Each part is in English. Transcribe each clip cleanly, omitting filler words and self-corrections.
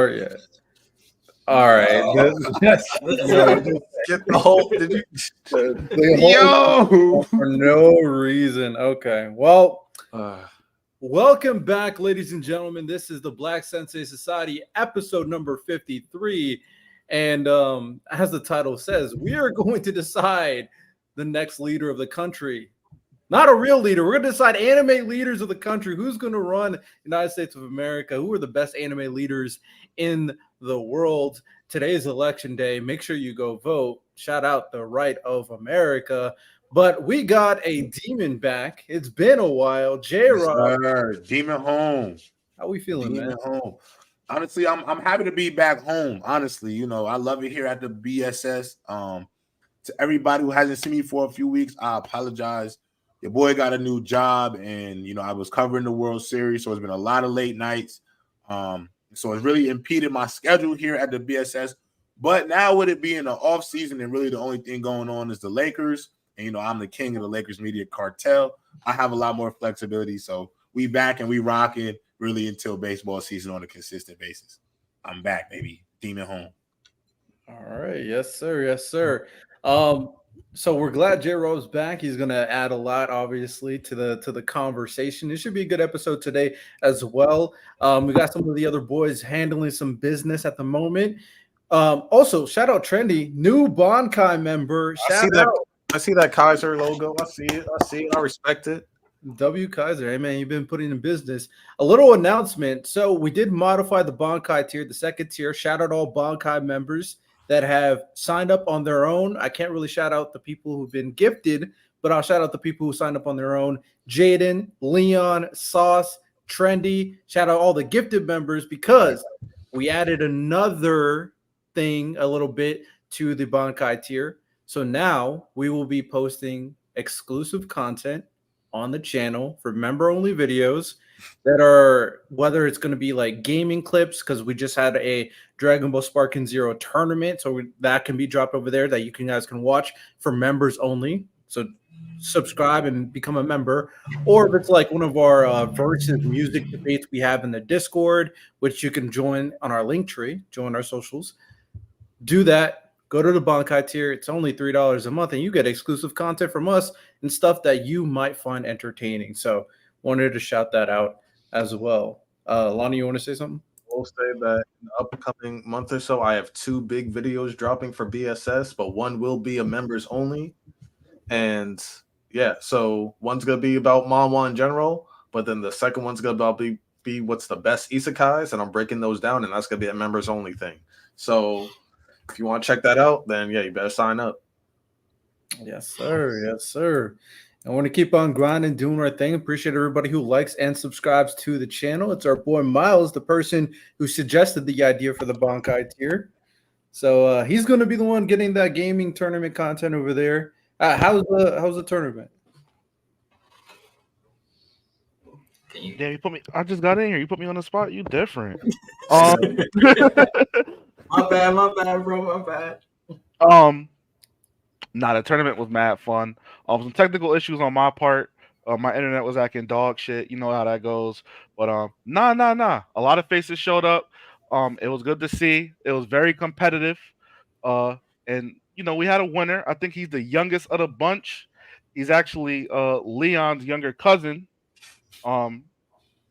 start yet. All right. Get the whole. Did you? Yo, for no reason. Okay. Well, welcome back, ladies and gentlemen. This is the Black Sensei Society, episode number 53. And as the title says, we are going to decide the next leader of the country. Not a real leader. We're going to decide anime leaders of the country. Who's going to run the United States of America? Who are the best anime leaders in the world? Today is election day. Make sure you go vote. Shout out the right of America. But we got a demon back. It's been a while. J-Rob. Demon home. How we feeling, demon man? Home. Honestly, I'm happy to be back home. Honestly, I love it here at the BSS. To everybody who hasn't seen me for a few weeks, I apologize. Your boy got a new job, and I was covering the World Series, so it's been a lot of late nights. So it's really impeded my schedule here at the BSS. But now with it being the off season, and really the only thing going on is the Lakers, and I'm the king of the Lakers media cartel, I have a lot more flexibility. So we back and we rocking really until baseball season on a consistent basis. I'm back, baby. Demon home. All right. Yes, sir. Yes, sir. So we're glad J-Rob's back. He's going to add a lot, obviously, to the conversation. It should be a good episode today as well. We got some of the other boys handling some business at the moment. Also, shout out Trendy, new Bankai member. I see that Kaiser logo. I see it. I respect it. W Kaiser, hey man, you've been putting in business. A little announcement. So we did modify the Bankai tier, the second tier. Shout out all Bankai members that have signed up on their own. I can't really shout out the people who've been gifted, but I'll shout out the people who signed up on their own. Jaden, Leon, Sauce, Trendy. Shout out all the gifted members because we added another thing a little bit to the Bankai tier. So now we will be posting exclusive content on the channel for member-only videos that are, whether it's going to be like gaming clips, because we just had a Dragon Ball Sparking Zero tournament, so that can be dropped over there that you guys can watch for members only. So subscribe and become a member. Or if it's like one of our versus music debates we have in the Discord, which you can join on our link tree, join our socials, do that. Go to the Bankai tier. It's only $3 a month, and you get exclusive content from us and stuff that you might find entertaining. So wanted to shout that out as well. Lonnie, you want to say something? We'll say that in the upcoming month or so, I have 2 big videos dropping for BSS, but one will be a members only. And yeah, so one's going to be about manhwa in general, but then the second one's going to be what's the best isekais, and I'm breaking those down, and that's going to be a members only thing. So if you want to check that out, then yeah, you better sign up. Yes, sir. Yes, sir. I want to keep on grinding, doing our thing. Appreciate everybody who likes and subscribes to the channel. It's our boy Miles, the person who suggested the idea for the Bankai tier. So he's going to be the one getting that gaming tournament content over there. How's the tournament? Yeah, you put me. I just got in here. You put me on the spot. You different. My bad, bro. My bad. The tournament was mad fun. Some technical issues on my part. My internet was acting dog shit. You know how that goes. But nah. A lot of faces showed up. It was good to see. It was very competitive. And we had a winner. I think he's the youngest of the bunch. He's actually Leon's younger cousin.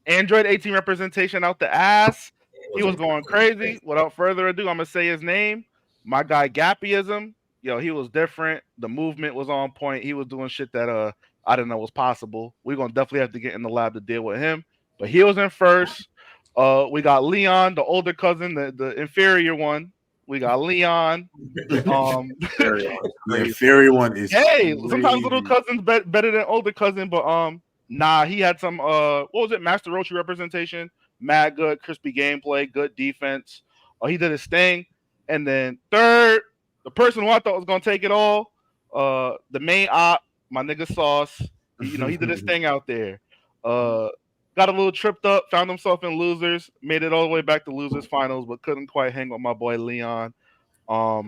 Android 18 representation out the ass. He was going crazy. Without further ado, I'm gonna say his name. My guy Gappyism. He was different. The movement was on point. He was doing shit that I didn't know was possible. We're gonna definitely have to get in the lab to deal with him. But he was in first. We got Leon, the older cousin, the inferior one. We got Leon. The inferior one is hey, crazy. Sometimes little cousins better than older cousin, but nah, he had some what was it, Master Roshi representation, mad good, crispy gameplay, good defense. He did his thing. And then third, the person who I thought was gonna take it all, the main op, my nigga Sauce. He did his thing out there. Got a little tripped up, found himself in losers, made it all the way back to losers finals, but couldn't quite hang with my boy Leon. I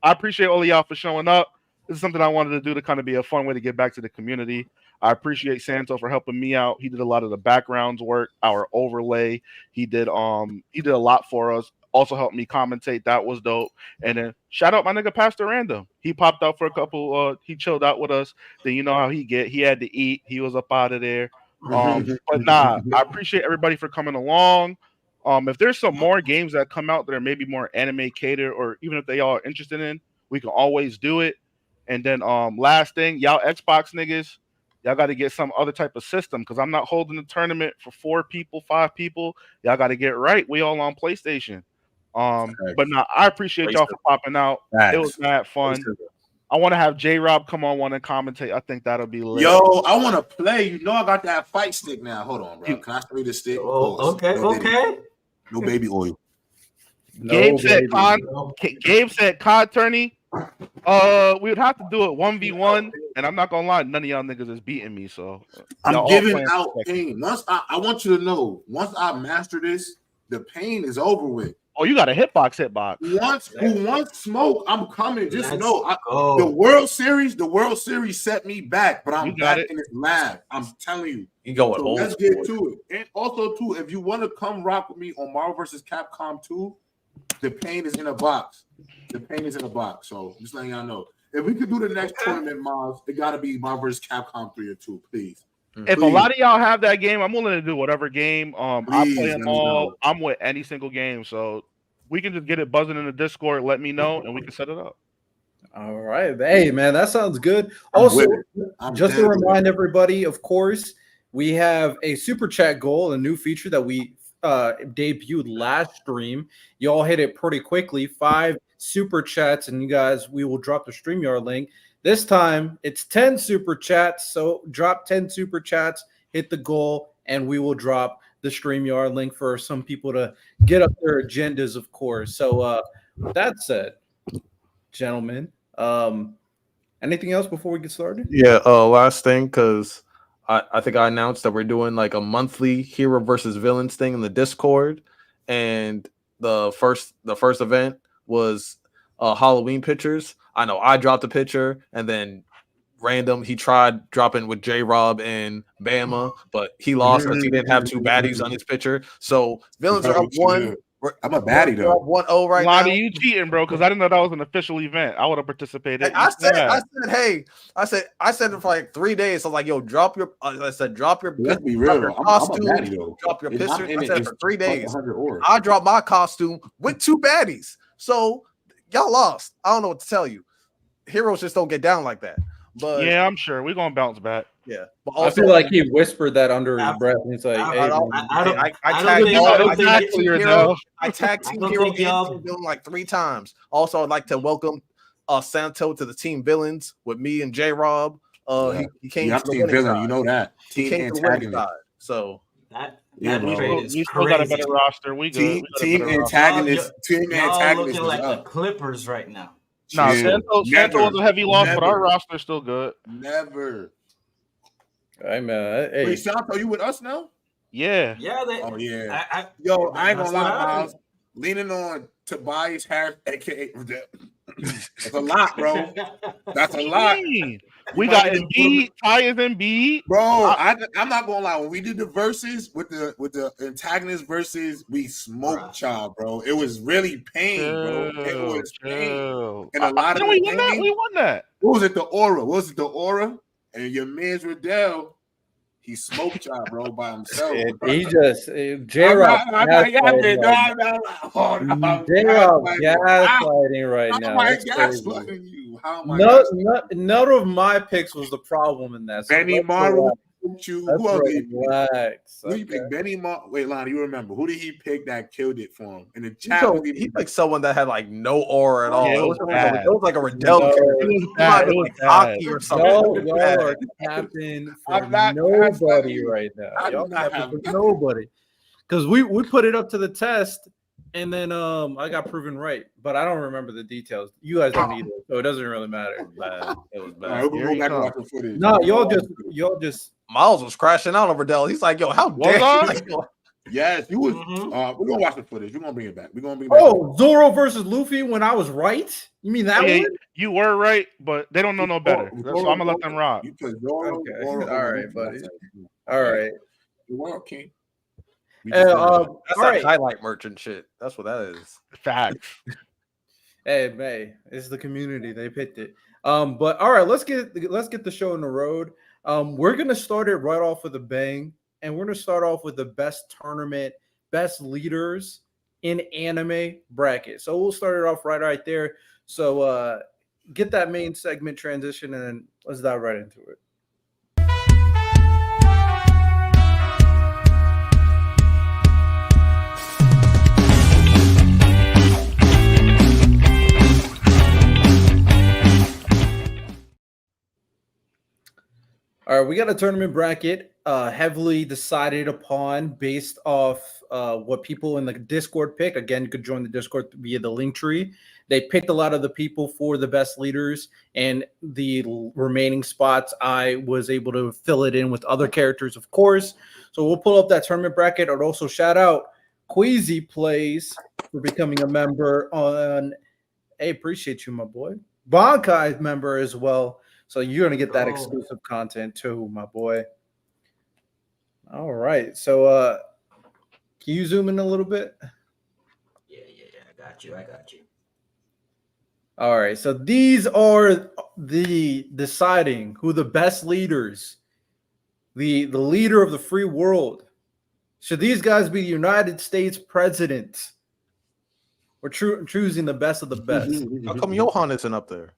appreciate all of y'all for showing up. This is something I wanted to do to kind of be a fun way to get back to the community. I appreciate Santo for helping me out. He did a lot of the backgrounds work, our overlay. He did a lot for us. Also helped me commentate. That was dope. And then shout out my nigga Pastor Random. He popped out for a couple. He chilled out with us. Then you know how he get. He had to eat. He was up out of there. But nah, I appreciate everybody for coming along. If there's some more games that come out that are maybe more anime catered, or even if they all are interested in, we can always do it. And then last thing, y'all Xbox niggas, y'all got to get some other type of system because I'm not holding a tournament for 4 people, 5 people. Y'all got to get right. We all on PlayStation. But no, I appreciate y'all for popping out. It was mad fun. I want to have J-Rob come on one and commentate. I think that'll be lit. Yo, I want to play. You know I got that fight stick now. Hold on, bro. Can I show you the stick? Oh, okay. No baby oil. Gabe said COD tourney. We would have to do it 1v1, and I'm not gonna lie, none of y'all niggas is beating me. So I'm giving out pain. Once I want you to know, once I master this, the pain is over with. Oh, you got a hitbox. Once smoke, I'm coming. Just know the World Series set me back, but I'm back in this lab. I'm telling you. You go. So let's get to it. And also, too, if you want to come rock with me on Marvel vs. Capcom 2, the pain is in a box. So just letting y'all know. If we could do the next tournament, Miles, it gotta be Marvel vs. Capcom 3 or 2, please. If a lot of y'all have that game, I'm willing to do whatever game. I play them all. I'm with any single game, so we can just get it buzzing in the Discord. Let me know, and we can set it up. All right, hey man, that sounds good. Also, just to remind everybody, of course, we have a super chat goal, a new feature that we debuted last stream. You all hit it pretty quickly. 5 super chats, and you guys, we will drop the StreamYard link. This time, it's 10 super chats. So drop 10 super chats, hit the goal, and we will drop the StreamYard link for some people to get up their agendas, of course. So with that said, gentlemen, anything else before we get started? Yeah, last thing, because I think I announced that we're doing like a monthly hero versus villains thing in the Discord. And the first event was Halloween pictures. I know I dropped a picture, and then Random, he tried dropping with J-Rob and Bama, but he lost because he didn't have 2 baddies on his picture. So villains are up 1. I'm a baddie though. 1-0 right now. Lonnie, you cheating, bro? Because I didn't know that was an official event. I would have participated. I said it for like 3 days. So I was like, yo, drop your. I said, drop your. Let's be real. Costume. I'm a baddie though. Drop your picture. I said for 3 days. I dropped my costume with 2 baddies. So y'all lost. I don't know what to tell you. Heroes just don't get down like that. But yeah, I'm sure we're gonna bounce back. Yeah, but also, I feel like he whispered that under his breath. He's like, I tag team hero and villain like 3 times. Also, I'd like to welcome Santo to the team villains with me and J-Rob. He came to the team villain, you know that. He came to the winning side. So we still got a better roster. We good. Team antagonist. Team antagonist. Looking like the Clippers right now. No, Santo was a heavy loss, but our roster's still good. Never. Hey man, hey. Wait, Santo, you with us now? Yeah. Yeah. I ain't gonna lie, Miles. Leaning on Tobias Harris, aka that's a lot, bro. That's a lot. We got Embiid, Tyus Embiid. Bro, I'm not gonna lie. When we did the verses with the antagonist versus, we smoked y'all, bro. It was really pain, bro. It was pain. And a lot of we won that. What was it? The Aura? And your man's Riddell, he smoked y'all, bro, by himself. He just J-Rob gaslighting right now. None of my picks was the problem in that. Benny Marvel. Who else did he pick? Benny Wait, Lonnie, you remember who did he pick that killed it for him? In the chat, he picked someone that had like no aura at all. Yeah, it was like a Riddell character. It was hockey or something. Y'all are capping for nobody right now. Y'all capping for nobody. Because we put it up to the test, and then I got proven right, but I don't remember the details. You guys don't either, so it doesn't really matter. It was bad. No, y'all just. Miles was crashing out over Riddell. He's like, yo, how dare you? Yes, you was. Mhm. We're gonna watch the footage. We're gonna bring it back. We're gonna bring it back. Oh, Zoro versus Luffy when I was right? You mean that one? You were right, but they don't know no better. So I'm gonna let them rock. Because Zoro, Okay. Zoro All over right, Luffy, buddy. that's All right. Well, King. We Hey, just That's all that right. highlight merchant shit. That's what that is. Facts. Hey, May, it's the community. They picked it. But all right, let's get the show on the road. We're gonna start it right off with a bang, and we're gonna start off with the best tournament, best leaders in anime bracket. So we'll start it off right there. So get that main segment transition, and then let's dive right into it. All right, we got a tournament bracket heavily decided upon based off what people in the Discord pick. Again, you could join the Discord via the link tree. They picked a lot of the people for the best leaders, and the remaining spots I was able to fill it in with other characters, of course. So we'll pull up that tournament bracket. I'd also shout out Queasy Plays for becoming a member on. Hey, appreciate you, my boy. Bankai member as well. So you're gonna get that exclusive content too, my boy. All right. So can you zoom in a little bit? Yeah. I got you. All right. So these are the deciding who the best leaders, the leader of the free world. Should these guys be the United States president? We're choosing the best of the best. How come Johan isn't up there?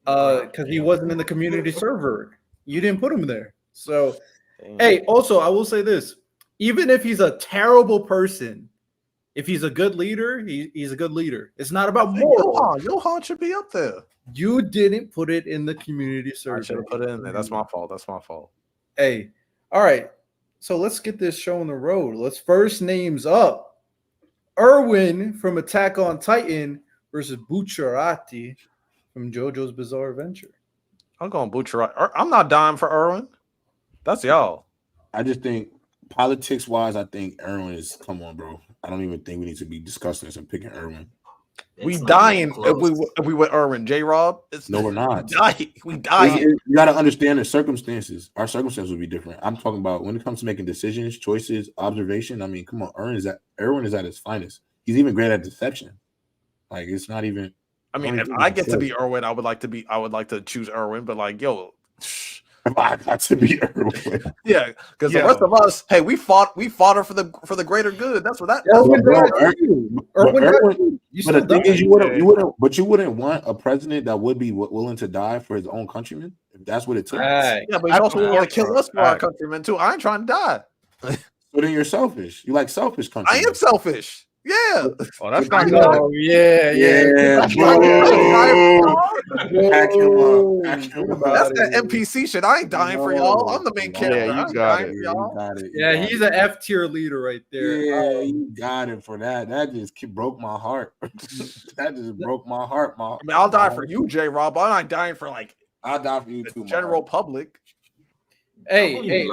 Because he wasn't in the community server. You didn't put him there. So, hey, also, I will say this. Even if he's a terrible person, if he's a good leader, he's a good leader. It's not about moral. Johan should be up there. You didn't put it in the community server. I should have put it in there. That's my fault. Hey, all right. So let's get this show on the road. Let's first names up. Erwin from Attack on Titan versus Bucciarati from JoJo's Bizarre Adventure. I'm going Bucciarati. I'm not dying for Erwin. That's y'all. I just think politics wise, I think Erwin is. Come on, bro. I don't even think we need to be discussing this and picking Erwin. We dying if we with Erwin. J-Rob. No, we're not. We dying. You got to understand the circumstances. Our circumstances would be different. I'm talking about when it comes to making decisions, choices, observation. I mean, come on, Erwin is at his finest. He's even great at deception. Like it's not even. I mean, if I get to be Erwin, I would like to choose Erwin. But like, yo, if I got to be Erwin, yeah, because the rest of us, hey, we fought her for the greater good. That's what that. But the thing is, you wouldn't want a president that would be willing to die for his own countrymen. If that's what it took. Yeah, but you also want to kill us for our countrymen too. I ain't trying to die. So then you're selfish. You like selfish countrymen. I am selfish. Yeah. Oh, that's not good. Oh, yeah. That's that NPC shit. I ain't dying for y'all. I'm the main character. Yeah, you got it. Yeah, he's an F tier leader right there. Yeah, you got it for that. That just broke my heart. That just broke my heart. I mean, I'll die for you, J-Rob. I'm not dying for like I'll die for you too. General public. Hey,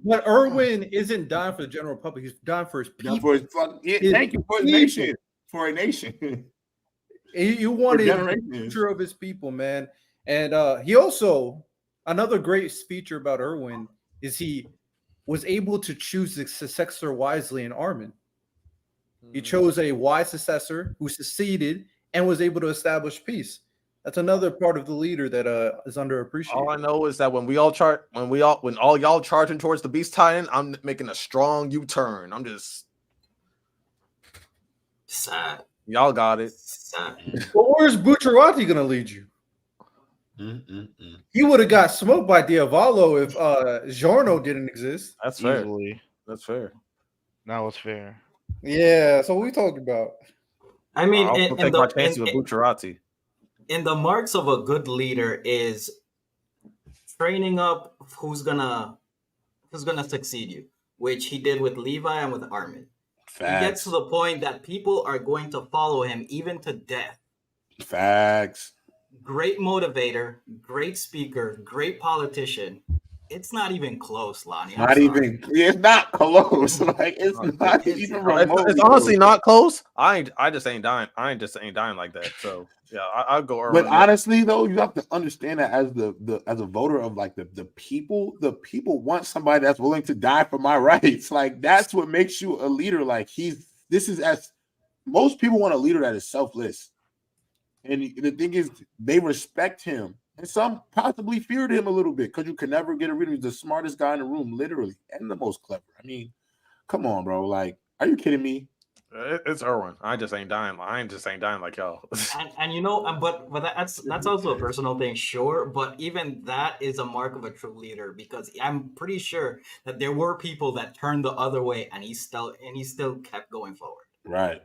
but Erwin isn't dying for the general public. He's dying for his people. Thank you for his nation. For a nation. You wanted the future of his people, man. And he also, another great feature about Erwin is he was able to choose the successor wisely in Armin. He chose a wise successor who succeeded and was able to establish peace. That's another part of the leader that is underappreciated. All I know is that when all y'all charging towards the Beast Titan, I'm making a strong U-turn. I'm just sad. Y'all got it. Sad. Well, where's Bucciarati gonna lead you? He would have got smoked by Diavolo if Giorno didn't exist. That's fair. Easily. That's fair. Now it's fair. Yeah, so what we talking about? I mean, I'll take my chances with Bucciarati. And the marks of a good leader is training up who's gonna succeed you, which he did with Levi and with Armin. Facts. He gets to the point that people are going to follow him even to death. Facts. Great motivator, great speaker, great politician. It's not even close, Lonnie. I'm Not sorry. even. It's not close. Like it's not It's- even It's remotely. honestly close. not close. I just ain't dying. I ain't just ain't dying like that. So yeah, I'll go But Irwin. honestly, though, you have to understand that as as a voter of like the people want somebody that's willing to die for my rights. Like that's what makes you a leader. Like this is as most people want a leader that is selfless. And the thing is, they respect him, and some possibly feared him a little bit because you can never get rid of him. He's the smartest guy in the room, literally, and the most clever. I mean, come on, bro. Like, are you kidding me? It's Irwin. I just ain't dying. I ain't just ain't dying like y'all. and you know, but that's also a personal thing, sure. But even that is a mark of a true leader because I'm pretty sure that there were people that turned the other way, and he still kept going forward. Right.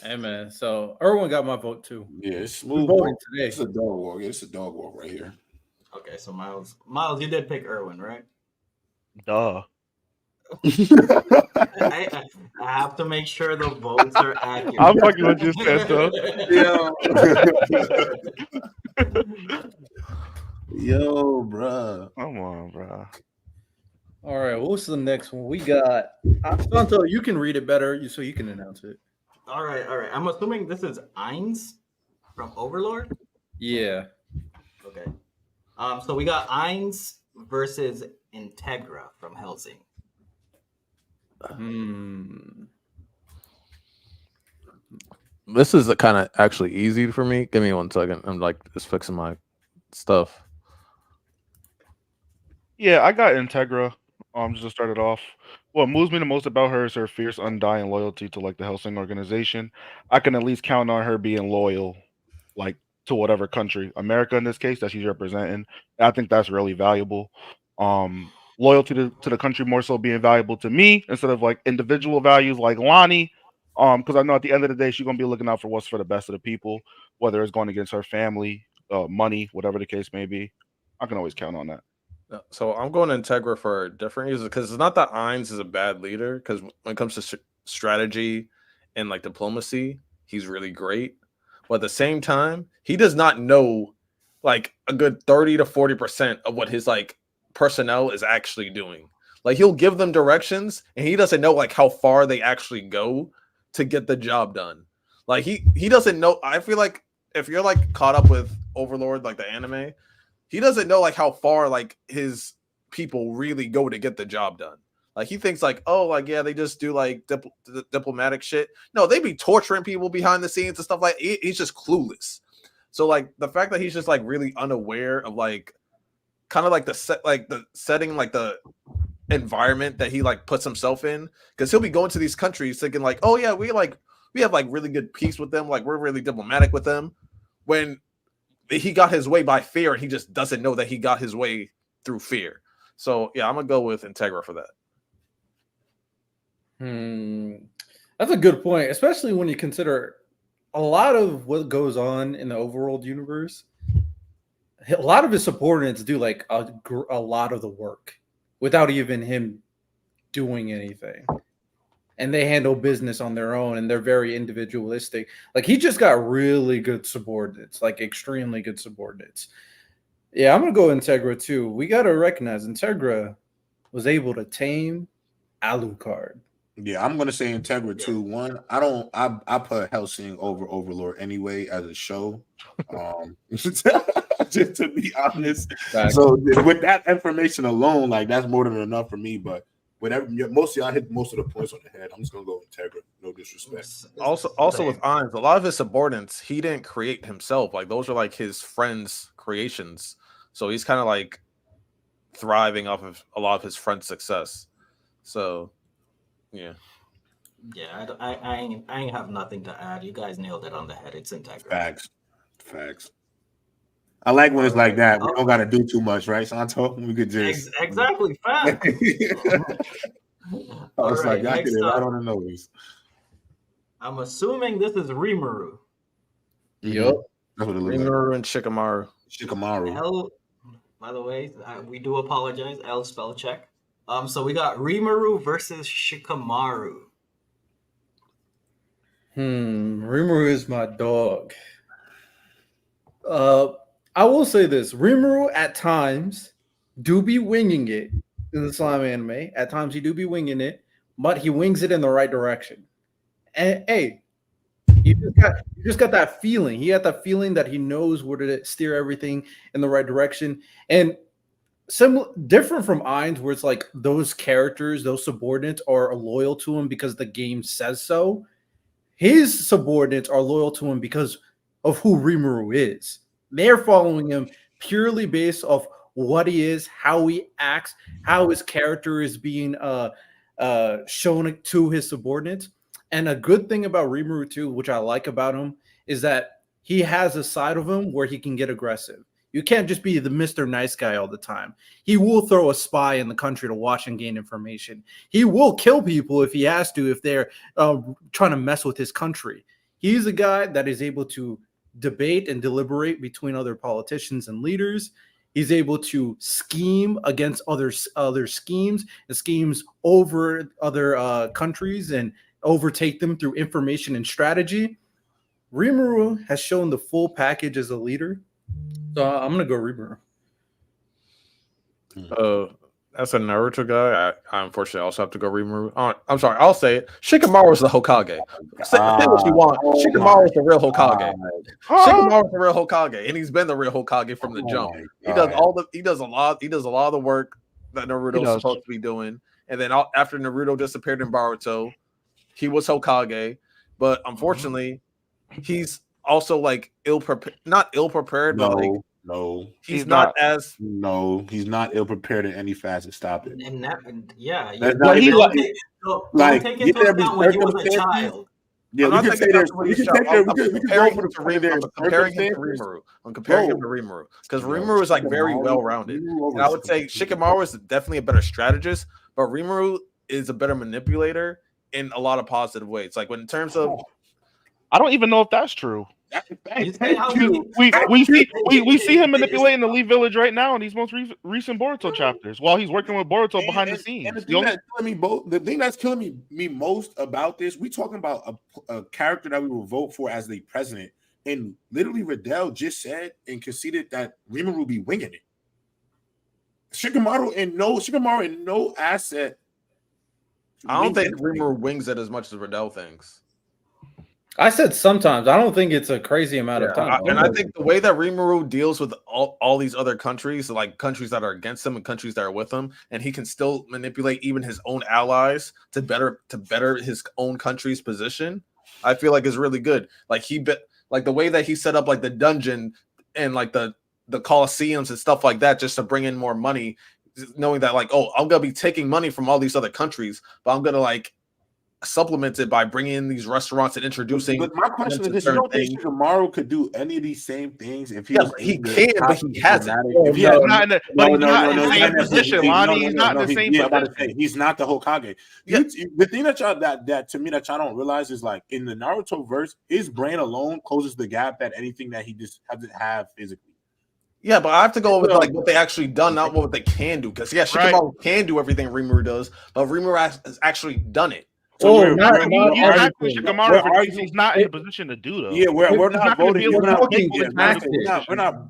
Hey man, so Irwin got my vote too. Yeah, it's We smooth. voting Walk. today. It's a dog walk. It's a dog walk right here. Okay, so Miles, you did pick Irwin, right? Duh. I have to make sure the votes are accurate. I'm fucking with you, Sensei. Yo, bruh. Come on, bro. All right, what's the next one? We got Santo. You can read it better, so you can announce it. All right. I'm assuming this is Ainz from Overlord. Yeah. Okay. So we got Ainz versus Integra from Helsing. This is kind of actually easy for me. Give me 1 second. I'm like just fixing my stuff. Yeah, I got Integra. Just to start it off. What moves me the most about her is her fierce, undying loyalty to like the Helsing organization. I can at least count on her being loyal, like to whatever country, America in this case, that she's representing. And I think that's really valuable. Loyalty to the country more so being valuable to me instead of like individual values like Lonnie. Because I know at the end of the day she's gonna be looking out for what's for the best of the people, whether it's going against her family, money, whatever the case may be. I can always count on that. So I'm going to Integra for different reasons because it's not that Ainz is a bad leader. Because when it comes to strategy and like diplomacy, he's really great. But at the same time, he does not know like a good 30 to 40% of what his like personnel is actually doing. Like he'll give them directions, and he doesn't know like how far they actually go to get the job done. Like he doesn't know. I feel like if you're like caught up with Overlord, like the anime, he doesn't know like how far like his people really go to get the job done. Like he thinks like, oh, like yeah, they just do like diplomatic shit. No, they be torturing people behind the scenes and stuff like. He's just clueless. So like the fact that he's just like really unaware of like kind of like the setting, like the environment that he like puts himself in, because he'll be going to these countries thinking like, oh yeah, we have like really good peace with them, like we're really diplomatic with them, when he got his way by fear, and he just doesn't know that he got his way through fear. So yeah, I'm gonna go with Integra for that. That's a good point, especially when you consider a lot of what goes on in the overworld universe. A lot of his subordinates do like a lot of the work without even him doing anything. And they handle business on their own, and they're very individualistic. Like he just got really good subordinates, like extremely good subordinates. Yeah, I'm gonna go Integra too. We gotta recognize Integra was able to tame Alucard. Yeah, I'm gonna say Integra too. One, I put Helsing over Overlord anyway as a show. Just to be honest. Facts. So with that information alone, like that's more than enough for me. But whatever, most of y'all hit most of the points on the head. I'm just gonna go Integra. No disrespect. Also with Ainz, a lot of his subordinates he didn't create himself. Like those are like his friends' creations. So he's kind of like thriving off of a lot of his friends' success. So yeah. Yeah, I ain't have nothing to add. You guys nailed it on the head. It's Integra. Facts. I like when it's like that. We don't got to do too much, right, Santo? We could just exactly fact. I was like, I get it right on the nose. I'm assuming this is Rimuru. Yep. That's what it looks Rimuru and Shikamaru. L, by the way, we do apologize. L spell check. So we got Rimuru versus Shikamaru. Rimuru is my dog. I will say this: Rimuru at times do be winging it in the slime anime. At times he do be winging it, but he wings it in the right direction. And hey, you just got that feeling. He had that feeling that he knows where to steer everything in the right direction. And different from Ainz, where it's like those characters, those subordinates are loyal to him because the game says so. His subordinates are loyal to him because of who Rimuru is. They're following him purely based off what he is, how he acts, how his character is being shown to his subordinates. And a good thing about Rimuru too, which I like about him, is that he has a side of him where he can get aggressive. You can't just be the Mr. Nice Guy all the time. He will throw a spy in the country to watch and gain information. He will kill people if he has to, if they're trying to mess with his country. He's a guy that is able to debate and deliberate between other politicians and leaders. He's able to scheme against other schemes and schemes over other countries and overtake them through information and strategy. Rimuru has shown the full package as a leader. So I'm gonna go Rimuru. As a Naruto guy, I unfortunately also have to go Rimuru. I'm sorry, I'll say it. Shikamaru is the Hokage. Say what you want. Shikamaru is the real Hokage. Shikamaru is the real Hokage, and he's been the real Hokage from the jump. He does a lot of the work that Naruto is supposed to be doing. And then after Naruto disappeared in Boruto, he was Hokage. But unfortunately, he's also like not ill prepared, but like he's not ill prepared in any facet. Stop it. Yeah, don't take into account when he was a child. Yeah, we can say there's. We can take there. We can go for the comparing him to Rimuru. I'm comparing him to Rimuru because Rimuru is like very well rounded. And I would say Shikamaru is definitely a better strategist, but Rimuru is a better manipulator in a lot of positive ways. Like when in terms of, I don't even know if that's true. We see him manipulating the Lee Village right now in these most recent Boruto chapters while he's working with Boruto behind the scenes. And the thing that's killing me most about this, we talking about a character that we will vote for as the president, and literally Riddell just said and conceded that Rimuru be winging it. Shikamaru and no asset. I don't think Rimuru wings it as much as Riddell thinks. I said sometimes. I don't think it's a crazy amount of time. And I think the way that Rimuru deals with all these other countries, like countries that are against him and countries that are with him, and he can still manipulate even his own allies to better his own country's position, I feel like is really good. Like the way that he set up like the dungeon and like the Colosseums and stuff like that just to bring in more money, knowing that like, oh, I'm gonna be taking money from all these other countries, but I'm gonna like supplement it by bringing in these restaurants and introducing. But my question is this: you don't think Shikamaru could do any of these same things if he he can, but he hasn't. He's not in the same position, Lonnie. He's not in the same position. He's not the Hokage. The thing that to me that y'all don't realize is like in the Naruto verse, his brain alone closes the gap that anything that he just doesn't have physically. Yeah, but I have to go with like what they actually done, not what they can do. Because Shikamaru can do everything Rimuru does, but Rimuru has actually done it. So he's not in a position to do though. Yeah, we're not voting. We're not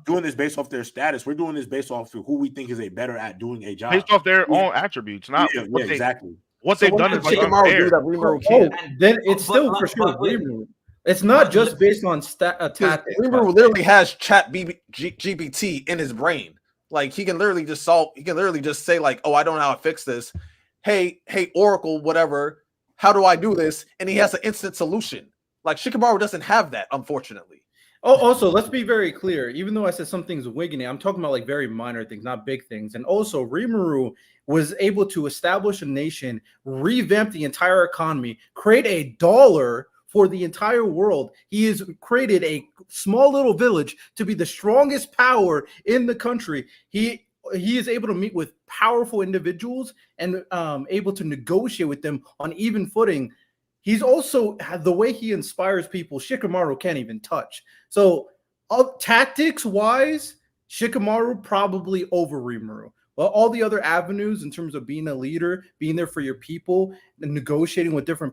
doing this based off their status. We're doing this based off of who we think is better at doing a job, based off their own attributes, not exactly. What they've done is Shikamaru do that Rimuru can. Then it's still for sure Rimuru. It's not just based on tactics. Rimuru literally has Chat GPT in his brain. Like he can literally just solve. He can literally just say like, "Oh, I don't know how to fix this. Hey, Oracle, whatever. How do I do this?" And he has an instant solution. Like Shikamaru doesn't have that, unfortunately. Oh, also, let's be very clear. Even though I said some things wigging it, I'm talking about like very minor things, not big things. And also, Rimuru was able to establish a nation, revamp the entire economy, create a dollar for the entire world. He has created a small little village to be the strongest power in the country. He is able to meet with powerful individuals and able to negotiate with them on even footing. He's also the way he inspires people. Shikamaru can't even touch. So tactics wise, Shikamaru probably over Rimuru. Well, all the other avenues in terms of being a leader, being there for your people, and negotiating with different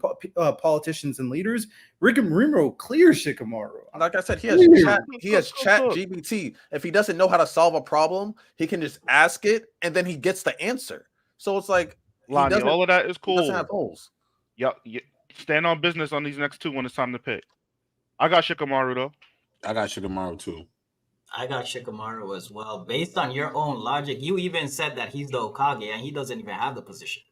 politicians and leaders, Rick and Rimuro clears Shikamaru. Like I said, he has chat GBT. If he doesn't know how to solve a problem, he can just ask it, and then he gets the answer. So it's like Lonnie, all of that is cool. He doesn't have holes. Yeah, stand on business on these next two when it's time to pick. I got Shikamaru though. I got Shikamaru too. I got Shikamaru as well. Based on your own logic, you even said that he's the Hokage and he doesn't even have the position.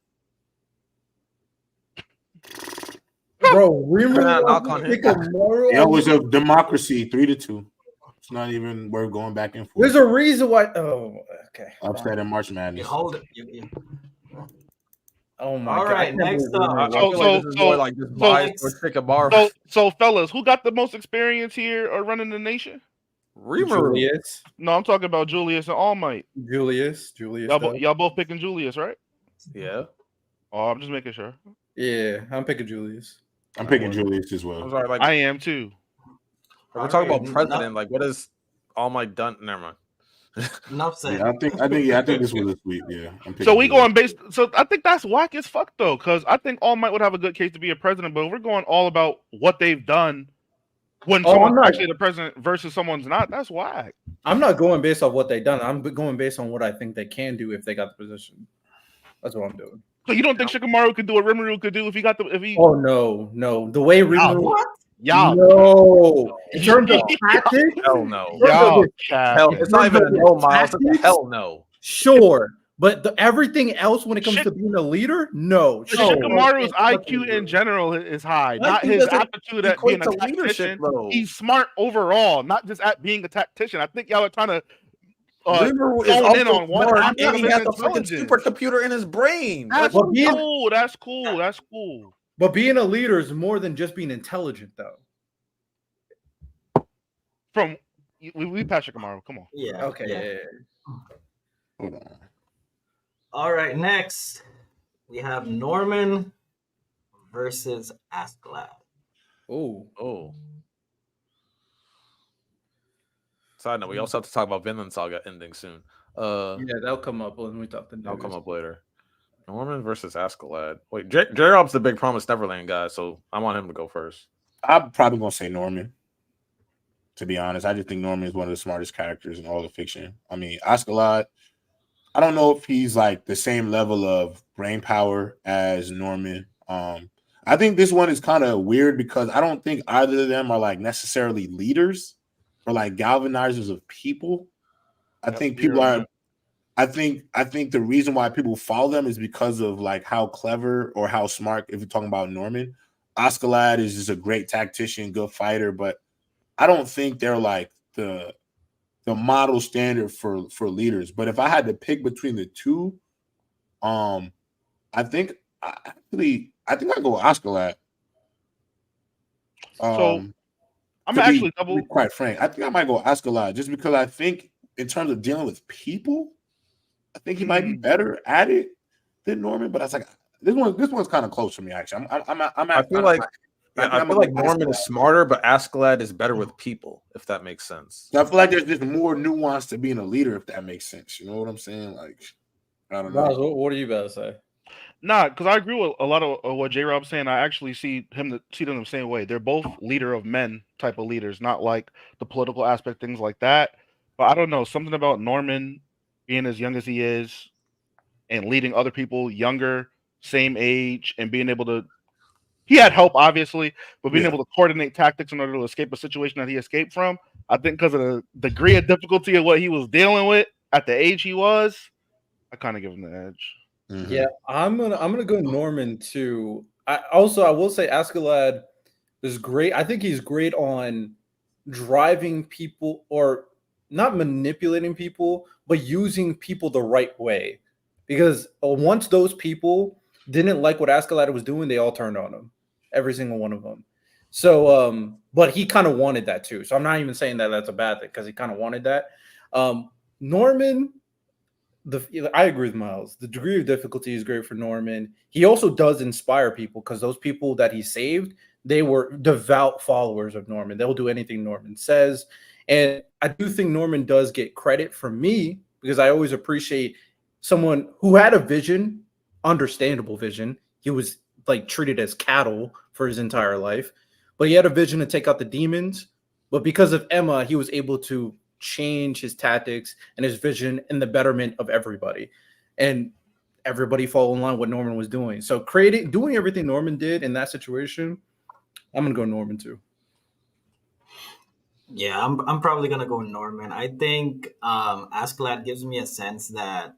Bro, knock on him. It was a democracy, 3-2. It's not even worth going back and forth. There's a reason why. Oh, okay. Upset in March Madness. You hold it. Oh my All god! right, next up. So, fellas, who got the most experience here or running the nation? Julius. No, I'm talking about Julius and All Might. Julius. Y'all both picking Julius, right? Yeah. Oh, I'm just making sure. Yeah, I'm picking Julius. I'm picking Julius as well. I'm sorry, like, I am too. We're talking about president. Like, what is All Might done? Never mind. Enough said. Yeah, I think this was a sweep. Yeah. So we going based. So I think that's whack as fuck though, because I think All Might would have a good case to be a president, but if we're going all about what they've done when someone's actually the president versus someone's not, that's whack. I'm not going based off what they've done. I'm going based on what I think they can do if they got the position. That's what I'm doing. So you don't think Shikamaru could do what Rimuru could do if he got the Oh no. The way Rimuru What? Y'all. No. In terms of tactics? Hell no. Y'all. Hell, it's not even a no, Miles. It's a hell no. Sure. But everything else when it comes to being a leader, no. Shikamaru's IQ in general is high, not his aptitude at being a tactician. He's smart overall, not just at being a tactician. I think y'all are trying to Rimuru is also in on one smart, and he has a freaking supercomputer in his brain. That's cool. That's cool. But being a leader is more than just being intelligent, though. From we passed Shikamaru. Come on. Yeah. Okay. Yeah. Hold on. All right. Next, we have Norman versus Askeladd. Oh. Side note: we also have to talk about Vinland Saga ending soon. Yeah, that'll come up when we talk. That'll come up later. Norman versus Askeladd. Wait, J-Rob's the big Promised Neverland guy, so I want him to go first. I'm probably gonna say Norman. To be honest, I just think Norman is one of the smartest characters in all of fiction. I mean, Askeladd, I don't know if he's like the same level of brain power as Norman. I think this one is kind of weird because I don't think either of them are like necessarily leaders or like galvanizers of people. I think people are. I think the reason why people follow them is because of like how clever or how smart. If you're talking about Norman, Askeladd is just a great tactician, good fighter, but I don't think they're like the model standard for leaders. But if I had to pick between the two, I think I go with Askeladd. So I'm actually quite frank. I think I might go Askeladd just because I think in terms of dealing with people, I think he might be better at it than Norman. But I was like, this one's kind of close for me actually. I feel like Norman is smarter, but Askeladd is better with people, if that makes sense. I feel like there's just more nuance to being a leader, if that makes sense. You know what I'm saying? Like, I don't know. What are you about to say? Nah, because I agree with a lot of what J-Rob's saying. I actually see them the same way. They're both leader of men type of leaders, not like the political aspect, things like that. But I don't know, something about Norman being as young as he is and leading other people younger, same age, and being able to he had help, obviously, but being able to coordinate tactics in order to escape a situation that he escaped from, I think because of the degree of difficulty of what he was dealing with at the age he was, I kind of give him the edge. Mm-hmm. Yeah, I'm gonna go Norman too. I will say Askeladd is great. I think he's great on driving people or not manipulating people, but using people the right way. Because once those people didn't like what Askeladd was doing, they all turned on him, every single one of them. So, but he kind of wanted that too. So I'm not even saying that that's a bad thing because he kind of wanted that. Norman, I agree with Miles. The degree of difficulty is great for Norman. He also does inspire people because those people that he saved, they were devout followers of Norman. They'll do anything Norman says. And I do think Norman does get credit from me because I always appreciate someone who had a vision, understandable vision. He was like treated as cattle for his entire life, but he had a vision to take out the demons. But because of Emma, he was able to change his tactics and his vision in the betterment of everybody. And everybody followed in line what Norman was doing. So doing everything Norman did in that situation, I'm gonna go Norman too. Yeah, I'm probably gonna go Norman. I think Askeladd gives me a sense that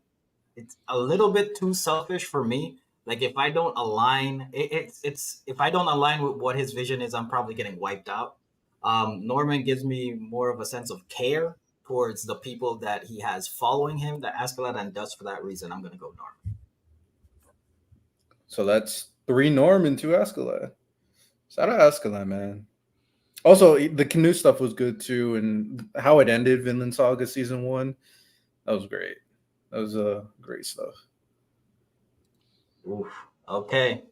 it's a little bit too selfish for me. Like if I don't align, it's if I don't align with what his vision is, I'm probably getting wiped out. Norman gives me more of a sense of care towards the people that he has following him that Askeladd, and thus for that reason, I'm gonna go Norman. So that's 3 Norman, 2 Askeladd. Shout out Askeladd, man. Also, the canoe stuff was good too, and how it ended, Vinland Saga season 1, that was great. That was great stuff. Oof. Okay,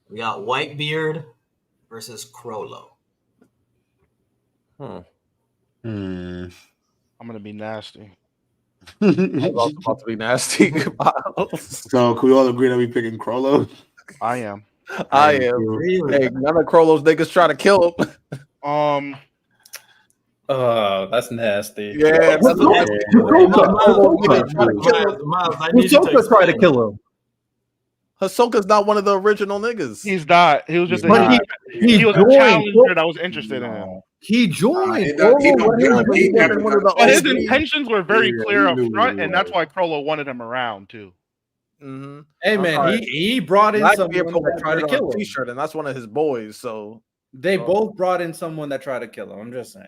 we got Whitebeard versus Crollo. I'm gonna be nasty. I was about to be nasty. So can we all agree that we picking Crollo? I am. I am. Really? Hey, none of Crollo's niggas try to kill him. That's nasty. Yeah, that's Miles, I need you to Hisoka tried to explain. kill him. Hisoka's not one of the original niggas. He's not. He was just But he was a joined. challenger that was interested in him. He joined. He never one of the But his OG. intentions were very Yeah, clear he up knew front, what it and that's was. why Crollo wanted him around too. Mm-hmm. Hey man, Alright. he brought in someone that tried to kill him. T-shirt, and that's one of his boys. So They both brought in someone that tried to kill him. I'm just saying.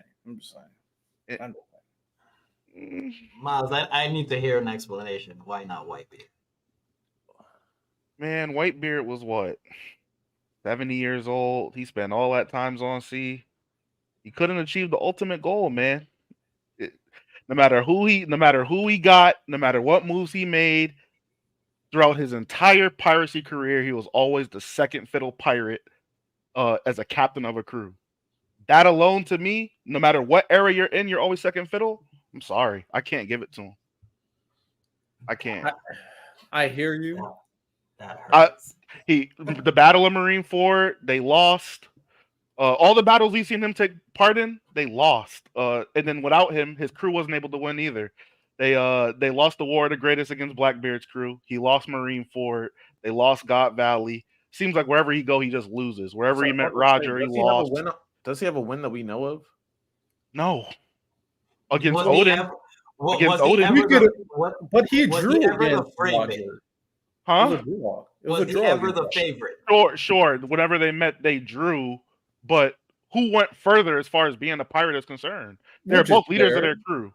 Miles, I need to hear an explanation. Why not Whitebeard? Man, Whitebeard was what? 70 years old. He spent all that times on sea. He couldn't achieve the ultimate goal, man. No matter who he got, no matter what moves he made, throughout his entire piracy career, he was always the second fiddle pirate as a captain of a crew. That alone, to me, no matter what era you're in, you're always second fiddle. I'm sorry, I can't give it to him. I can't. I hear you. That hurts. The Battle of Marineford, they lost. All the battles we've seen him take part in, they lost. And then without him, his crew wasn't able to win either. They lost the War of the Greatest against Blackbeard's crew. He lost Marineford. They lost God Valley. Seems like wherever he go, he just loses. Wherever he met Roger, he lost. Does he have a win that we know of? No. Against Was he Odin. ever- Against was he Odin. ever We could- the- what- But he Was drew he ever the against favorite? Roger. Huh? It was a draw. It was Was a he draw ever against the Roger. favorite? Sure. Whenever they met, they drew. But who went further as far as being a pirate is concerned? They're Which is both leaders of fair. their crew.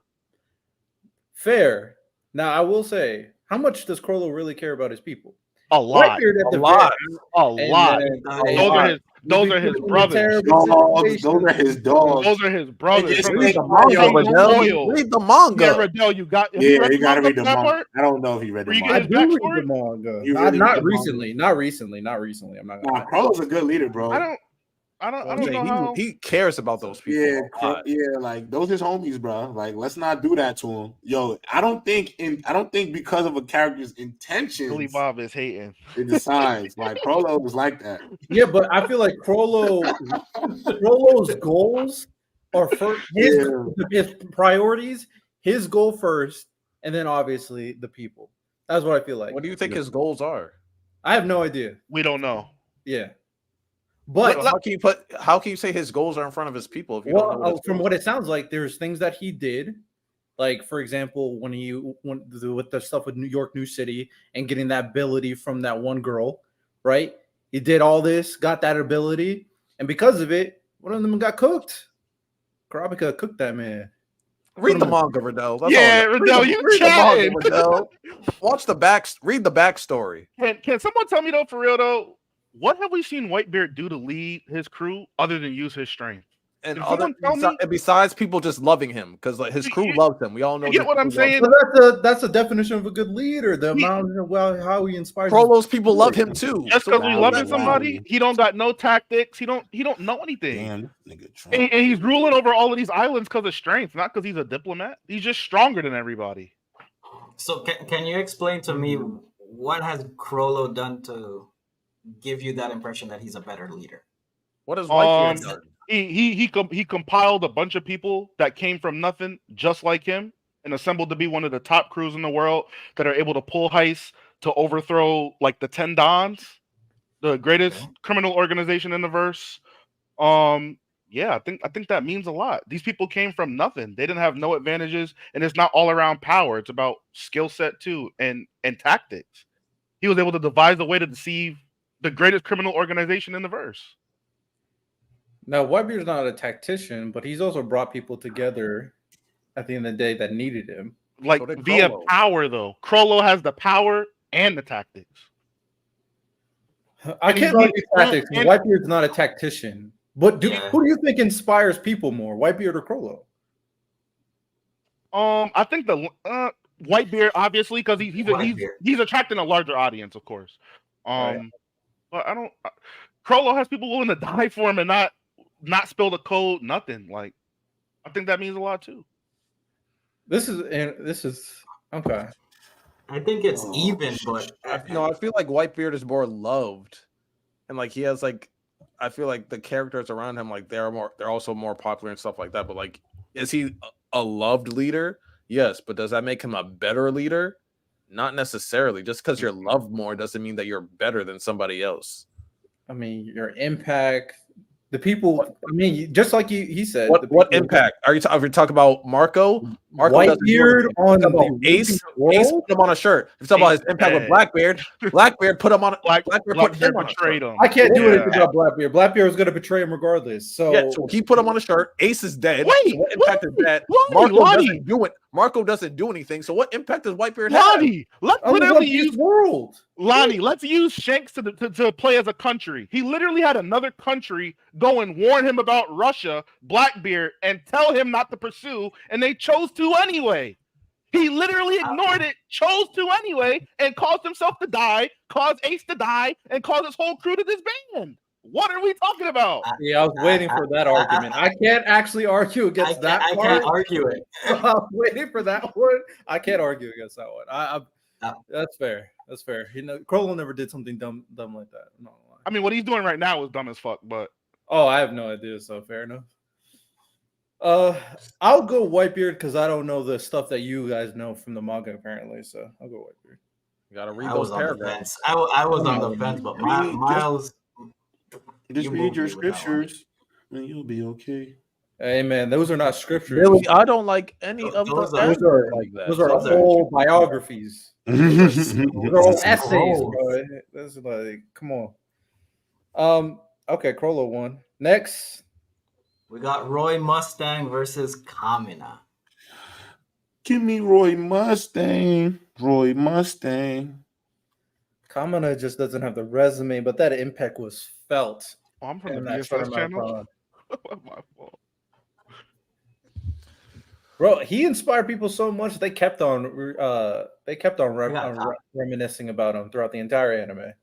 Fair. Now I will say, how much does Crollo really care about his people? A lot. Whitebeard at the lot. very- A lot. then- Those are his You'd be put in a brothers. terrible Dogs, situation. those are his dogs. Those are his brothers. just From make the a manga, Young Riddell. Royal. Read the Yeah, manga. Riddell, you got. Have Yeah, read you gotta the read the that manga. part? I don't know if he read the Where you I manga. get do his read backstory? the manga. You Not, really not read the recently. Not recently. I'm not Nah, gonna. Crollo's a good leader, bro. I don't know how. He cares about those people. Yeah, a lot. like those his homies, bro. Like, let's not do that to him. Yo, I don't think because of a character's intentions, Billy Bob is hating. it decides. Like Crollo was like that. Yeah, but I feel like Crollo's goals are first. His priorities. His goal first, and then obviously the people. That's what I feel like. What do you think his goals are? I have no idea. We don't know. Yeah, but How can you say his goals are in front of his people if you don't know what his from goals what are? it sounds like, there's things that he did, like for example, when he went with the stuff with New York New City and getting that ability from that one girl, right? He did all this, got that ability, and because of it, one of them got cooked. Karabika cooked that man. Read the manga, Riddell. That's Yeah, all. Riddell, you read the manga, chatting. Riddell. Watch the back. Read the backstory. Can someone tell me though, for real though, what have we seen Whitebeard do to lead his crew other than use his strength? And Can someone tell me? besides people just loving him because like his crew loves him. We all know. You get his what I'm crew loves saying? him. So that's a definition of a good leader. The amount of how he inspires. Crollo's people love him too. Just because we Wow, loving wow. somebody, he don't got no tactics. He don't know anything. Damn, nigga. And he's ruling over all of these islands because of strength, not because he's a diplomat. He's just stronger than everybody. So can you explain to me what has Crollo done to give you that impression that he's a better leader? What has Whitebeard done? He compiled a bunch of people that came from nothing, just like him, and assembled to be one of the top crews in the world that are able to pull heists to overthrow like the 10 Dons, the greatest criminal organization in the verse. Yeah, I think that means a lot. These people came from nothing. They didn't have no advantages, and it's not all around power. It's about skill set too and tactics. He was able to devise a way to deceive the greatest criminal organization in the verse. Now, Whitebeard's not a tactician, but he's also brought people together at the end of the day that needed him. Like So did via Crollo. power, though. Crollo has the power and the tactics. I And can't he's argue tactics. and- Whitebeard's not a tactician. But Yeah. who do you think inspires people more, Whitebeard or Crollo? I think the Whitebeard, obviously, because Whitebeard. he's attracting a larger audience, of course. Right. But I don't. Crollo has people willing to die for him and not spill the code, nothing. Like, I think that means a lot too. This is okay. I think it's even, but I feel like Whitebeard is more loved, and like he has like, I feel like the characters around him, like they're also more popular and stuff like that. But like, is he a loved leader? Yes, but does that make him a better leader? Not necessarily. Just because you're loved more doesn't mean that you're better than somebody else. I mean, your impact, the people. I mean, just like he said. What impact are you talking about? Marco Whitebeard on the Ace world? put him on a shirt. If you're talking about his impact with Blackbeard, Blackbeard put him on. Blackbeard put him on a shirt. betrayed him. I can't do anything about Blackbeard. Blackbeard was going to betray him regardless. So, Yeah, so he put him on a shirt. Ace is dead. Wait, So what impact is that? Lonnie. Marco doesn't do anything. So what impact does Whitebeard have? Lonnie, let's I literally love use this world. Lonnie. Let's use Shanks to play as a country. He literally had another country go and warn him about Russia, Blackbeard, and tell him not to pursue, and they chose to anyway. He literally ignored it, chose to anyway, and caused himself to die, caused Ace to die, and caused his whole crew to disband. What are we talking about? Yeah, I was waiting for that argument. I can't actually argue against that I part. can't argue it. I was waiting for that one. I can't argue against that one. That's fair. That's fair. Crollo never did something dumb like that. No. I mean, what he's doing right now is dumb as fuck, but I have no idea. So fair enough. I'll go Whitebeard because I don't know the stuff that you guys know from the manga apparently. So I'll go Whitebeard. You gotta read I those was on the paragraphs. fence. I was on the fence, but Miles. Just You read moved your me with that one. scriptures, and you'll be okay. Hey man, those are not scriptures. Really, I don't like any of Those the are- Those are like that. Those are Those are- whole biographies. Those are all essays, Scrolls. bro. That's like, come on. Okay, Crollo won. Next, We got Roy Mustang versus Kamina. Give me Roy Mustang. Roy Mustang. Kamina just doesn't have the resume, but that impact was felt. I'm from in the that short BSS amount of channel. time. My fault. Bro, he inspired people so much they kept on Yeah. reminiscing about him throughout the entire anime.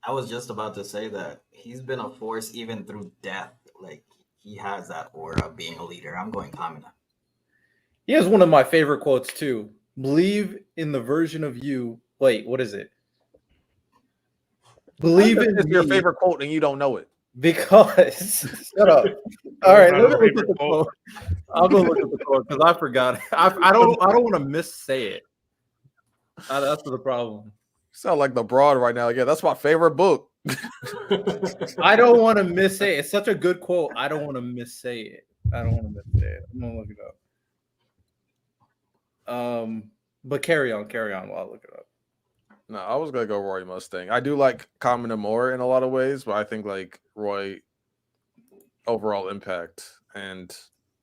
I was just about to say that he's been a force even through death. Like he has that aura of being a leader. I'm going Kamina. He has one of my favorite quotes too. Believe in the version of you. Wait, what is it? Believe in It's your me favorite quote and you don't know it. because shut up. All right, Not let me a look at favorite the quote. quote. I'll go look at the quote because I forgot. I don't want to missay it. That's the problem. You sound like the broad right now. Yeah, that's my favorite book. I don't want to missay it. It's such a good quote. I don't want to missay it. I'm gonna look it up. But carry on while I look it up. No, I was gonna go Roy Mustang. I do like Kamina more in a lot of ways, but I think like Roy overall impact and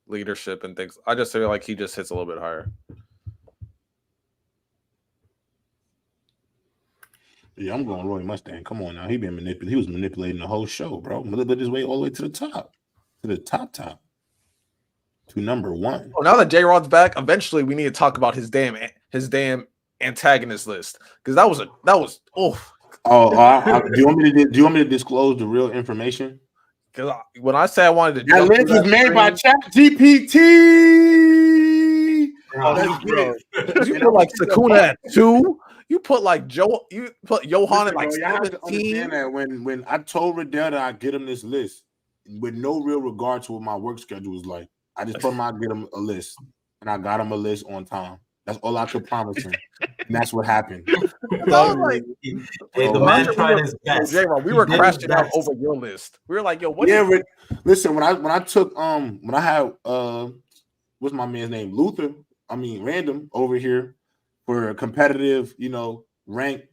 leadership and things. I just feel like he just hits a little bit higher. Yeah, I'm going Roy Mustang. Come on now. He was manipulating the whole show, bro. Manipulated his way all the way to the top. To the top. To number one. Oh, now that J-Rod's back, eventually we need to talk about his damn antagonist list. Because that was Do you want me to disclose the real information? because when I say I wanted to That jump list through was made by screen, ChatGPT. Oh, Let's bro. get it. You And put like I'm Sakuna at 2. You put like Joe. You put Johan at Listen, like bro, y'all have to 17. understand that when I told Riddell that I get him this list with no real regard to what my work schedule was like, I just told him I'd get him a list, and I got him a list on time. That's all I could promise him, and that's what happened. No, like, Hey, the last man year tried his yo, best. J-Rob, we He were did his crashing out best. over your list. We were like, yo, what? Yeah, listen, when I took when I had what's my man's name? Luther, Random over here for a competitive, ranked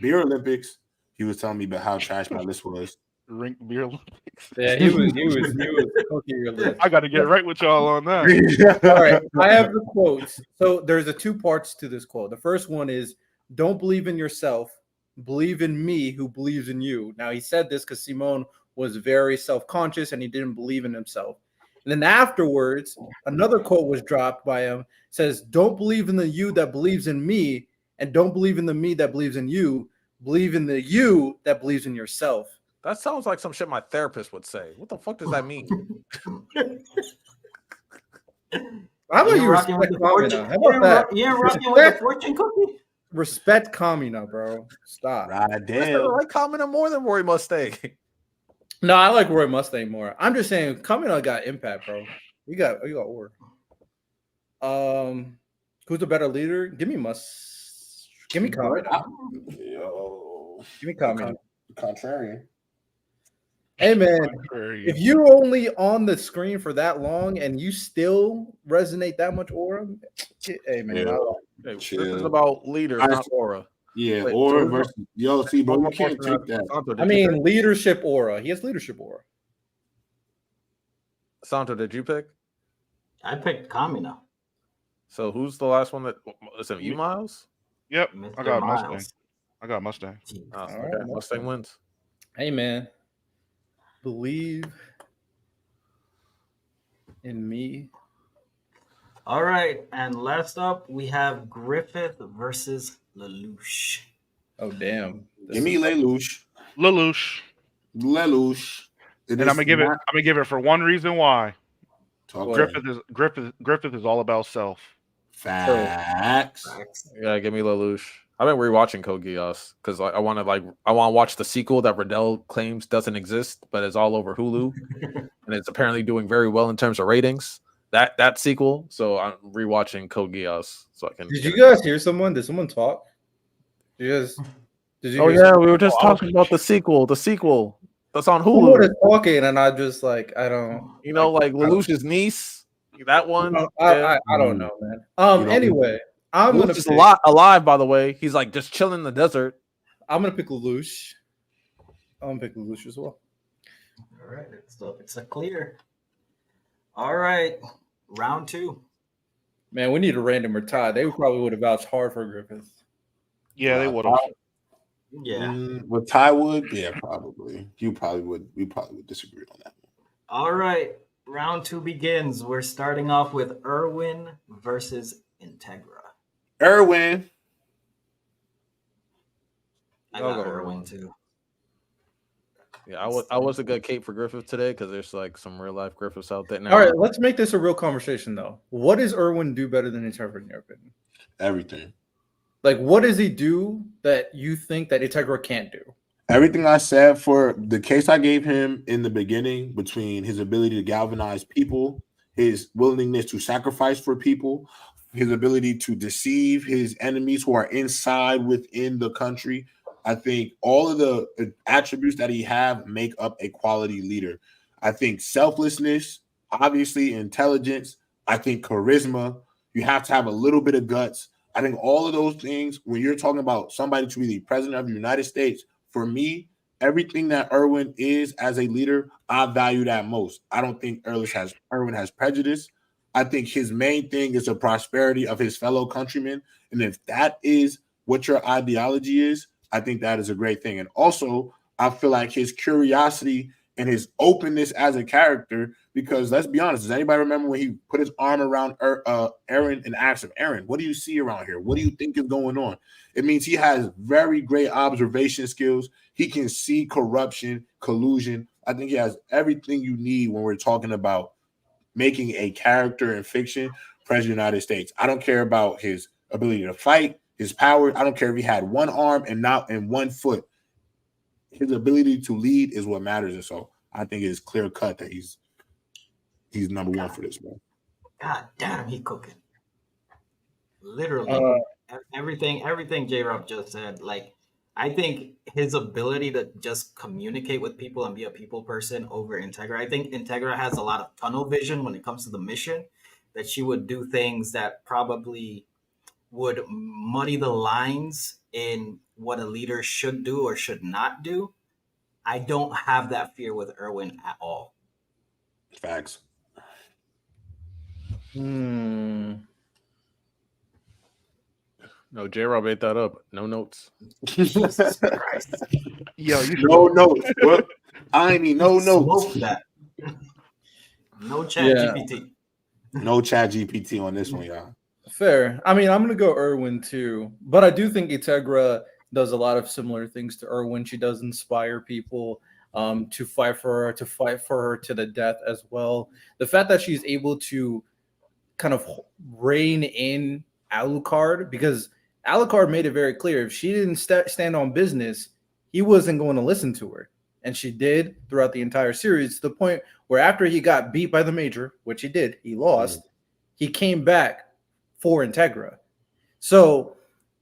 beer Olympics, he was telling me about how trash my list was. Rink beer Olympics. Yeah, he was cooking your list. I got to get right with y'all on that. All right, I have the quotes. So there's a 2 parts to this quote. The first one is, "Don't believe in yourself, believe in me who believes in you." Now he said this because Simone was very self-conscious and he didn't believe in himself. And then afterwards, another quote was dropped by him. It says, "Don't believe in the you that believes in me, and don't believe in the me that believes in you. Believe in the you that believes in yourself." That sounds like some shit my therapist would say. What the fuck does that mean? How about you rocking with respect the fortune? Kamina? How about that? You ain't rocking with the fortune cookie? Respect Kamina, bro. Stop. Right I damn. like Kamina more than Roy Mustang. No, I like Roy Mustang more. I'm just saying, Kamina got impact, bro. You got Or. Who's the better leader? Give me Kamina. Yo, Give me Kamina. contrarian. Hey man, if you're only on the screen for that long and you still resonate that much aura, hey man, Hey, this is about leaders, not aura. Yeah, Wait, aura so versus see, bro, you can't take that. Santo, I mean, leadership aura. He has leadership aura. Santo, did you pick? I picked Kamina. So who's the last one that is it? You, Miles? Yep, Mr. I got Miles. Mustang. I got Mustang. Oh, All okay. right, Mustang wins. Hey man, believe in me. All right, and last up we have Griffith versus Lelouch. Oh damn! Give me Lelouch. Lelouch. And I'm gonna give it for one reason why. Griffith is all about self. Facts. Yeah, give me Lelouch. I've been rewatching Code Geass because I want to watch the sequel that Riddell claims doesn't exist, but it's all over Hulu, and it's apparently doing very well in terms of ratings. That sequel, so I'm rewatching Code Geass so I can. Did you guys hear someone? Did someone talk? Did you? Oh yeah, we were just talking about the sequel. The sequel that's on Hulu. Someone is talking, and I just like I don't. Like Lelouch's niece. That one. I don't know, man. Anyway, I'm gonna pick alive. By the way, he's like just chilling in the desert. I'm gonna pick Lelouch. I'm gonna pick Lelouch as well. All right, it's a clear. All right, round 2. Man, we need a random or tie. They probably would have vouched hard for Griffith. Yeah, they would have. Yeah. With Ty would, yeah, probably. We probably would disagree on that. All right, round 2 begins. We're starting off with Erwin versus Integra. Erwin. I got Erwin too. Yeah, I was a good cape for Griffith today because there's like some real life Griffiths out there now. All right, let's make this a real conversation though. What does Erwin do better than Integra in your opinion? Everything. Like, what does he do that you think that Integra can't do? Everything I said for the case I gave him in the beginning between his ability to galvanize people, his willingness to sacrifice for people, his ability to deceive his enemies who are inside within the country. I think all of the attributes that he have make up a quality leader. I think selflessness, obviously intelligence, I think charisma, you have to have a little bit of guts. I think all of those things, when you're talking about somebody to be the president of the United States, for me, everything that Erwin is as a leader, I value that most. I don't think Erwin has prejudice. I think his main thing is the prosperity of his fellow countrymen. And if that is what your ideology is, I think that is a great thing. And also, I feel like his curiosity and his openness as a character, because let's be honest, does anybody remember when he put his arm around Aaron and asked him, Aaron, what do you see around here? What do you think is going on? It means he has very great observation skills. He can see corruption, collusion. I think he has everything you need when we're talking about making a character in fiction. President of the United States. I don't care about his ability to fight, his power. I don't care if he had one arm and not and one foot. His ability to lead is what matters. And so I think it's clear cut that he's number one for this, man. God damn, he cooking. Literally everything J-Rob just said. Like, I think his ability to just communicate with people and be a people person over Integra. I think Integra has a lot of tunnel vision when it comes to the mission, that she would do things that probably would muddy the lines in what a leader should do or should not do. I don't have that fear with Erwin at all. Facts. No, J-Rob ate that up. No notes. Jesus Christ. Yo, no notes. Well, I need no notes. Smoke that. No chat GPT. No chat GPT on this one, y'all. Fair. I mean, I'm gonna go Erwin too, but I do think Integra does a lot of similar things to Erwin. She does inspire people to fight for her to the death as well. The fact that she's able to kind of rein in Alucard, because Alucard made it very clear if she didn't stand on business, he wasn't going to listen to her. And she did throughout the entire series, to the point where after he got beat by the Major, which he did, he lost, he came back for Integra. So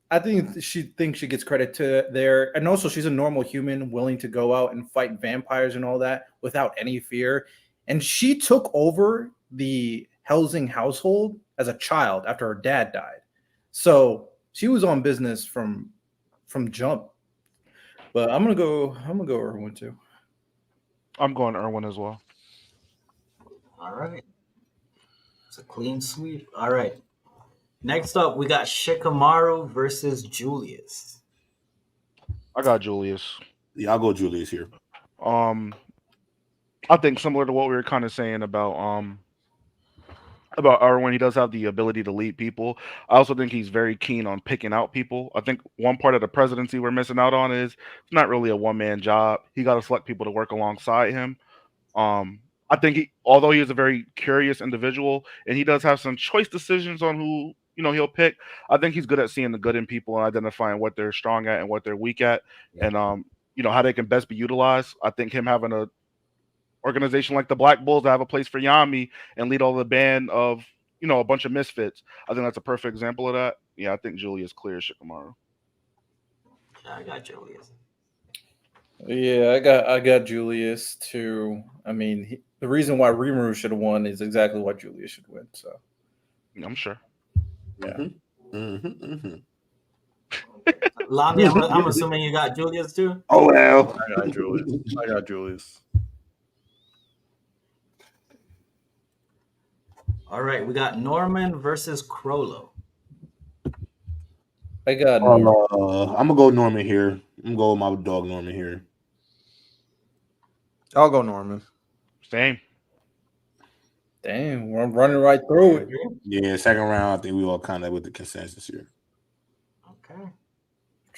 I think she gets credit to there. And also she's a normal human willing to go out and fight vampires and all that without any fear. And she took over the Helsing household as a child after her dad died. So she was on business from jump. But I'm gonna go Erwin too. I'm going Erwin as well. All right. It's a clean sweep. All right. Next up, we got Shikamaru versus Julius. I got Julius. Yeah, I'll go Julius here. I think similar to what we were kind of saying about Erwin, he does have the ability to lead people. I also think he's very keen on picking out people. I think one part of the presidency we're missing out on is it's not really a one-man job. He got to select people to work alongside him. I think although he is a very curious individual and he does have some choice decisions on who he'll pick, I think he's good at seeing the good in people and identifying what they're strong at and what they're weak at, and how they can best be utilized. I think him having a organization like the Black Bulls that have a place for Yami and lead all the band of a bunch of misfits, I think that's a perfect example of that. Yeah, I think Julius clears Shikamaru. I got Julius. Yeah, I got Julius too. I mean, the reason why Rimuru should have won is exactly why Julius should win. So I'm sure. Yeah. Lonnie, I'm assuming you got Julius too. Oh well, I got Julius. All right, we got Norman versus Crollo. I got I'm gonna go Norman here. I'm gonna go with my dog Norman here. I'll go Norman. Same. Damn, we're running right through it. Yeah, second round. I think we all kind of with the consensus here. Okay.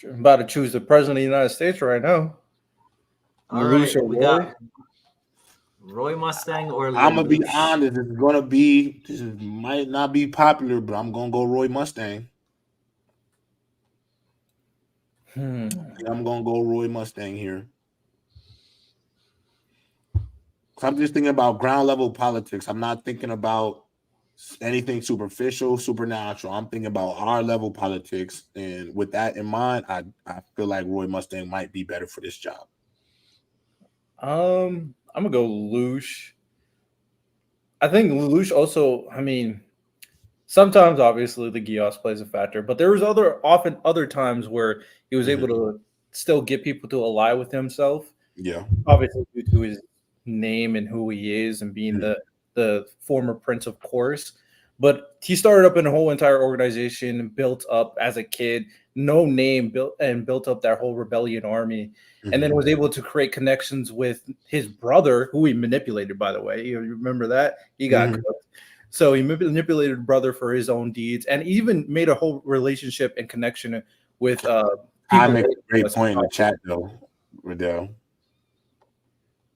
I'm about to choose the president of the United States right now. All right, we got Roy Mustang or Lynn I'm gonna be Luce. honest. This might not be popular, but I'm gonna go Roy Mustang. I'm gonna go Roy Mustang here. I'm just thinking about ground level politics. I'm not thinking about anything superficial, supernatural. I'm thinking about our level politics, and with that in mind, I feel like Roy Mustang might be better for this job. I'm gonna go Lelouch. I think Lelouch also. I mean, sometimes obviously the Gios plays a factor, but there was often other times where he was able to still get people to ally with himself. Yeah, obviously due to his name and who he is and being the former Prince of Course. But he started up in a whole entire organization, built up as a kid, no name, built up that whole rebellion army, and then was able to create connections with his brother, who he manipulated, by the way. You remember that? He got cooked. So he manipulated brother for his own deeds, and even made a whole relationship and connection with I make a great point in the chat though, Riddell.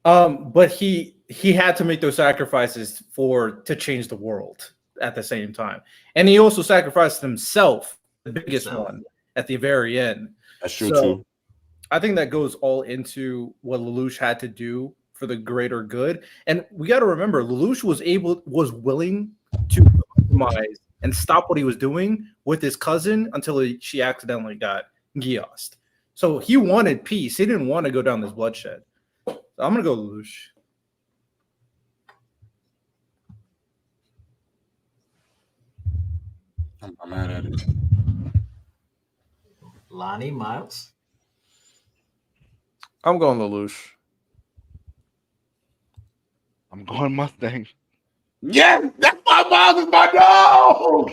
But he had to make those sacrifices to change the world. at the same time. And he also sacrificed himself, the biggest Himself. one, at the very end. That's true So, too. I think that goes all into what Lelouch had to do for the greater good. And we got to remember, Lelouch was willing to compromise and stop what he was doing with his cousin until she accidentally got Giosed. So he wanted peace. He didn't want to go down this bloodshed. So I'm gonna go Lelouch. I'm mad at it. Lonnie, Miles. I'm going Lelouch. I'm going Mustang. Yes, that's my mom is my dog.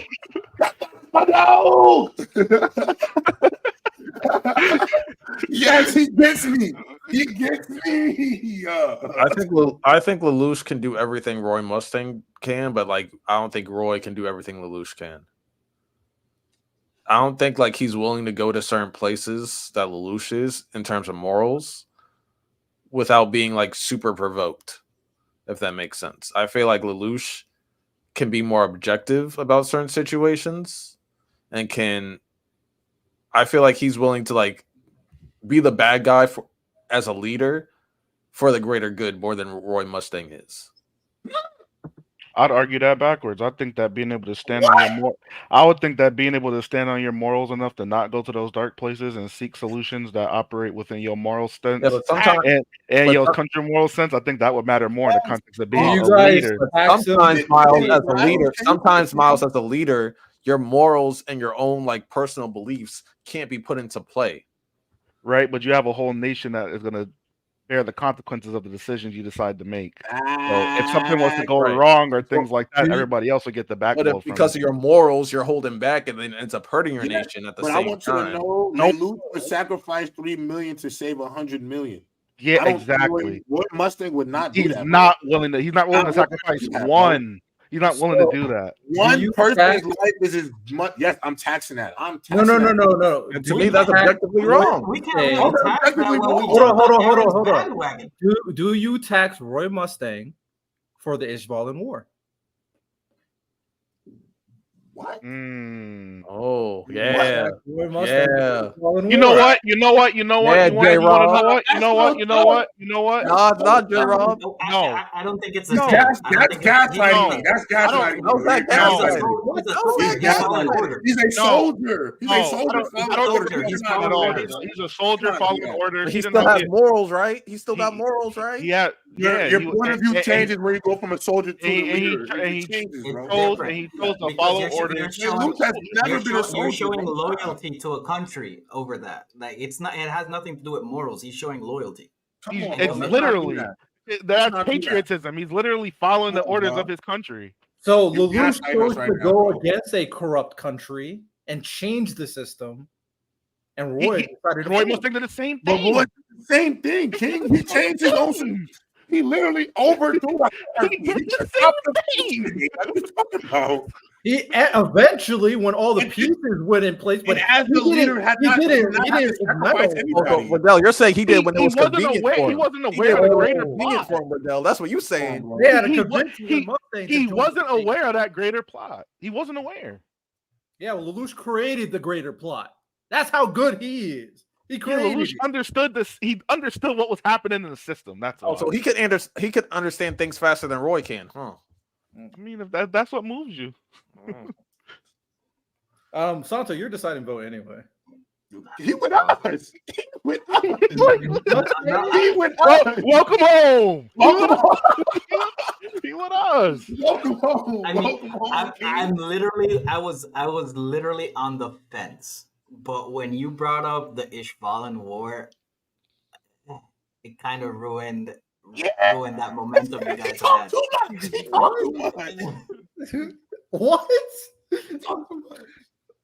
That's my dog. Yes, he gets me. He gets me. I think Lelouch can do everything Roy Mustang can, but like I don't think Roy can do everything Lelouch can. I don't think like he's willing to go to certain places that Lelouch is in terms of morals without being like super provoked, if that makes sense. I feel like Lelouch can be more objective about certain situations and I feel like he's willing to like be the bad guy as a leader for the greater good more than Roy Mustang is. I'd argue that backwards. I think that being able to stand on your I would think that being able to stand on your morals enough to not go to those dark places and seek solutions that operate within your moral stance Yeah, but sometimes and your country moral sense, I think that would matter more in the context of being You a guys leader. sometimes Miles as a leader, your morals and your own like personal beliefs can't be put into play. Right, but you have a whole nation that is going to bear the consequences of the decisions you decide to make. So if something was to go Right. wrong or things like that, everybody else would get the But backbone if because of your morals, you're holding back and then it ends up hurting your nation at the But same I want time. you to know, Nope. Lelouch would sacrifice $3 million to save $100 million. Yeah, I don't exactly. think Roy Mustang would not do He's that. not willing to. He's not willing to Not willing to sacrifice do that, bro. one. He's not willing to do that. One person's life is as much. Yes, I'm taxing that. I'm taxing No. And to me, that's objectively wrong. We can't really tax that when we Hold on. jump on Aaron's bandwagon. Do you tax Roy Mustang for the Ishvalan War? What? Oh yeah, Roy Mustang yeah. You know what? You know what? You know what? Yeah, You want to know J-Rob. what? You know what? You know what? You know what? Not J-Rob. No, I don't think it's the No. same. That's I don't think gaslighting. it's- That's gaslighting. How's that gaslighting? He's a soldier. He's following orders. He's a soldier. He's a No, soldier. I don't following think orders. he's not following at all. orders. He's a soldier following orders. He didn't still know has the- morals, right? He still got he- morals, right? Yeah, Your he- point of view and- changes where you go from a soldier to and the he- leader. and he It changes, It's bro. different. and he chose to Because follow you're orders. showing- Luke has never been a soldier. You're showing bro. loyalty to a country over that. Like it's not. It has nothing to do with morals. He's showing loyalty. Come He's- on, it's bro. Let's not do literally that. that's not do that. patriotism. He's literally following the Come on, orders bro. of his country. So You Lelouch gaslight us chose right to now, go bro. against a corrupt country and change the system, and Roy He- decided to Roy follow. Mustang did the same But thing. Roy, same thing, King. He changed his own. He literally overthrew. He did the same thing. What are you talking about? He eventually, when all the pieces went in place, but And as the he leader, had he not didn't have to ignite sacrifice all- Oh, anybody. Waddell, you're saying he did when it He was wasn't convenient aware. for He him. wasn't He aware did of when the it was greater convenient plot. for him, Waddell. That's what you saying. They had a He- convention he- with Mustang to He join wasn't the thing. aware of that greater plot. He wasn't aware. Yeah, well, Lelouch created the greater plot. That's how good he is. He Yeah, created Lelouch it. understood this. He understood what was happening in the system. That's all. Oh, so he could understand things faster than Roy can, huh? I mean, if that's what moves you. Santo, you're deciding vote anyway. He with us. He with us. He with Well, us. welcome home. Welcome home. He with us. Welcome home. I mean, Welcome home, King. I'm literally. I was literally on the fence. But when you brought up the Ishvalan War, it kind of ruined that momentum you guys Talk had. too much. Talk too much. What? Talk too much.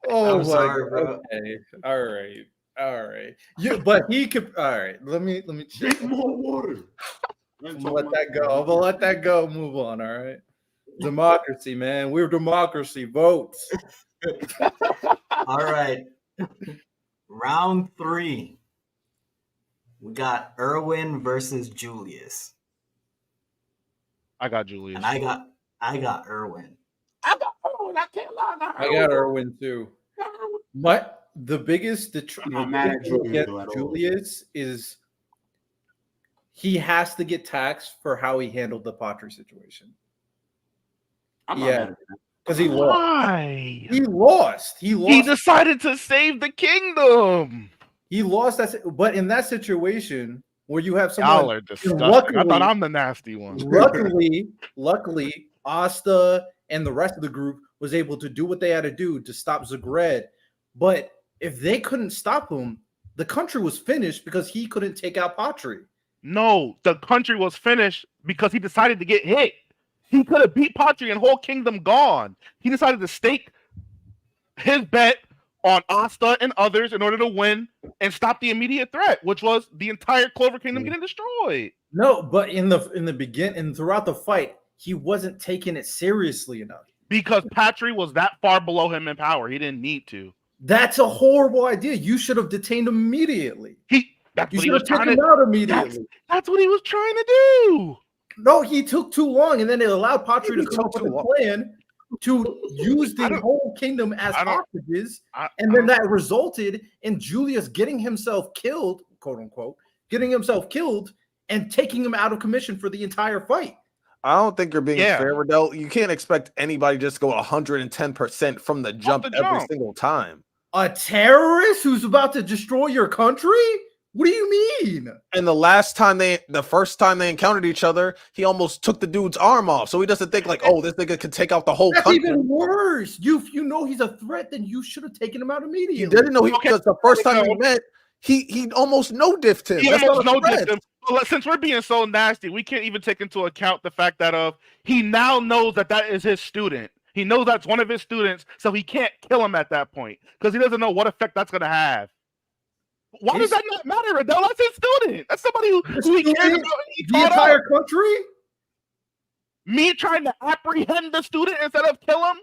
Oh I'm my sorry, God. bro. Okay. All right. But he could. All right. Let me check. Drink more water. I'm gonna let that go. I'm gonna let that go. Move on. All right. Democracy, man. We're democracy. Votes. All right. Round 3. We got Erwin versus Julius. I got Julius. And I got Erwin. I got Erwin. I can't lie. I got Erwin too. But the biggest I'm not mad at Julius though at all. Julius is he has to get taxed for how he handled the Patri situation. I'm not mad at that. Because he lost. Why? He lost. He decided to save the kingdom. He lost that, but in that situation where you have Y'all someone, are disgusting. I thought I'm the nasty one. luckily, Asta and the rest of the group was able to do what they had to do to stop Zagred. But if they couldn't stop him, the country was finished because he couldn't take out Patri. No, the country was finished because he decided to get hit. He could have beat Patri and whole kingdom gone. He decided to stake his bet on Asta and others in order to win and stop the immediate threat, which was the entire Clover Kingdom getting destroyed. No, but in the beginning and throughout the fight, he wasn't taking it seriously enough. Because Patri was that far below him in power. He didn't need to. That's a horrible idea. You should have detained him immediately. You should have taken him out immediately. That's what he was trying to do. No, he took too long, and then it allowed Patri to come up with a plan to use the whole kingdom as hostages, and then that resulted in Julius getting himself killed, quote unquote, and taking him out of commission for the entire fight. I don't think you're being fair, Riddell. You can't expect anybody just to go 110% from the jump every single time. A terrorist who's about to destroy your country? What do you mean? And the first time they encountered each other, he almost took the dude's arm off. So he doesn't think like, oh, this nigga could take out the whole country. That's even worse. If you know he's a threat, then you should have taken him out immediately. He didn't know because the first time we met, he almost no-diffed him. He almost no-diffed him. But since we're being so nasty, we can't even take into account the fact that he now knows that is his student. He knows that's one of his students, so he can't kill him at that point because he doesn't know what effect that's going to have. Why does that not matter, Riddell? That's his student. That's somebody who he cares about. The entire country? Me trying to apprehend the student instead of kill him?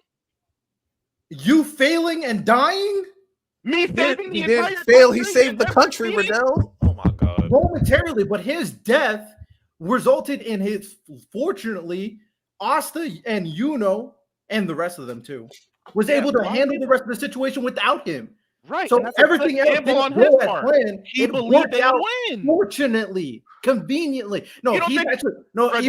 You failing and dying? Me saving the entire country? He saved the country, Riddell. Oh my God. Momentarily, but his death resulted in fortunately, Asta and Yuno, and the rest of them too, was able to handle the rest of the situation without him. Right. So everything else on his part. He believed they would win. Fortunately, conveniently. No, even worse. You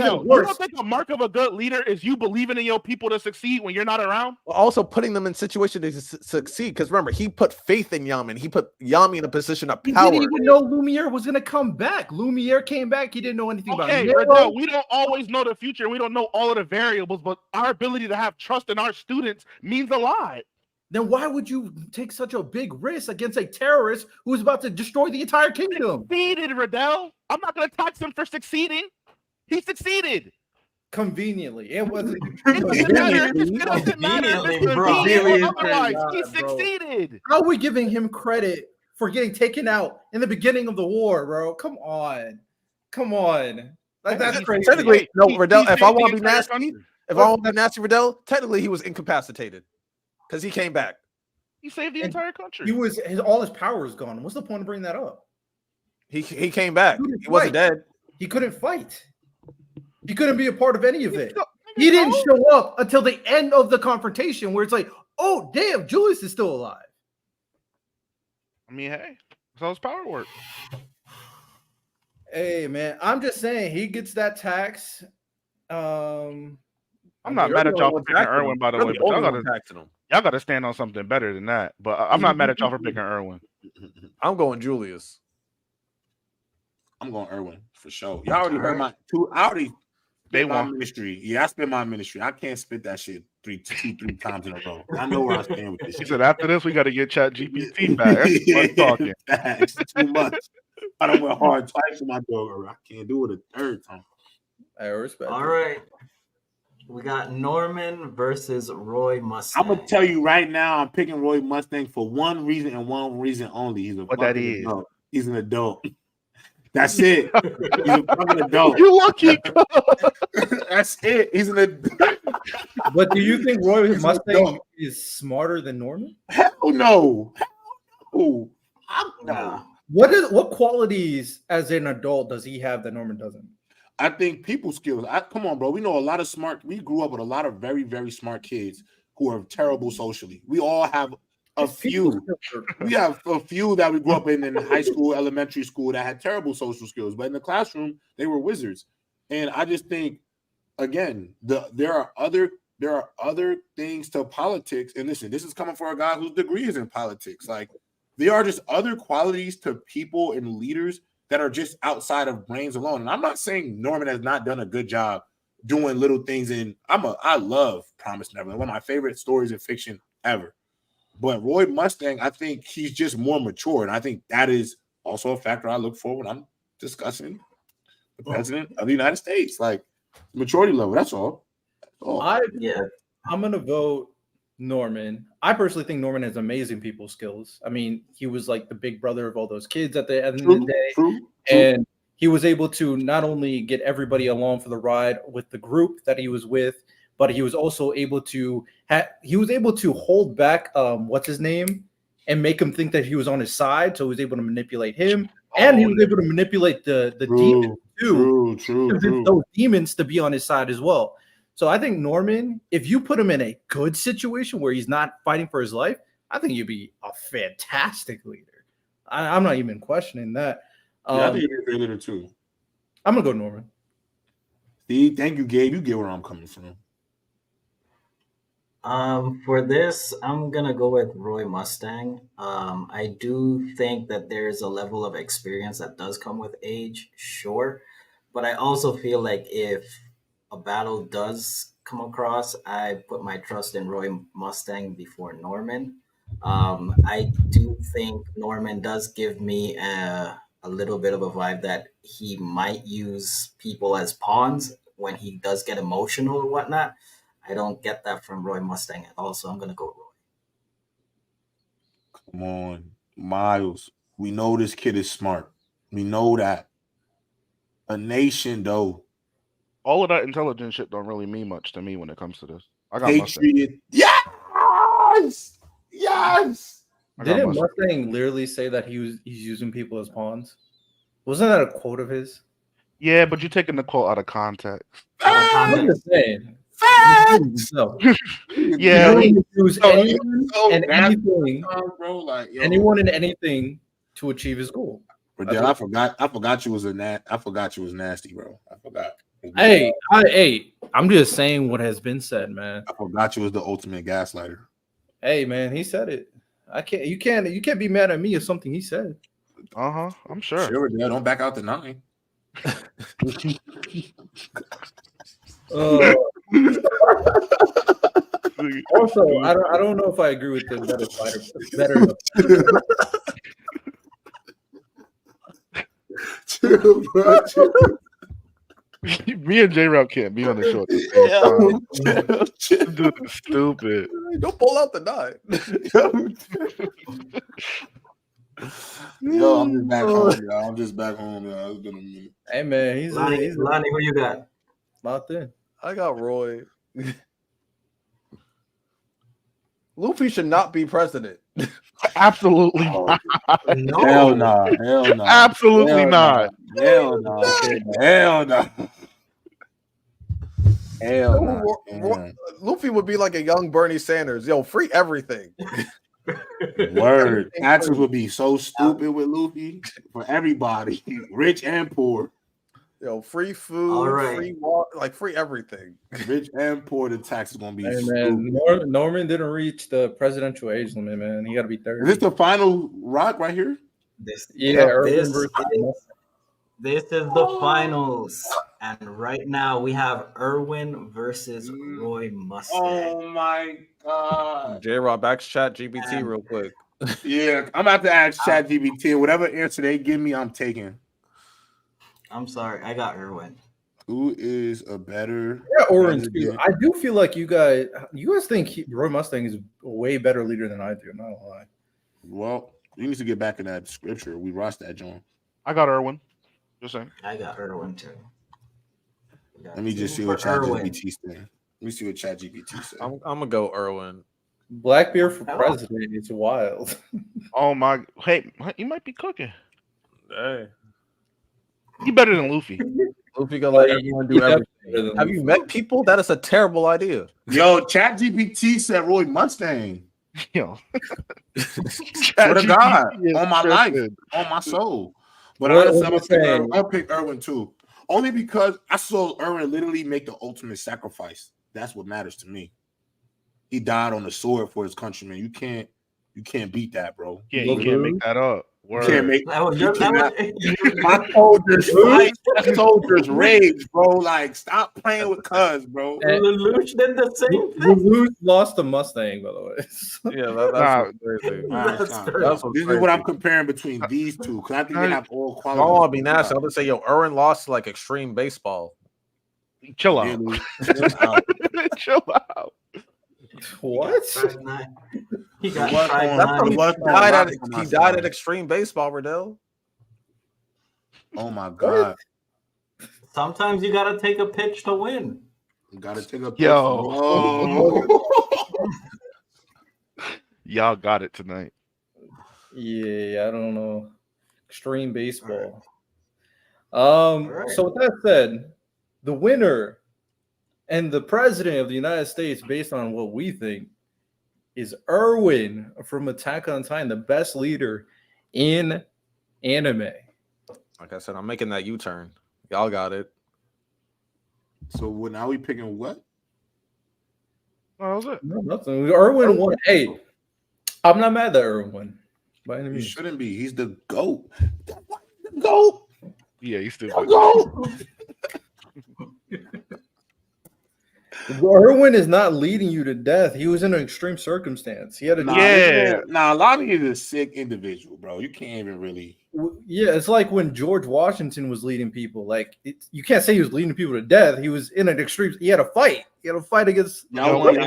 don't think a mark of a good leader is you believing in your people to succeed when you're not around? Also putting them in situations to succeed. Because remember, he put faith in Yami. He put Yami in a position of power. He didn't even know Lumiere was going to come back. Lumiere came back. He didn't know anything about it. Riddell, we don't always know the future. We don't know all of the variables, but our ability to have trust in our students means a lot. Then why would you take such a big risk against a terrorist who is about to destroy the entire kingdom? Succeeded, Riddell. I'm not going to tax him for succeeding. He succeeded. Conveniently. It wasn't. It doesn't matter. Otherwise, he succeeded. How are we giving him credit for getting taken out in the beginning of the war, bro? Come on. That's crazy. Technically, no, Riddell, if I want to be nasty, Riddell, technically he was incapacitated. Because he came back. He saved the entire country. All his power is gone. What's the point of bringing that up? He came back. He wasn't dead. He couldn't fight. He couldn't be a part of any of it. He didn't show up until the end of the confrontation where it's like, oh, damn, Julius is still alive. I mean, hey, that's how his power works. Hey, man, I'm just saying he gets that tax. I'm not mad at y'all for picking Erwin, by the way. Y'all got to stand on something better than that. But I'm not mad at y'all for picking Erwin. I'm going Julius. I'm going Erwin for sure. Y'all already heard my two. I already spit my ministry. Yeah, I spit my ministry. I can't spit that shit three times in a row. I know where I stand with this. He said after this we got to get ChatGPT back. That's talking. It's too much. I don't went hard twice with my dog. I can't do it a third time. I respect. All right. We got Norman versus Roy Mustang. I'm gonna tell you right now, I'm picking Roy Mustang for one reason and one reason only. He's adult. He's an adult. That's it. He's a fucking adult. You lucky. That's it. He's an adult. But do you think Roy Mustang is smarter than Norman? Hell no. No. What qualities as an adult does he have that Norman doesn't? I think people skills. Come on, bro. We know a lot of we grew up with a lot of very, very smart kids who are terrible socially. We all have a few. We have a few that we grew up in high school, elementary school that had terrible social skills, but in the classroom they were wizards. And I just think, again, there are other things to politics. And listen, this is coming from a guy whose degree is in politics. Like, there are just other qualities to people and leaders that are just outside of brains alone. And I'm not saying Norman has not done a good job doing little things. And I love Promised Neverland, one of my favorite stories in fiction ever. But Roy Mustang, I think he's just more mature. And I think that is also a factor I look for when I'm discussing the president of the United States. Like, maturity level, that's all. I'm going to vote Norman. I personally think Norman has amazing people skills. I mean, he was like the big brother of all those kids at the end of the day. True. And he was able to not only get everybody along for the ride with the group that he was with, but he was also able to hold back what's his name and make him think that he was on his side. So he was able to manipulate him, and he was able to manipulate the demons too. True. Those demons to be on his side as well. So I think Norman, if you put him in a good situation where he's not fighting for his life, I think you'd be a fantastic leader. I'm not even questioning that. I think you're a great leader too. I'm gonna go Norman. See, thank you, Gabe. You get where I'm coming from. For this, I'm gonna go with Roy Mustang. I do think that there's a level of experience that does come with age, sure, but I also feel like if a battle does come across, I put my trust in Roy Mustang before Norman. I do think Norman does give me a little bit of a vibe that he might use people as pawns when he does get emotional or whatnot. I don't get that from Roy Mustang at all, so I'm going to go Roy. Come on, Miles. We know this kid is smart. We know that. A nation, though. All of that intelligence shit don't really mean much to me when it comes to this. I got Patriot. Yes! Didn't Mustang literally say that he's using people as pawns? Wasn't that a quote of his? Yeah, but you're taking the quote out of context. I'm just saying. No. Yeah, use anyone and anything to achieve his goal. But then I forgot you was nasty, bro. I forgot. Hey, I'm just saying what has been said, man. I forgot you was the ultimate gaslighter. Hey, man, he said it. You can't be mad at me if something he said. I'm sure. Sure, yeah, don't back out the 9. Also, I don't know if I agree with the better fighter. True, bro. Me and J-Rock can't be on the show. Dude, stupid. Don't pull out the 9. Yo, I'm just back home, y'all. It's been a minute. Hey, man, he's Lonnie, who you got? Nothing. I got Roy. Luffy should not be president. Absolutely not. No. Hell no. Absolutely not. Hell no. Luffy would be like a young Bernie Sanders. Yo, free everything. Word. Taxes would be so stupid with Luffy for everybody, rich and poor. Yo, free food, free water, like free everything. Rich and poor, the tax is gonna be. Hey, man, Norman didn't reach the presidential age limit, man. He got to be 30. Is this the final rock right here? This is the finals, and right now we have Erwin versus Roy Mustang. Oh my god! J-Rob, ask ChatGPT real quick. Yeah, I'm about to ask ChatGPT. Whatever answer they give me, I'm taking. I'm sorry, I got Erwin. Who is a better? Yeah, Orange too. I do feel like you guys think Roy Mustang is a way better leader than I do. I'm not gonna lie. Well, you need to get back in that scripture. We watched that, John. I got Erwin. Just saying. I got Erwin too. Let me just see what ChatGPT says. Let me see what ChatGPT says. I'm gonna go Erwin. Blackbeard for president. It's wild. Oh my! Hey, you might be cooking. Hey. You better than Luffy. Luffy gonna let everyone do everything. Have you met people? That is a terrible idea. Yo, ChatGPT said Roy Mustang. Yo, Swear to God, on my life, on my soul. But honestly, I'm gonna pick Irwin too. Only because I saw Irwin literally make the ultimate sacrifice. That's what matters to me. He died on the sword for his countrymen. You can't beat that, bro. Yeah, you can't make that up. You can't make That was my soldiers fight, soldiers rage, bro. Like, stop playing with cuz, bro. Lelouch did the same thing. Lelouch lost the Mustang, by the way. Yeah, that's crazy. This is what I'm comparing between these two because I think they have all qualities. I want to be nasty. I'm gonna say, yo, Irwin lost to like extreme baseball. Chill out. Chill out. What? He got he died at extreme baseball, Riddell. Oh my God. Sometimes you gotta take a pitch to win. You gotta take a pitch. Yo. Y'all got it tonight. Yeah, I don't know. Extreme baseball. Right. So with that said, the winner and the president of the United States, based on what we think, is Irwin from Attack on Titan, the best leader in anime. Like I said, I'm making that U-turn. Y'all got it. So now we picking what? What was it? No, nothing. Irwin won. Hey, I'm not mad that Irwin won. By any means. He shouldn't be. He's the GOAT. The GOAT. Yeah, he's still the GOAT. Irwin is not leading you to death. He was in an extreme circumstance. He had a Nah, Lonnie is a sick individual, bro. You can't even really. Yeah, it's like when George Washington was leading people. Like you can't say he was leading people to death. He was in an extreme. He had a fight. He had a fight against. Y'all want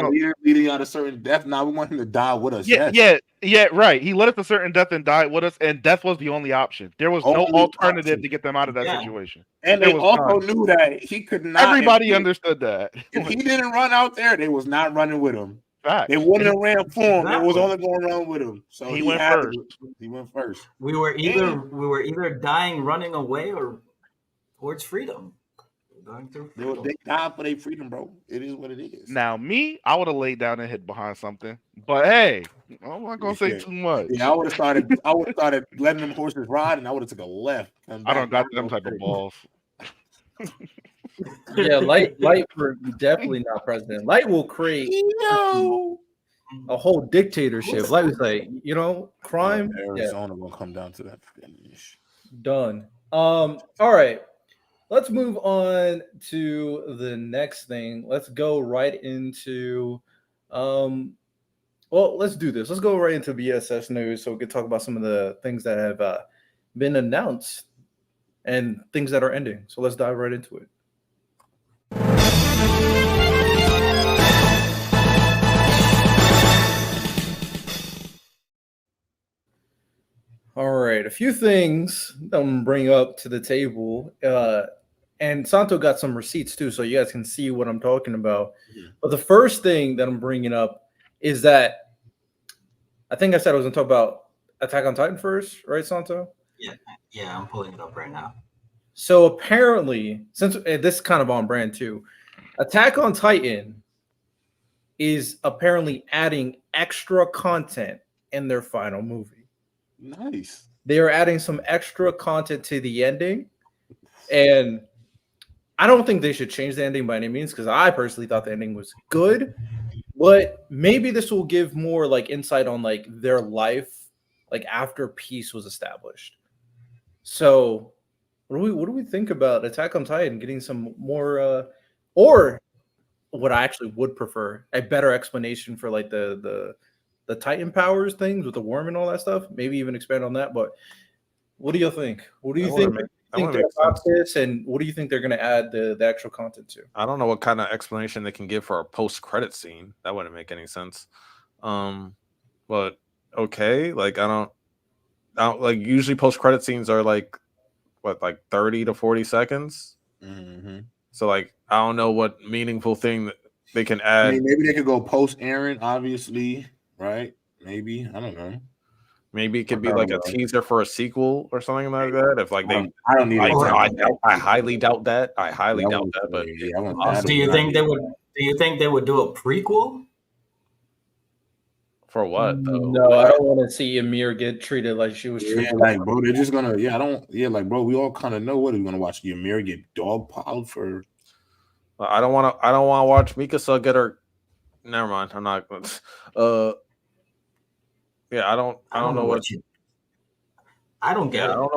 leading out a certain death. Now we want him to die with us. Yeah, right. He led us to certain death and died with us, and death was the only option. There was no alternative to get them out of that situation. And they also knew that he could not. Everybody understood that. If he didn't run out there, they was not running with him. Fact. They wouldn't have ran for him. They was only going to run with him. So he went first. He went first. We were either dying running away or towards freedom. They died for their freedom, bro. It is what it is. Now, I would have laid down and hid behind something. But hey, I'm not gonna say too much. Yeah, I would have started letting them horses ride, and I would have took a left. I don't got them type of balls. Yeah, Light for definitely not president. Light will create a whole dictatorship. Light was like, crime. Arizona will come down to that finish. Done. All right. Let's move on to the next thing. Let's go right into let's do this. Let's go right into BSS news so we can talk about some of the things that have been announced and things that are ending. So let's dive right into it. All right, a few things that I'm gonna bring up to the table. And Santo got some receipts too, so you guys can see what I'm talking about. Mm-hmm. But the first thing that I'm bringing up is that I think I said I was going to talk about Attack on Titan first, right, Santo? Yeah, I'm pulling it up right now. So apparently, since this is kind of on brand too, Attack on Titan is apparently adding extra content in their final movie. Nice. They are adding some extra content to the ending, and I don't think they should change the ending by any means because I personally thought the ending was good, but maybe this will give more like insight on like their life like after peace was established. So what do we think about Attack on Titan getting some more or what I actually would prefer, a better explanation for like the Titan powers things with the worm and all that stuff, maybe even expand on that. But what do you think? What do you think about this, and what do you think they're going to add the actual content to? I don't know what kind of explanation they can give for a post-credit scene. That wouldn't make any sense. But okay, like I don't like usually post-credit scenes are like 30 to 40 seconds. Mm-hmm. So like I don't know what meaningful thing that they can add. I mean, maybe they could go post Aaron, obviously, right? Maybe I don't know. Maybe it could be like a teaser for a sequel or something like that. If like they, I don't need it. I highly doubt that. I highly doubt that. But do you think they would? Do you think they would do a prequel? For what though? No, I don't want to see Ymir get treated like she was treated. Like, bro, they're just gonna. I don't. Like, bro, we all kind of know what we're gonna watch. Ymir get dogpiled for. I don't want to watch Mikasa get her. Never mind. I'm not. Yeah, I don't know what you. I don't get it. I don't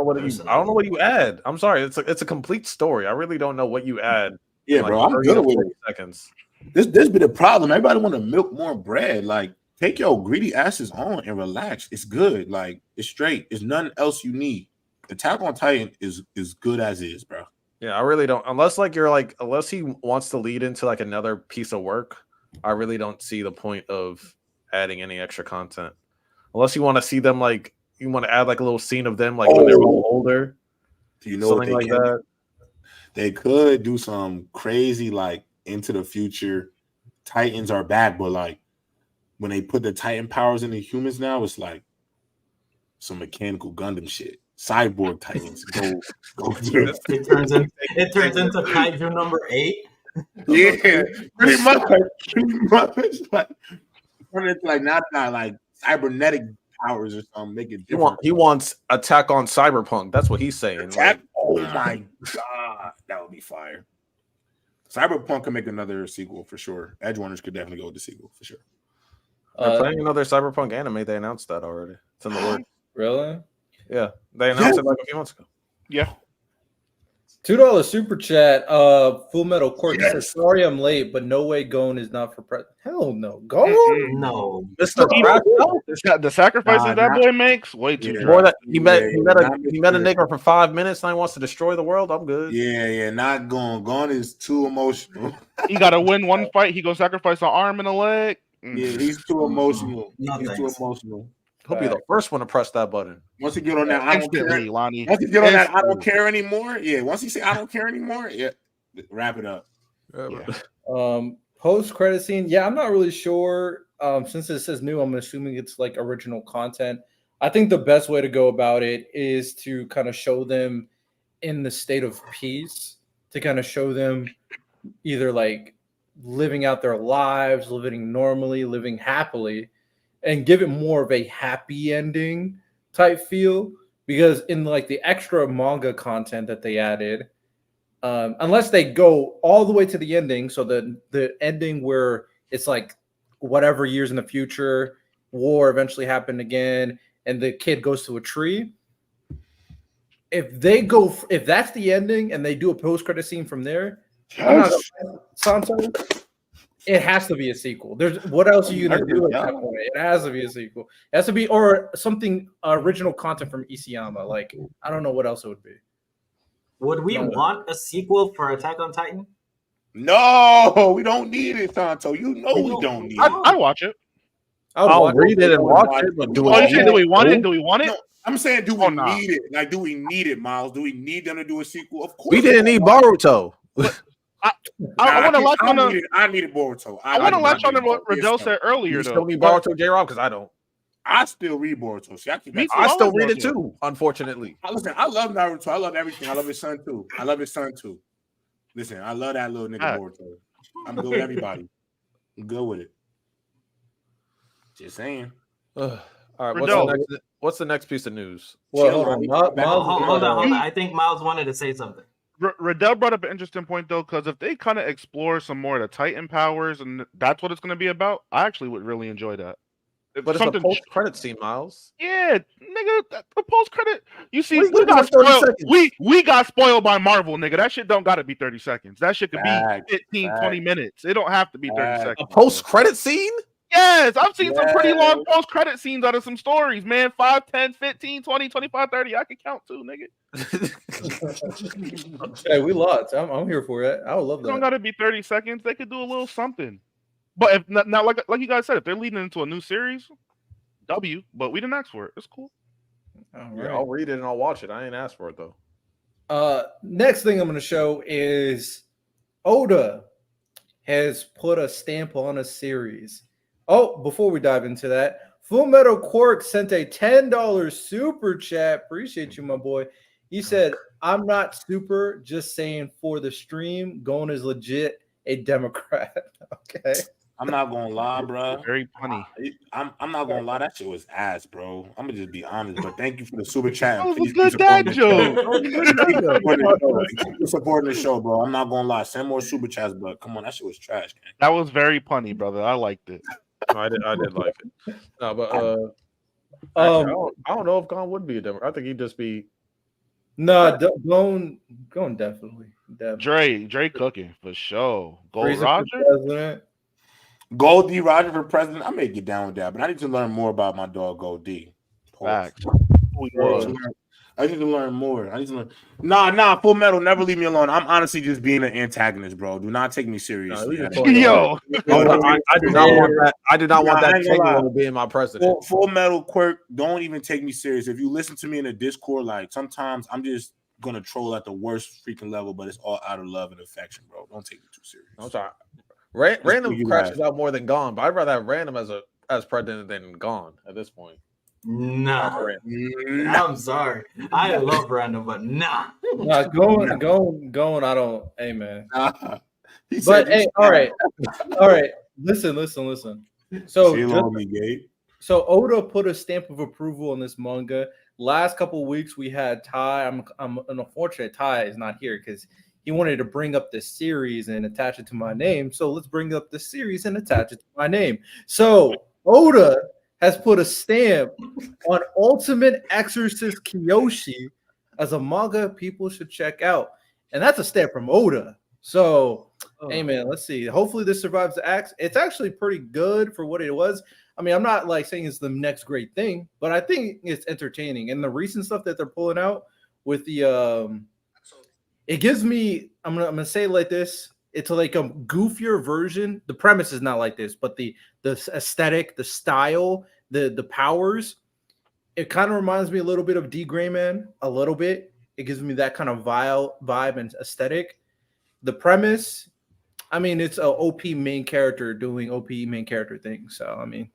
know what you add. I'm sorry. It's a complete story. I really don't know what you add. Yeah, bro. I'm good with it. Seconds. This be the problem. Everybody want to milk more bread. Like, take your greedy asses on and relax. It's good. Like, it's straight. There's nothing else you need. Attack on Titan is good as is, bro. Yeah, I really don't. Unless he wants to lead into like another piece of work, I really don't see the point of adding any extra content. Unless you want to see them like you want to add like a little scene of them like when they're all older. Do you know something like that? They could do some crazy like into the future. Titans are back, but like when they put the Titan powers into humans now, it's like some mechanical Gundam shit. Cyborg Titans go through. It turns into Kaiju number 8. Yeah, pretty much. Like turn it like not like cybernetic powers or something. Make it different. He wants Attack on Cyberpunk. That's what he's saying. Attack. Oh my god, that would be fire. Cyberpunk can make another sequel for sure. Edgerunners could definitely go with the sequel for sure. They're planning another Cyberpunk anime. They announced that already. It's in the works. Really? Yeah, they announced it like a few months ago. Yeah. $2 super chat. Full Metal Cork says, "Sorry, I'm late, but no way Gon is not for president." Hell no, Gon. No, Mr. The sacrifices that boy makes way too. More that he met a nigga for 5 minutes and he wants to destroy the world. I'm good. Yeah, not Gon. Gon is too emotional. He got to win one fight. He gonna sacrifice an arm and a leg. Yeah, he's too emotional. He's too emotional. He'll be the first one to press that button. Once he get on that, I don't care. Lonnie. Once he get on that, I don't care anymore. Yeah, once he say I don't care anymore, yeah, wrap it up. Yeah. Post credit scene. Yeah, I'm not really sure. Since it says new, I'm assuming it's like original content. I think the best way to go about it is to kind of show them in the state of peace, to kind of show them either like living out their lives, living normally, living happily, and give it more of a happy ending type feel. Because in like the extra manga content that they added, unless they go all the way to the ending, so the ending where it's like whatever years in the future, war eventually happened again, and the kid goes to a tree. If that's the ending and they do a post-credit scene from there, Santo, it has to be a sequel. What else are you gonna do at that point? It has to be a sequel. It has to be or something original content from Isayama. Like I don't know what else it would be. Would we want a sequel for Attack on Titan? No, we don't need it, Santo. You know we don't need it. I'd watch it. I'll read it and watch it. But do we want it? Do we want it? No, I'm saying, do we need it? Like, do we need it, Miles? Do we need them to do a sequel? Of course. We didn't need Boruto. I want to latch on to. I needed Boruto. I want to latch on to what Riddell said earlier. You still need Boruto, J-Rob, because I don't. I still read Boruto. See, I still read it too, unfortunately. Listen, I love Naruto. I love everything. I love his son too. Listen, I love that little nigga Boruto. I'm good with everybody. I'm good with it. Just saying. All right, what's the next piece of news? Well, hold on. I think Miles wanted to say something. Riddell brought up an interesting point though, because if they kind of explore some more of the Titan powers and that's what it's going to be about, I actually would really enjoy that. But it's a post-credit scene, Miles. Yeah, nigga, the post-credit. You see, we got spoiled by Marvel, nigga. That shit don't got to be 30 seconds. That shit could be 15, 20 minutes. It don't have to be 30 seconds. A post-credit scene? Yes, I've seen some pretty long post-credit scenes out of some stories, man. 5, 10, 15, 20, 25, 30. I can count too, nigga. Hey, we lost. I'm here for it. I would love that. It don't got to be 30 seconds. They could do a little something. But if not, like you guys said, if they're leading into a new series, W. But we didn't ask for it. It's cool. All right. I'll read it and I'll watch it. I ain't asked for it though. Next thing I'm going to show is Oda has put a stamp on a series. Oh, before we dive into that, Full Metal Quark sent a $10 super chat. Appreciate you, my boy. He said, I'm not super, just saying for the stream, Gon is legit a Democrat. Okay. I'm not gonna lie, bro. Very funny. I'm not gonna lie. That shit was ass, bro. I'm gonna just be honest. But thank you for the super chat. That was Please a good keep supporting dad the show. joke. Keep supporting the show, bro. I'm not gonna lie. Send more super chats, but come on, that shit was trash, man. That was very funny, brother. I liked it. I did like it. No, but actually, I don't know if Gon would be a Democrat. I think he'd just be. No, Gon definitely. Dre cooking for sure. Gold Reason for Roger. president. Gold D Roger for president. I may get down with that, but I need to learn more about my dog Gold D. Facts. Who he I was. need to learn more. I need to learn. Nah, Full Metal, never leave me alone. I'm honestly just being an antagonist, bro. Do not take me seriously. Yo, I do not want that. I do not want that to be my president. Full Metal Quirk, don't even take me serious. If you listen to me in a Discord, like sometimes I'm just gonna troll at the worst freaking level, but it's all out of love and affection, bro. Don't take me too serious. I'm sorry. Random crashes out more than Gon, but I'd rather have Random as president than Gon at this point. Nah, I'm sorry. I love Random, but nah. Nah, going. I don't. Hey, man. But hey, all right. Listen. So Oda put a stamp of approval on this manga. Last couple of weeks we had Ty. I'm unfortunate Ty is not here because he wanted to bring up this series and attach it to my name. So let's bring up this series and attach it to my name. So Oda has put a stamp on Ultimate Exorcist Kiyoshi as a manga people should check out. And that's a stamp from Oda. So, hey, man, let's see. Hopefully this survives the axe. It's actually pretty good for what it was. I mean, I'm not like saying it's the next great thing, but I think it's entertaining. And the recent stuff that they're pulling out with the it gives me, I'm gonna say it like this. It's like a goofier version. The premise is not like this, but the aesthetic, the style, the powers, it kind of reminds me a little bit of D Gray Man, a little bit. It gives me that kind of vibe and aesthetic. The premise, I mean, it's a OP main character doing OP main character things. So, I mean,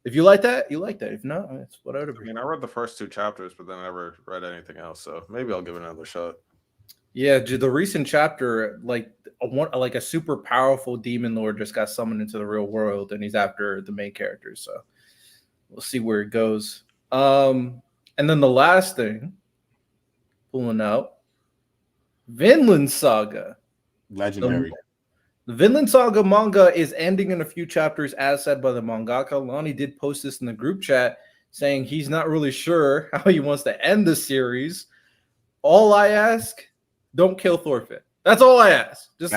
if you like that, you like that. If not, it's whatever. I mean, I read the first 2 chapters, but then I never read anything else. So maybe I'll give it another shot. Yeah, the recent chapter, like a super powerful demon lord just got summoned into the real world, and he's after the main characters. So we'll see where it goes. And then the last thing, pulling out Vinland Saga. Legendary. The Vinland Saga manga is ending in a few chapters, as said by the mangaka. Lonnie did post this in the group chat saying he's not really sure how he wants to end the series. All I ask, don't kill Thorfinn. That's all I ask. Just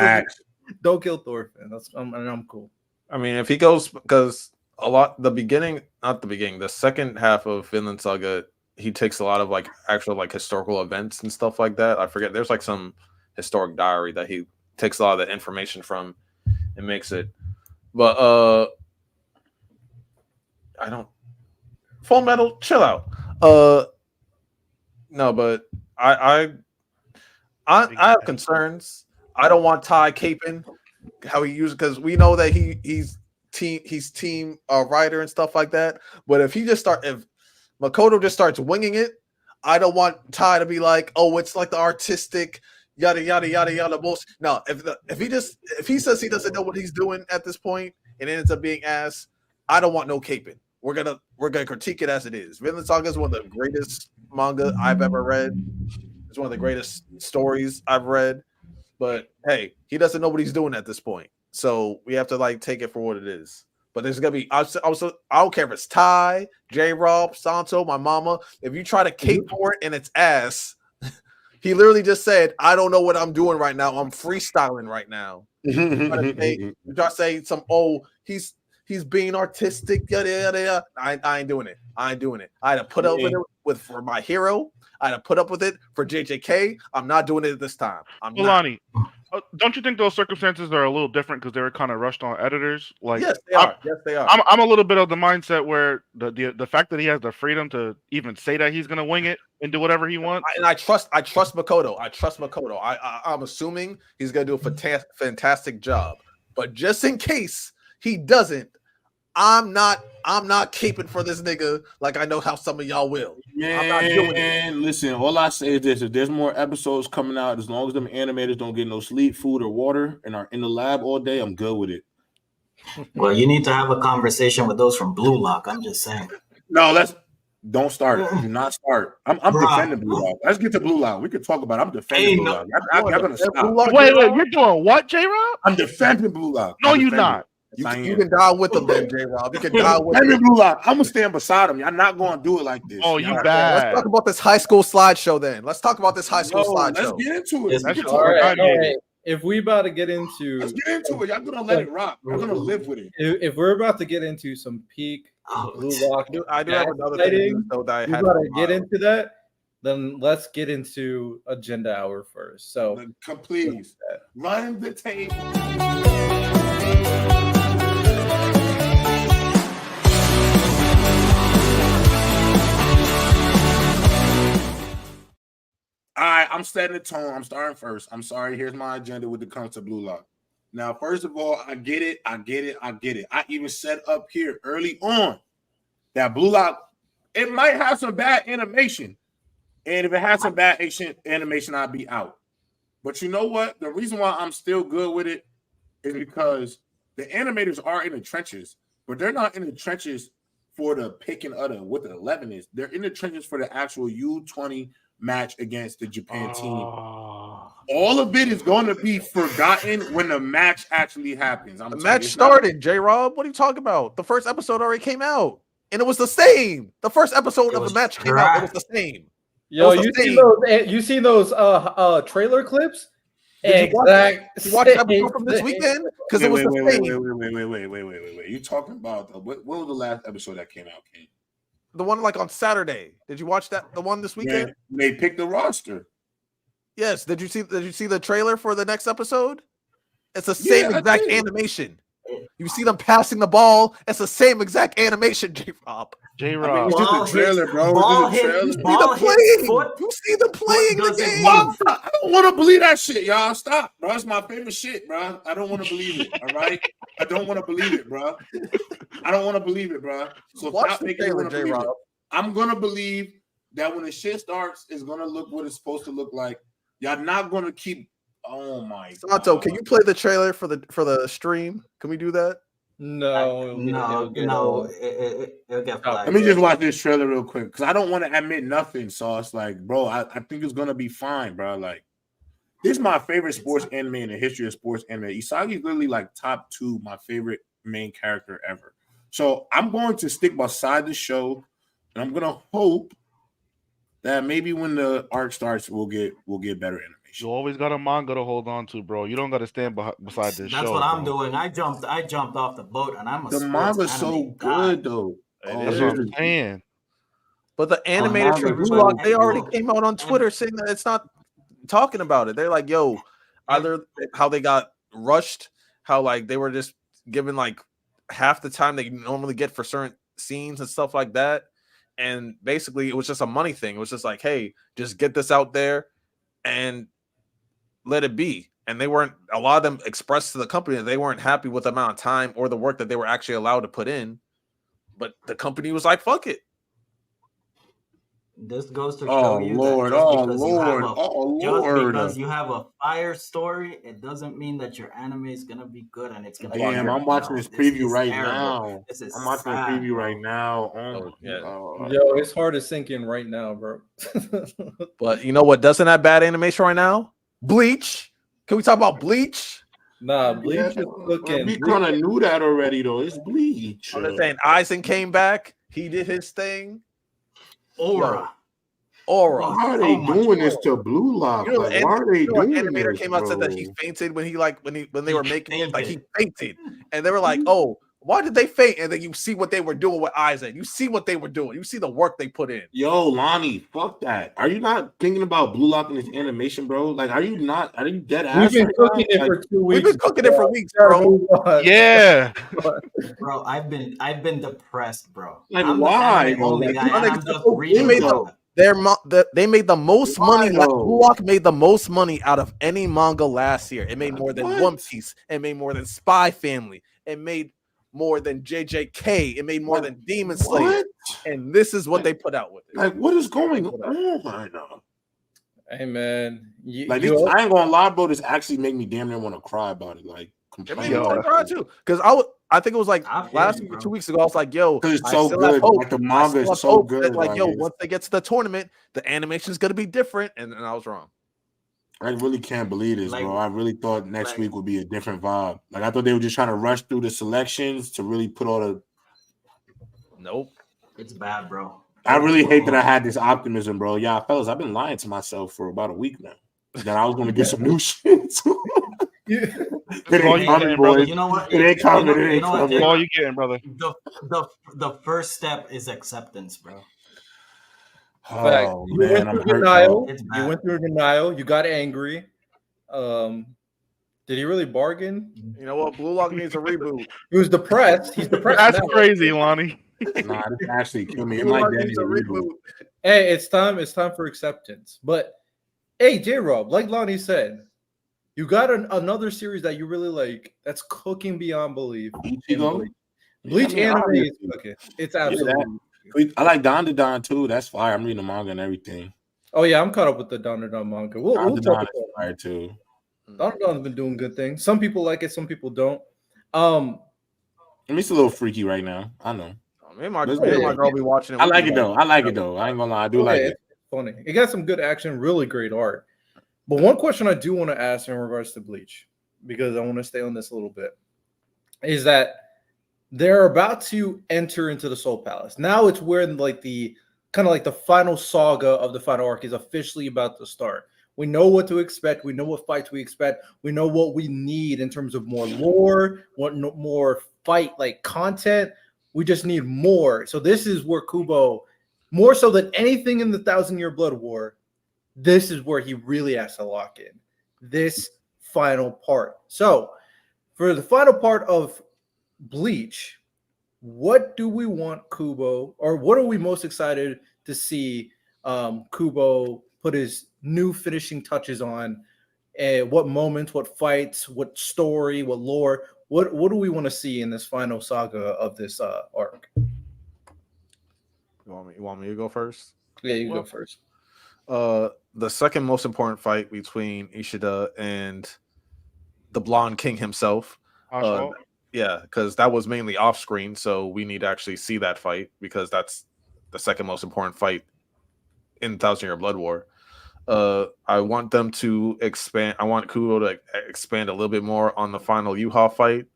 don't kill Thorfinn. I'm cool. I mean, if he goes, because the second half of Vinland Saga, he takes a lot of like actual like historical events and stuff like that. I forget. There's like some historic diary that he takes a lot of the information from and makes it. But I don't. Full Metal, chill out. No, but I have concerns. I don't want Ty caping how he uses, because we know that he's team writer and stuff like that. But if Makoto just starts winging it, I don't want Ty to be like, oh, it's like the artistic yada yada yada yada bullshit. No, if he says he doesn't know what he's doing at this point and it ends up being ass, I don't want no caping. We're gonna critique it as it is. Vinland Saga is one of the greatest manga I've ever read. It's one of the greatest stories I've read. But hey, he doesn't know what he's doing at this point, so we have to like take it for what it is. But there's gonna be I don't care if it's Ty, J. Rob, Santo, my mama. If you try to cape for it and it's ass, he literally just said, "I don't know what I'm doing right now. I'm freestyling right now." You try to say some he's being artistic, yada yada yada. I ain't doing it. I had to put up with it for my hero. I had to put up with it for JJK. I'm not doing it this time. Lonnie, don't you think those circumstances are a little different because they were kind of rushed on editors? Like, yes, they are. Yes, they are. I'm a little bit of the mindset where the fact that he has the freedom to even say that he's going to wing it and do whatever he wants. And I trust Makoto. I'm assuming he's going to do a fantastic job. But just in case he doesn't, I'm not keeping for this nigga like I know how some of y'all will. I'm not doing it. Listen, all I say is this: if there's more episodes coming out, as long as them animators don't get no sleep, food, or water, and are in the lab all day, I'm good with it. Well, you need to have a conversation with those from Blue Lock. I'm just saying. No, don't start. Do not start. I'm Bruh. defending Blue Lock. Let's get to Blue Lock. We can talk about it. I'm defending Hey, Blue no- Lock. Y'all gonna stop. Wait, you're doing what, J-Rob? I'm defending Blue Lock. No, I'm you defending not. it. You Yes, I can, am. you can die with them then, J-Rob. You can die with Defending them. Blue Lock. I'm gonna stand beside him. Y'all not gonna do it like this. Oh, you Y'all- bad. Let's talk about this high school slideshow then. Let's talk about this high school No, let's slideshow. get into it. Yes, We can that's talk All right, about all it. right. If we about to get into, Let's get into it. Y'all gonna let it rock. Y'all gonna live with it. if we're about to get into some peak Oh, Blue Lock, I do have another thing exciting, to that I we had gotta on get my- into that. Then let's get into agenda hour first. So Please run the tape. All right, I'm setting the tone. I'm starting first. I'm sorry. Here's my agenda when it comes to Blue Lock. Now, first of all, I get it. I even said up here early on that Blue Lock, it might have some bad animation. And if it has some bad animation, I'd be out. But you know what? The reason why I'm still good with it is because the animators are in the trenches, but they're not in the trenches for the picking of what the 11 is. They're in the trenches for the actual U20 match against the Japan team. All of it is going to be forgotten when the match actually happens. The match started, J-Rob. What are you talking about? The first episode already came out, and it was the same. The first episode of the match came out. It was the same. yo, It was the you seen those trailer clips? Did you watch the episode from this weekend? Because it was the same. Wait. You talking about what was the last episode that came out, King? The one like on Saturday. Did you watch that? The one this weekend? Yeah, they picked the roster. Yes. Did you see the trailer for the next episode? It's the same exact animation. You see them passing the ball. It's the same exact animation, J-Rob. J-Rob. It's just a trailer, bro. It's just a trailer. You see them playing the game. I don't want to believe that shit, y'all. Stop, bro. It's my favorite shit, bro. I don't want to believe it. All right, I don't want to believe it, bro. I don't want to believe it, bro. So stop making me want to believe it. I'm gonna believe that when the shit starts, it's gonna look what it's supposed to look like. Y'all not gonna keep. Oh my Sato, God. can you play the trailer for the stream? Can we do that? No. It'll get flagged. Let me just watch this trailer real quick because I don't want to admit nothing. So it's like, bro, I think it's gonna be fine, bro. Like, this is my favorite sports anime in the history of sports anime. Isagi's literally like top 2 my favorite main character ever. So I'm going to stick beside the show, and I'm gonna hope that maybe when the arc starts, we'll get better animation. You always got a manga to hold on to, bro. You don't got to stand beside this show. That's what I'm bro. doing. I jumped off the boat, and I'm a The manga's so good, though. That's what I'm saying. But the animators from Blue Lock, they already came out on Twitter saying that it's not talking about it. They're like, yo, either how they got rushed, how like they were just given like half the time they normally get for certain scenes and stuff like that. And basically it was just a money thing. It was just like, hey, just get this out there and let it be. And they weren't, a lot of them expressed to the company that they weren't happy with the amount of time or the work that they were actually allowed to put in. But the company was like, fuck it. This goes to show you that just because you have a fire story, it doesn't mean that your anime is gonna be good and it's gonna be. Damn, I'm watching this preview right now. I'm watching the preview right now. Yo, it's hard to sink in right now, bro. But you know what doesn't have bad animation right now? Bleach. Can we talk about Bleach? Nah, Bleach is looking. We kind of knew that already, though. It's Bleach. I'm just saying, Eisen came back. He did his thing. Aura. Aura. How are they doing this to Blue Lock? Like, why are they doing this? Animator came out and said that he fainted when they were making it. Like he fainted, and they were like, "Oh, why did they faint?" And then you see what they were doing with Eisen. You see what they were doing. You see the work they put in. Yo, Lonnie, fuck that. Are you not thinking about Blue Lock and his animation, bro? Like, are you dead ass? We've been cooking it for 2 weeks. We've been cooking it for weeks, bro. Yeah, bro. I've been depressed, bro. Like, I'm why? the only guy. And I'm just They made the most money. Blue Lock made the most money out of any manga last year. It made more than One Piece. It made more than Spy Family. It made more than JJK. It made more than Demon Slayer. What? And this is what they put out with it. Like, what is going on right now? Hey man, Like, I ain't gonna lie, bro. This actually make me damn near want to cry about it. Like, it made me want to cry too. Because I think it was like last week or 2 weeks ago. I was like, yo, because it's so good. Like, the manga is so good. Like, yo, once they get to the tournament, the animation is gonna be different. And I was wrong. I really can't believe this, bro. I really thought next week would be a different vibe. Like, I thought they were just trying to rush through the selections to really put all the. Nope. It's bad, bro. I really hate that I had this optimism, bro. Yeah, fellas, I've been lying to myself for about a week now that I was going to get some new shit. It ain't coming, boys. You know what? It ain't coming. It ain't coming. That's all you getting, brother. The first step is acceptance, bro. Oh, man, I'm hurt. You went through denial. You got angry. Did he really bargain? You know what? Blue Lock needs a reboot. He was depressed. He's depressed. That's now. crazy, Lonnie. Nah, this actually killed me. It might needs a reboot. Hey, it's time. It's time for acceptance. But hey, J-Rob, like Lonnie said, you got another series that you really like. That's cooking beyond belief. Bleach anime is cooking. It's absolutely. I like Don too. That's fire. I'm reading the manga and everything. Oh yeah, I'm caught up with the Don manga. We'll talk about it. Fire too. Don's been doing good things. Some people like it, some people don't. It's a little freaky right now. I know. Me and my girl be watching it. I like it though. I ain't gonna lie. I do like it. It's funny. It got some good action, really great art. But one question I do want to ask in regards to Bleach, because I want to stay on this a little bit, is that they're about to enter into the Soul Palace. Now it's where like the kind of like the final saga of the final arc is officially about to start. We know what to expect. We know what fights we expect. We know what we need in terms of more lore, more fight like content. We just need more. So this is where Kubo, more so than anything in the 1,000-Year Blood War, this is where he really has to lock in this final part. So for the final part of Bleach, what do we want Kubo, or what are we most excited to see Kubo put his new finishing touches on? What moments, what fights, what story, what lore? What do we want to see in this final saga of this arc? You want me to go first? Yeah, you go first. The second most important fight between Ishida and the Blonde King himself. Yeah, because that was mainly off screen, so we need to actually see that fight because that's the second most important fight in 1,000-Year Blood War. I want them to expand. I want Kubo to expand a little bit more on the final Yuha fight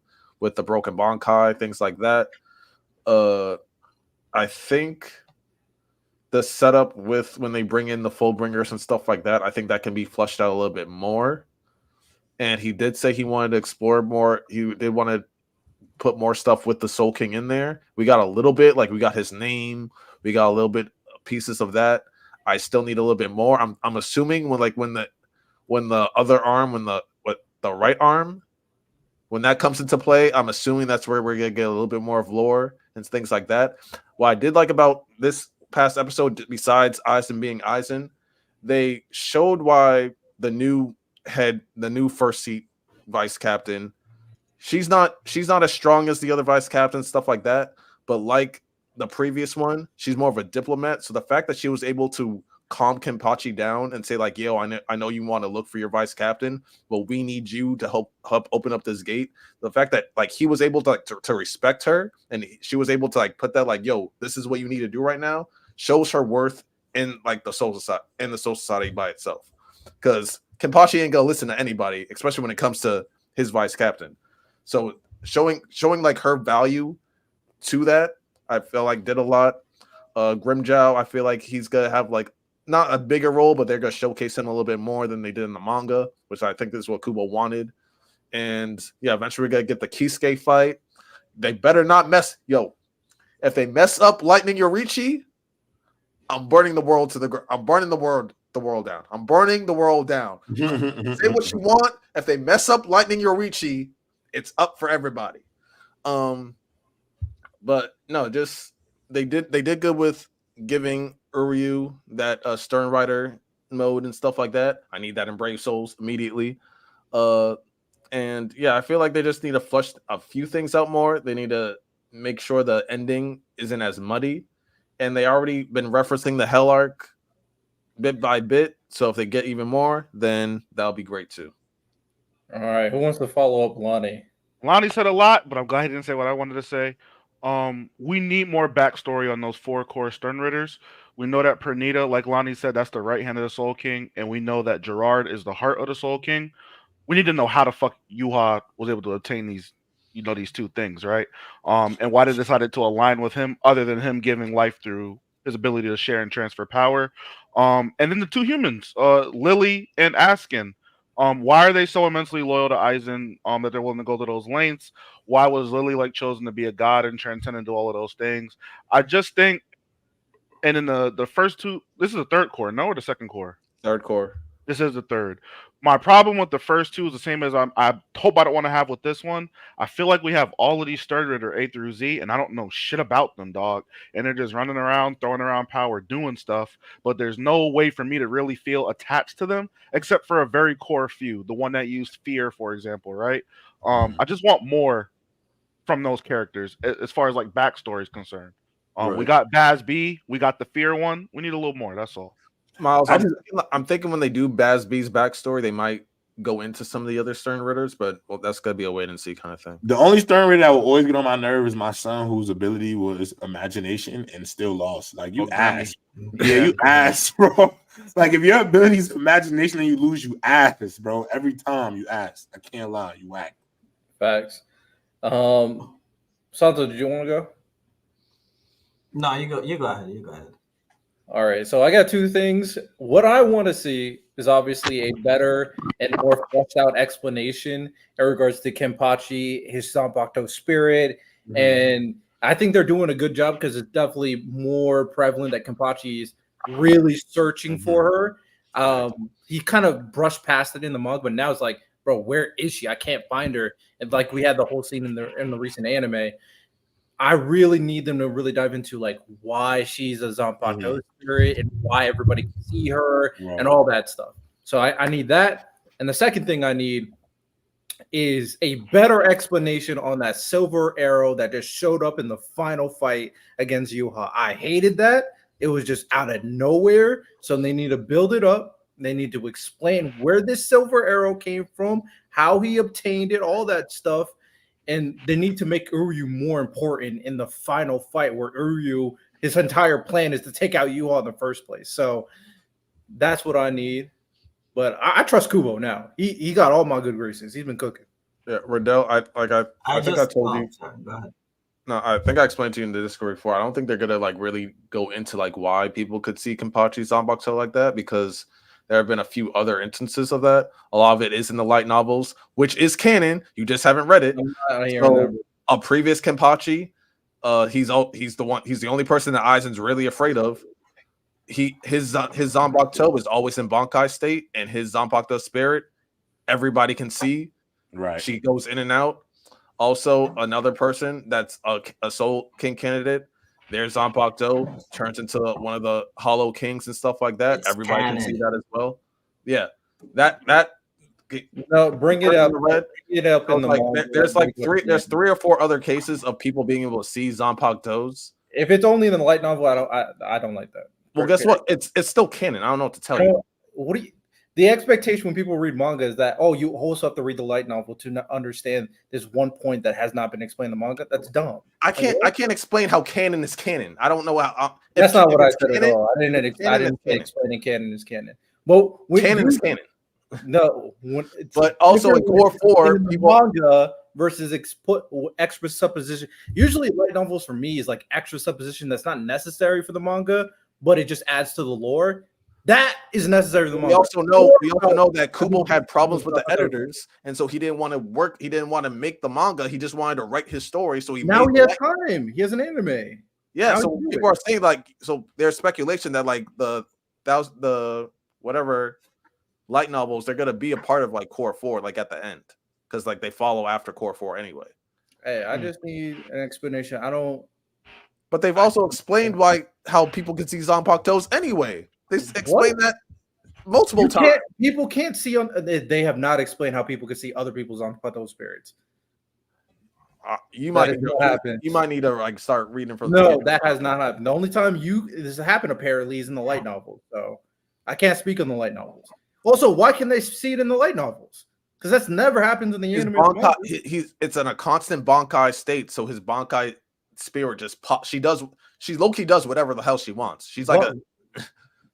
with the broken Bankai, things like that. I think the setup with when they bring in the Fullbringers and stuff like that, I think that can be fleshed out a little bit more. And he did say he wanted to explore more. He did want to put more stuff with the Soul King in there. We got a little bit, like we got his name. We got a little bit pieces of that. I still need a little bit more. I'm assuming when the other arm, when the right arm, when that comes into play, I'm assuming that's where we're gonna get a little bit more of lore and things like that. What I did like about this past episode, besides Aizen being Aizen, they showed why the new first seat vice captain, she's not as strong as the other vice captains, stuff like that. But like the previous one, she's more of a diplomat. So the fact that she was able to calm Kenpachi down and say like, yo, I know you want to look for your vice captain, but we need you to help open up this gate. The fact that like he was able to like to respect her and she was able to like put that like, yo, this is what you need to do right now, shows her worth in like the Soul Society by itself. Because Kenpachi ain't gonna listen to anybody, especially when it comes to his vice captain. So showing like her value to that, I feel like did a lot. Grimjow, I feel like he's gonna have like not a bigger role, but they're gonna showcase him a little bit more than they did in the manga, which I think is what Kubo wanted. And yeah, eventually we're gonna get the Kisuke fight. They better not mess. Yo, if they mess up Lightning Yorichi, I'm burning the world to the ground. I'm burning the world down. I'm burning the world down. Say what you want. If they mess up Lightning Yorichi, it's up for everybody. But no, just they did good with giving Uryu that Stern Rider mode and stuff like that. I need that in Brave Souls immediately. And yeah, I feel like they just need to flush a few things out more. They need to make sure the ending isn't as muddy. And they already been referencing the Hell arc bit by bit. So if they get even more, then that'll be great too. All right, who wants to follow up Lonnie? Lonnie said a lot, but I'm glad he didn't say what I wanted to say. We need more backstory on those 4 core Stern Ritters. We know that Pernita, like Lonnie said, that's the right hand of the Soul King, and we know that Gerard is the heart of the Soul King. We need to know how the fuck Yuha was able to obtain these, these 2 things, right? And why they decided to align with him, other than him giving life through his ability to share and transfer power. And then the 2 humans, Lily and Askin. Why are they so immensely loyal to Aizen that they're willing to go to those lengths? Why was Lily like chosen to be a god and transcend and do all of those things? I just think, and in the first 2, this is the 3rd core, no, or the 2nd core? 3rd core. This is the 3rd. My problem with the first 2 is the same as I hope I don't want to have with this one. I feel like we have all of these Stern Ritter A through Z, and I don't know shit about them, dog. And they're just running around, throwing around power, doing stuff. But there's no way for me to really feel attached to them, except for a very core few. The one that used fear, for example, right? I just want more from those characters as far as like backstory is concerned. Right. We got Baz B, we got the fear one. We need a little more. That's all. Miles, I'm thinking when they do Baz B's backstory, they might go into some of the other Stern Ritters, but that's gonna be a wait and see kind of thing. The only Stern Ritter that will always get on my nerve is my son, whose ability was imagination and still lost. Like you ass, you ass, bro. Like if your ability is imagination and you lose, you ass, bro. Every time you ass, I can't lie, you whack. Facts. Santo, did you want to go? No, you go. You go ahead. You go ahead. All right, so I got 2 things. What I want to see is obviously a better and more fleshed out explanation in regards to Kenpachi, his Zanpakuto spirit, and I think they're doing a good job because it's definitely more prevalent that Kenpachi is really searching for her. He kind of brushed past it in the manga, but now it's like, bro, where is she? I can't find her. And like we had the whole scene in the recent anime. I really need them to really dive into like why she's a Zanpakuto spirit and why everybody can see her and all that stuff. So I need that. And the second thing I need is a better explanation on that silver arrow that just showed up in the final fight against Yuha. I hated that. It was just out of nowhere. So they need to build it up. They need to explain where this silver arrow came from, how he obtained it, all that stuff. And they need to make Uryu more important in the final fight where Uryu, his entire plan is to take out Yuha in the first place. So that's what I need. But I trust Kubo now. He got all my good graces. He's been cooking. Yeah, Riddell, I think I told you. Sorry, go ahead. No, I think I explained to you in the Discord before. I don't think they're gonna like really go into like why people could see Kenpachi Zanpakuto like that, because there have been a few other instances of that. A lot of it is in the light novels, which is canon. You just haven't read it. So a previous Kenpachi, he's the only person that Aizen's really afraid of. His Zanpakuto is always in Bankai state, and his Zanpakuto spirit, everybody can see. Right. She goes in and out. Also, another person that's a Soul King candidate, their Zanpakuto turns into one of the Hollow Kings and stuff like that. Everybody can see that as well. Yeah, that. No, bring it up. Bring it up in the there's 3 or 4 other cases of people being able to see Zanpakutos. If it's only in the light novel, I don't like that. Well, guess what? It's still canon. I don't know what to tell you. What do you? The expectation when people read manga is that you also have to read the light novel to understand this one point that has not been explained in the manga. That's dumb. I can't explain how canon is canon. I don't know how. That's not what I said at all. I didn't say explaining canon is canon. Well, canon is canon. No, but also in core 4, people manga versus extra supposition. Usually, light novels for me is like extra supposition that's not necessary for the manga, but it just adds to the lore. That is necessary to the manga. We also know that Kubo had problems with the editors, and so he didn't want to work. He didn't want to make the manga. He just wanted to write his story. So he has time. He has an anime. Yeah. So people are saying there's speculation that the whatever light novels, they're gonna be a part of like core 4, like at the end, because like they follow after core 4 anyway. Hey, I just need an explanation. I don't. But they've also explained how people can see Zanpakutos anyway. They explained that. multiple times. People can't see on. They have not explained how people can see other people's Zanpakuto spirits. You might need to like start reading from. No, that has not happened. The only time this happened apparently is in the light novels. So I can't speak on the light novels. Also, why can they see it in the light novels? Because that's never happened in the anime. It's in a constant Bankai state, so his Bankai spirit just pop. She low-key does whatever the hell she wants. She's like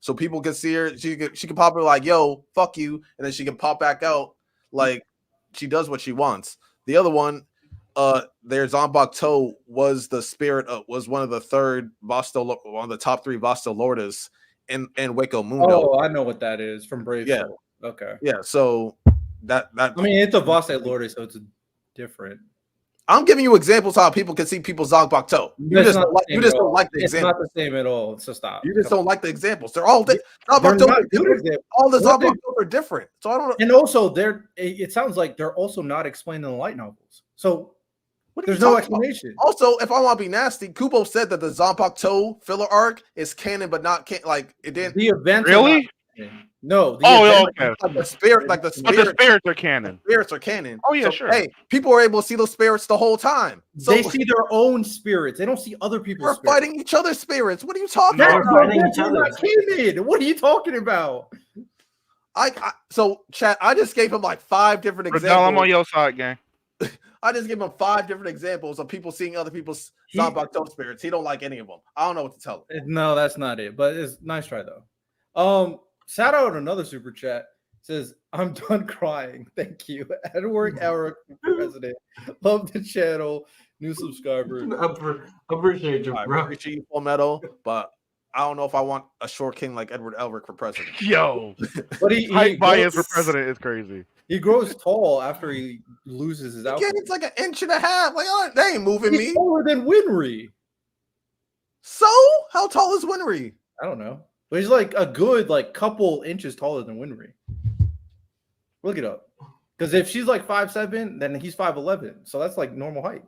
so people can see her. She can pop her like, yo, fuck you, and then she can pop back out. Like she does what she wants. The other one, their Zanpakuto was the spirit was one of the one of the top 3 Vasto Lordas in Wako Mundo. Oh, I know what that is from Brave Soul. Okay. Yeah, so that I mean it's a Vasto Lorda, so it's different. I'm giving you examples how people can see people's Zanpakuto. You just don't like the examples. It's not the same at all. So stop. You just don't like the examples. They're all all the Zanpakuto are different. So I don't know. And also, it sounds like they're also not explained in the light novels. So there's no explanation. Also, if I want to be nasty, Kubo said that the Zanpakuto filler arc is canon, but not like it didn't. The event really. No. Okay. Like the spirits are canon. Spirits are canon. Oh yeah, sure. Hey, people are able to see those spirits the whole time. So they see their own spirits. They don't see other people's. We're fighting each other's spirits. What are you talking about? What are you talking about? So chat. I just gave him like 5 different examples. No, I'm on your side, gang. I just gave him 5 different examples of people seeing other people's Zanpakuto spirits. He don't like any of them. I don't know what to tell him. No, that's not it. But it's nice try though. Shout out another super chat. Says, I'm done crying. Thank you. Edward Eric, president. Love the channel. New subscriber. Appreciate you, bro. I appreciate you, Full Metal, but I don't know if I want a short king like Edward Elric for president. Yo. But he bias for president is crazy. He grows tall after he loses his outfit. It's like 1.5 inches. Like, they ain't moving me. He's taller than Winry. So? How tall is Winry? I don't know. But he's like a good couple inches taller than Winry. Look it up. Because if she's like 5'7", then he's 5'11". So that's like normal height.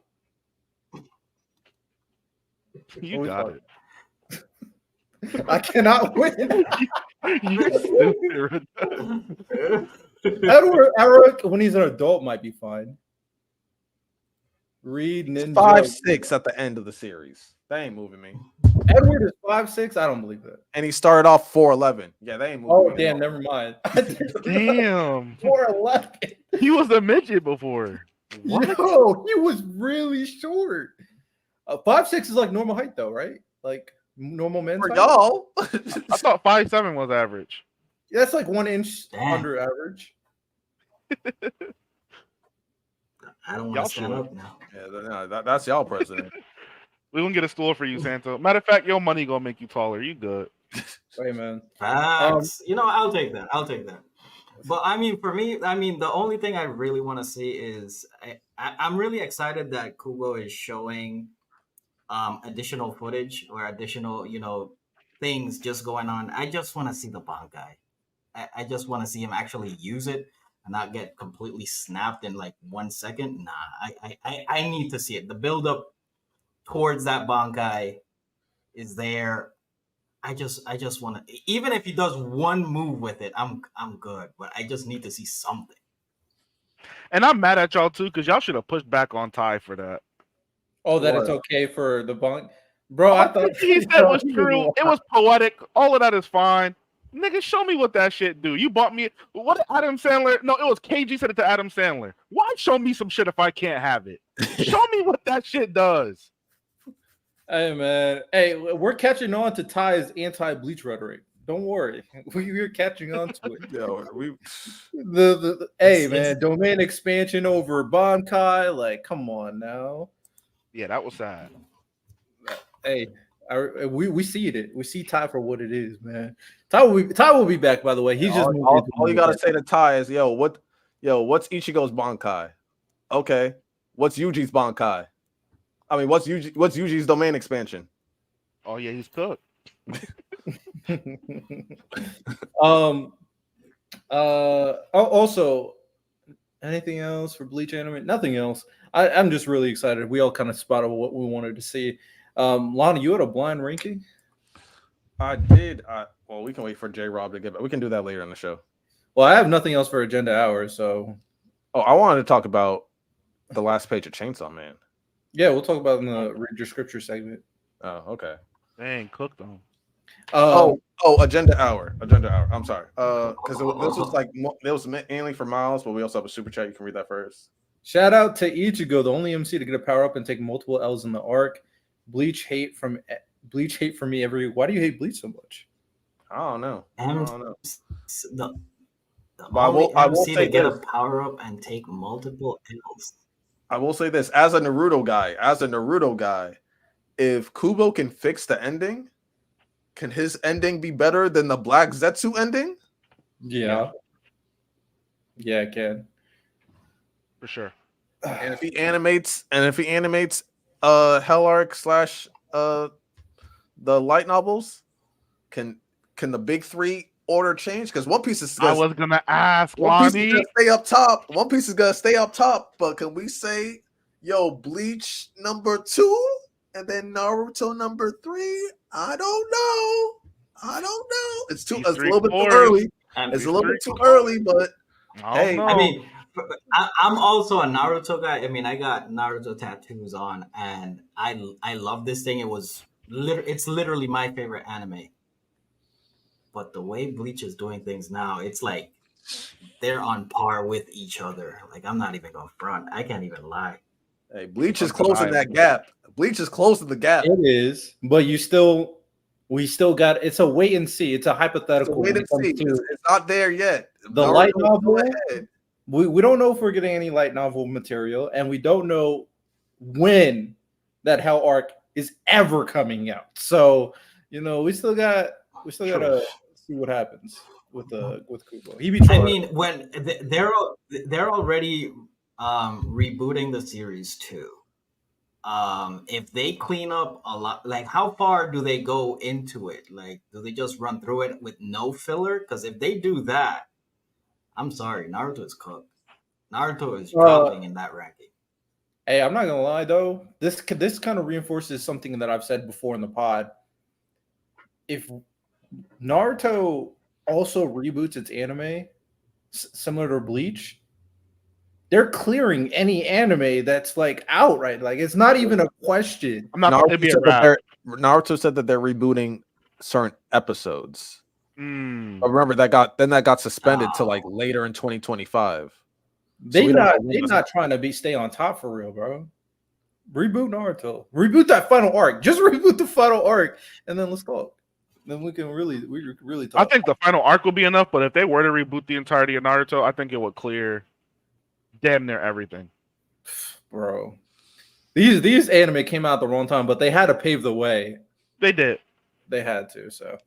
You got it. I cannot win. Edward Eric, when he's an adult, might be fine. Read Ninja 5'6" at the end of the series. They ain't moving me. Edward is 5'6". I don't believe that. And he started off 4'11". Yeah, they ain't moving me. Oh, damn, never mind. Damn. 4'11". He was a midget before. What? No, he was really short. 5'6" is like normal height, though, right? Like normal men's height? Y'all. I thought 5'7" was average. Yeah, that's like 1 inch under average. I don't want to stand up now. Yeah, that's y'all president. We're gonna get a stool for you, Santo. Matter of fact, your money gonna make you taller. You good. Hey, man. Facts. I'll take that. But I mean, for me, the only thing I really want to see is I'm really excited that Kubo is showing additional footage or additional, things just going on. I just want to see the Bankai. I just want to see him actually use it and not get completely snapped in like 1 second. Nah, I need to see it. The build up towards that Bankai is there. I just want to, even if he does one move with it, I'm good. But I just need to see something. And I'm mad at y'all too, because y'all should have pushed back on Ty for that. Oh, that it's okay for the Bankai. Bro, I thought he said was true. It was poetic. All of that is fine. Nigga, show me what that shit do. You bought me what did Adam Sandler? No, it was KG said it to Adam Sandler. Why show me some shit if I can't have it? Show me what that shit does. Hey man, we're catching on to Ty's anti-Bleach rhetoric. Don't worry, we're catching on to it. Man, domain expansion over Bankai. Like, come on now. Yeah, that was sad. Hey, we see it. We see Ty for what it is, man. Ty will be back. By the way, he's just all you gotta say to Ty is, what's Ichigo's Bankai? Okay, what's Yuji's Bankai? I mean, what's Yuji's domain expansion? Oh yeah, he's cooked. Also, anything else for Bleach anime? Nothing else. I'm just really excited. We all kind of spotted what we wanted to see. Lana, you had a blind ranking? I did. Well, we can wait for J Rob to get back. We can do that later in the show. Well, I have nothing else for agenda hours, so Oh, I wanted to talk about the last page of Chainsaw Man. yeah, we'll talk about it in the read your scripture segment. Oh, okay. Dang, cooked them. Agenda hour. I'm sorry. Because this was like it was mainly for Miles, but we also have a super chat. You can read that first. Shout out to Ichigo, the only MC to get a power up and take multiple L's in the arc. Bleach hate for me every. Why do you hate Bleach so much? I don't know. The But I will MC say to get this. a power up and take multiple L's. I will say this as a Naruto guy, if Kubo can fix the ending, can his ending be better than the Black Zetsu ending? Yeah, it can. For sure. And if he animates Hell Arc / the light novels, can the big three order change? Because One Piece is I was gonna ask, One Piece is Lonnie. gonna stay up top. One Piece is gonna stay up top. But can we say, yo, Bleach number 2 and then Naruto number 3? I don't know. It's a little bit too early. It's a little bit too early, but hey, know. I mean, I'm also a Naruto guy. I mean, I got Naruto tattoos on, and I love this thing. It's literally my favorite anime. But the way Bleach is doing things now, it's like they're on par with each other. Like, I'm not even going front. I can't even lie. hey, Bleach is closing that gap. Bleach is closing the gap. It is, but we still got. It's a wait and see. It's a hypothetical. Wait and see. It's not there yet. The light novel. We don't know if we're getting any light novel material, and we don't know when that Hell Arc is ever coming out. So we still gotta see what happens with Kubo. I mean, when they're already rebooting the series too. If they clean up a lot, like how far do they go into it? Like, do they just run through it with no filler? Because if they do that, I'm sorry, Naruto is cooked. Naruto is dropping in that ranking. Hey, I'm not gonna lie though. This kind of reinforces something that I've said before in the pod. If Naruto also reboots its anime, similar to Bleach, they're clearing any anime that's like out, right? Like, it's not even a question. Naruto said that they're rebooting certain episodes. But remember that got suspended to like later in 2025. They're not trying to stay on top for real, bro. Reboot Naruto. Reboot that final arc. Just reboot the final arc, and then let's talk. Then we really talk. I think the final arc will be enough, but if they were to reboot the entirety of Naruto, I think it would clear damn near everything. Bro, these anime came out at the wrong time, but they had to pave the way. They did. They had to. So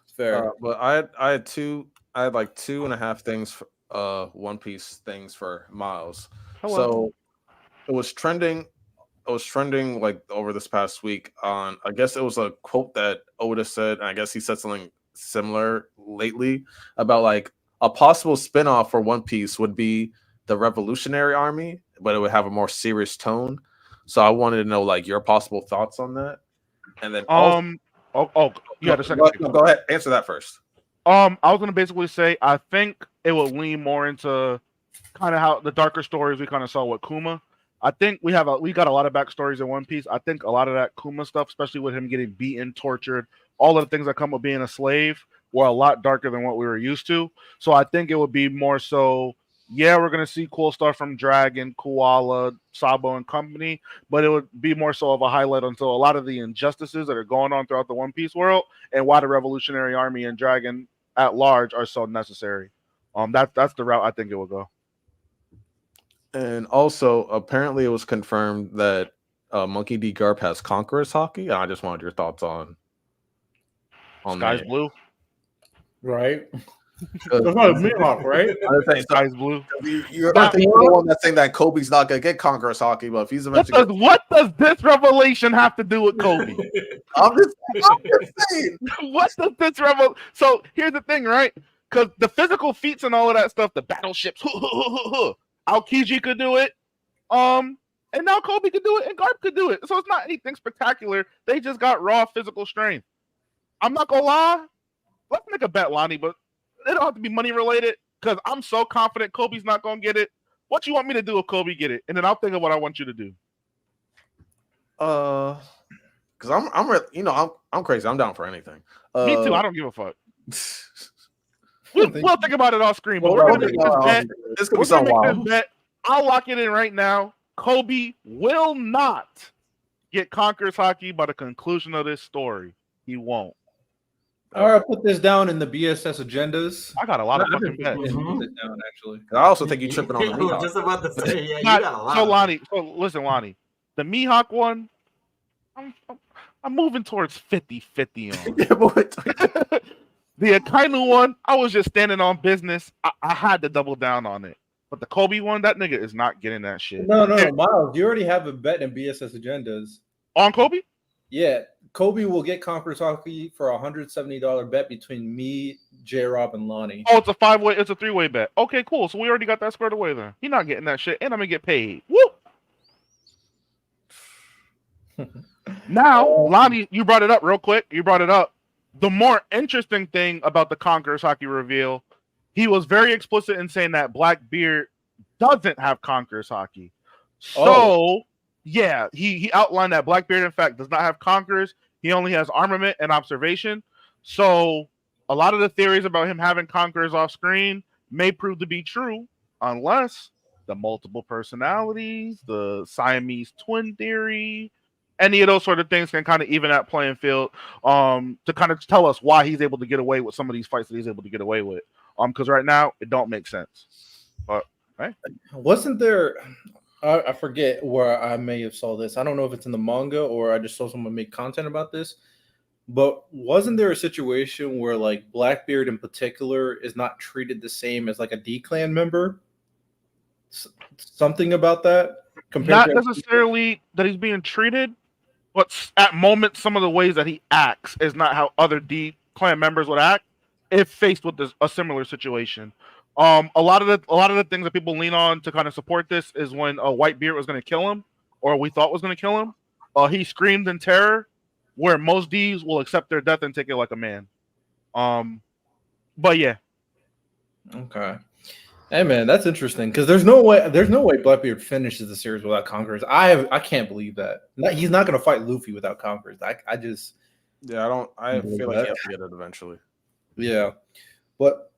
it's fair. But I had like 2.5 things. One Piece things for Miles. Hello. So it was trending like over this past week on, I guess it was a quote that Oda said, and I guess he said something similar lately about like a possible spinoff for One Piece would be the Revolutionary Army, but it would have a more serious tone. So I wanted to know like your possible thoughts on that. And then you had a second. Go ahead, answer that first. I was gonna basically say I think it will lean more into kind of how the darker stories we kind of saw with Kuma. I think we got a lot of backstories in One Piece. I think a lot of that Kuma stuff, especially with him getting beaten, tortured, all of the things that come with being a slave, were a lot darker than what we were used to. So I think it would be more so, yeah, we're gonna see cool stuff from Dragon, Koala, Sabo, and company, but it would be more so of a highlight onto a lot of the injustices that are going on throughout the One Piece world and why the Revolutionary Army and Dragon at large are so necessary. That's the route I think it will go. And also, apparently, it was confirmed that Monkey D. Garp has Conqueror's Hockey. And I just wanted your thoughts on Sky's that. blue, right? That's not a Mihawk, right? Sky's blue. You're the one that's saying that Kobe's not gonna get Conqueror's Hockey, but if he's eventually what does this revelation have to do with Kobe? I'm just saying. What does this revelation? So here's the thing, right? Because the physical feats and all of that stuff, the battleships, Aokiji could do it, and now Kobe could do it, and Garp could do it. So it's not anything spectacular. They just got raw physical strength. I'm not gonna lie. Let's make a bet, Lonnie, but it don't have to be money related because I'm so confident Kobe's not gonna get it. What you want me to do if Kobe get it, and then I'll think of what I want you to do. Because I'm crazy. I'm down for anything. Me too. I don't give a fuck. We'll think about it off screen, but we're gonna make this bet. This could be We're so gonna make wild. this bet. I'll lock it in right now. Kobe will not get Conquerors hockey by the conclusion of this story. He won't. All right, put this down in the BSS agendas. I got a lot of I've fucking been bets. putting this down, actually. I also think you tripping on the I was Mihawk. just about to say, yeah, you Not- got a lot. so of them. Lonnie, so listen, Lonnie, the Mihawk one, I'm moving towards 50-50 on. Yeah, but The Akainu one, I was just standing on business. I had to double down on it. But the Kobe one, that nigga is not getting that shit. No, Miles, you already have a bet in BSS agendas. On Kobe? Yeah, Kobe will get Conquerors hockey for $170 bet between me, J-Rob, and Lonnie. Oh, it's a 5-way, it's a 3-way bet. Okay, cool. So we already got that squared away then. He's not getting that shit, and I'm gonna get paid. Woo! Now, Lonnie, you brought it up real quick. You brought it up. The more interesting thing about the Conquerors hockey reveal, he was very explicit in saying that Blackbeard doesn't have Conquerors hockey. So, yeah, he outlined that Blackbeard, in fact, does not have Conquerors. He only has armament and observation. So, a lot of the theories about him having Conquerors off screen may prove to be true, unless the multiple personalities, the Siamese twin theory, any of those sort of things can kind of even that playing field to kind of tell us why he's able to get away with some of these fights that he's able to get away with. Because right now it don't make sense. But right, wasn't there? I forget where I may have saw this. I don't know if it's in the manga or I just saw someone make content about this. But wasn't there a situation where like Blackbeard in particular is not treated the same as like a D-Clan member? Something about that? Not necessarily that he's being treated, but at moments, some of the ways that he acts is not how other D-Clan members would act if faced with a similar situation. A lot of the things that people lean on to kind of support this is when Whitebeard was going to kill him, or we thought was going to kill him. He screamed in terror, where most Ds will accept their death and take it like a man. But yeah. Okay. Hey man, that's interesting because there's no way Blackbeard finishes the series without Conquerors. I can't believe that. He's not going to fight Luffy without Conquerors. I feel like he has to get it eventually. Yeah, but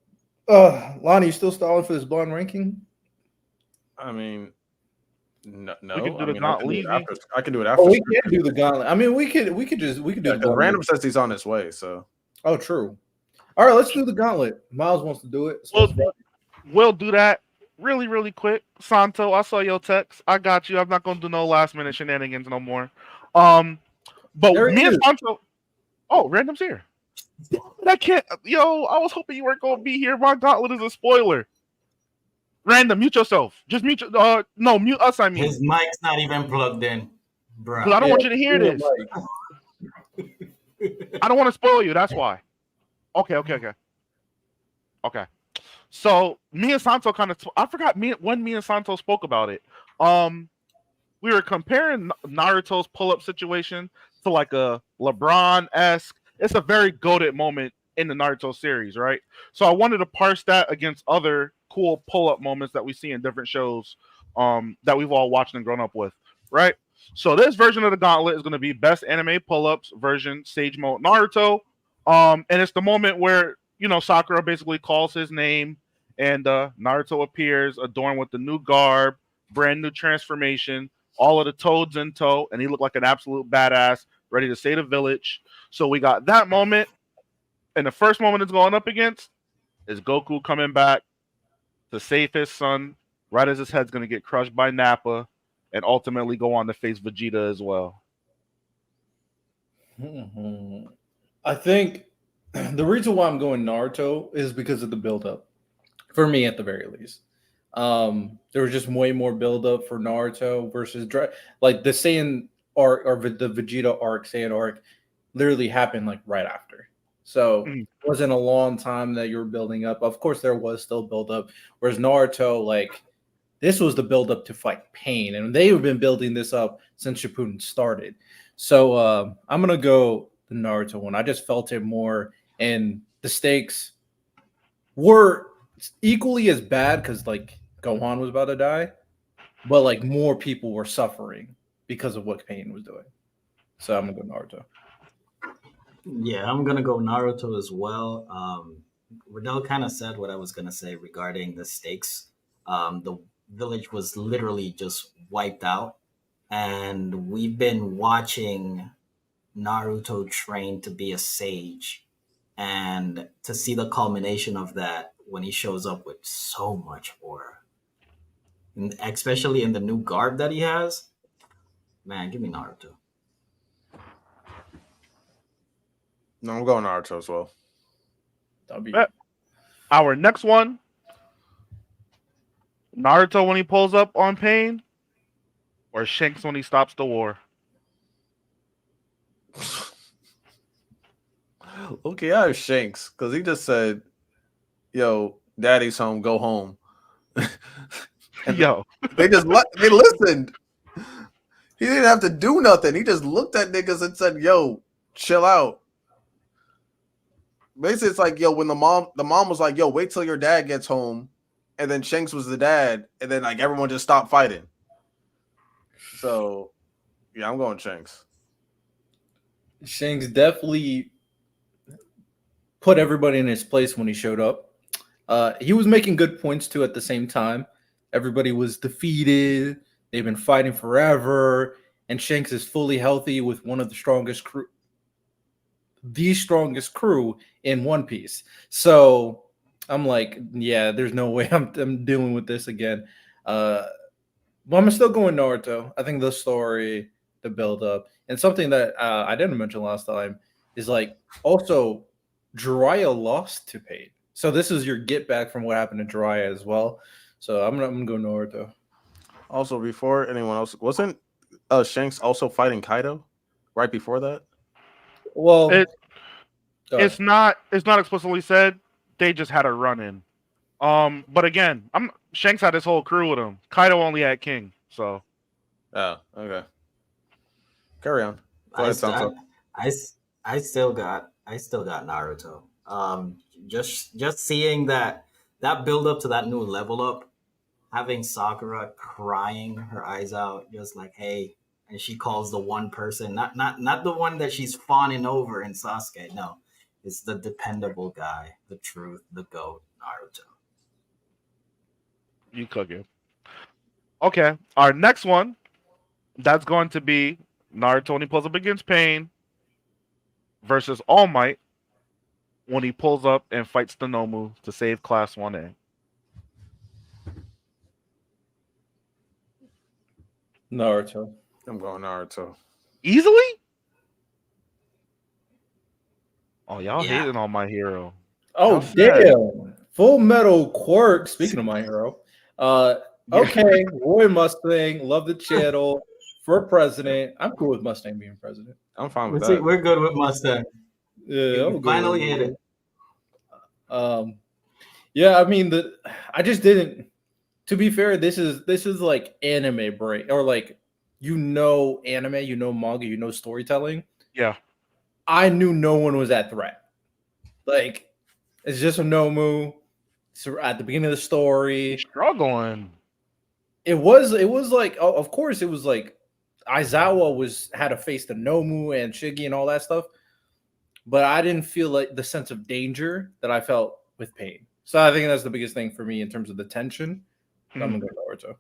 Lonnie, you still stalling for this blonde ranking? I mean, no. We can do the gauntlet. I can do it after. Oh, we can do the gauntlet. I mean, we could do the random says he's on his way. So. Oh, true. All right, let's do the gauntlet. Miles wants to do it. So we'll do that really, really quick. Santo, I saw your text. I got you. I'm not gonna do no last minute shenanigans no more. But me and Santo. Oh, random's here. I can't. Yo, I was hoping you weren't gonna be here. My gauntlet is a spoiler. Random, mute yourself. Just mute. No, mute us. I mean, his mic's not even plugged in, bro. I don't want you to hear this. I don't want to spoil you. That's why. Okay. So me and Santo I forgot when me and Santo spoke about it. We were comparing Naruto's pull-up situation to like a LeBron-esque. It's a very goated moment in the Naruto series, right? So I wanted to parse that against other cool pull-up moments that we see in different shows that we've all watched and grown up with, right? So this version of the gauntlet is going to be best anime pull-ups version Sage Mode Naruto. And it's the moment where, Sakura basically calls his name and Naruto appears adorned with the new garb, brand new transformation, all of the toads in tow, and he looked like an absolute badass, ready to save the village. So we got that moment. And the first moment it's going up against is Goku coming back to save his son right as his head's going to get crushed by Nappa and ultimately go on to face Vegeta as well. Mm-hmm. I think the reason why I'm going Naruto is because of the build-up. For me, at the very least. There was just way more build-up for Naruto versus like the Saiyan arc or the Vegeta arc, Saiyan arc literally happened like right after. So it wasn't a long time that you were building up. Of course, there was still build-up. Whereas Naruto, like, this was the build-up to fight Pain. And they've been building this up since Shippuden started. So I'm going to go the Naruto one. I just felt it more, and the stakes were equally as bad because like Gohan was about to die, but like more people were suffering because of what Pain was doing. So I'm gonna go Naruto. Yeah, I'm gonna go Naruto as well. Riddell kind of said what I was gonna say regarding the stakes. The village was literally just wiped out, and we've been watching Naruto train to be a sage, and to see the culmination of that when he shows up with so much aura, and especially in the new garb that he has. Man, give me Naruto. No, I'm going Naruto as well. That'll be Our next one, Naruto when he pulls up on Pain, or Shanks when he stops the war. Okay, I have Shanks because he just said, "Yo, Daddy's home. Go home." And Yo, they listened. He didn't have to do nothing. He just looked at niggas and said, "Yo, chill out." Basically, it's like, yo, when the mom was like, "Yo, wait till your dad gets home," and then Shanks was the dad, and then like everyone just stopped fighting. So, yeah, I'm going Shanks. Shanks definitely put everybody in his place when he showed up. He was making good points too at the same time. Everybody was defeated. They've been fighting forever. And Shanks is fully healthy with one of the strongest crew in One Piece. So I'm like, yeah, there's no way I'm dealing with this again. But I'm still going Naruto. I think the story, the build up, and something that I didn't mention last time is like also Jiraiya lost to Pain. So this is your get back from what happened to Jiraiya as well. So I'm gonna go Naruto. Also, before anyone else, wasn't Shanks also fighting Kaido right before that? Well, it's not explicitly said. They just had a run in. But again, Shanks had his whole crew with him. Kaido only had King, so. Oh, okay. Carry on. Go I, ahead, st- Sansa. I still got Naruto. Just seeing that build up to that new level up, having Sakura crying her eyes out, just like hey, and she calls the one person, not the one that she's fawning over in Sasuke. No, it's the dependable guy, the truth, the GOAT, Naruto. You cooking. Okay, our next one, that's going to be Naruto when he pulls up against Pain versus All Might when he pulls up and fights the Nomu to save Class 1A. Naruto. I'm going Naruto. Easily? Oh, y'all Yeah. hating on my hero. Oh Y'all sad. damn! Full Metal Quirk. Speaking of my hero, okay, Roy Mustang, love the channel for president. I'm cool with Mustang being president. I'm fine with Let's see, that. we're good with Mustang. Yeah, You I'm good finally with hit it. Yeah, I mean I just didn't. To be fair, this is like anime brain or like anime, manga, storytelling. Yeah. I knew no one was at threat. Like it's just a Nomu. So at the beginning of the story, Struggling. it was like of course it was like Aizawa had to face the Nomu and Shiggy and all that stuff, but I didn't feel like the sense of danger that I felt with Pain. So I think that's the biggest thing for me in terms of the tension. So I'm gonna go Naruto.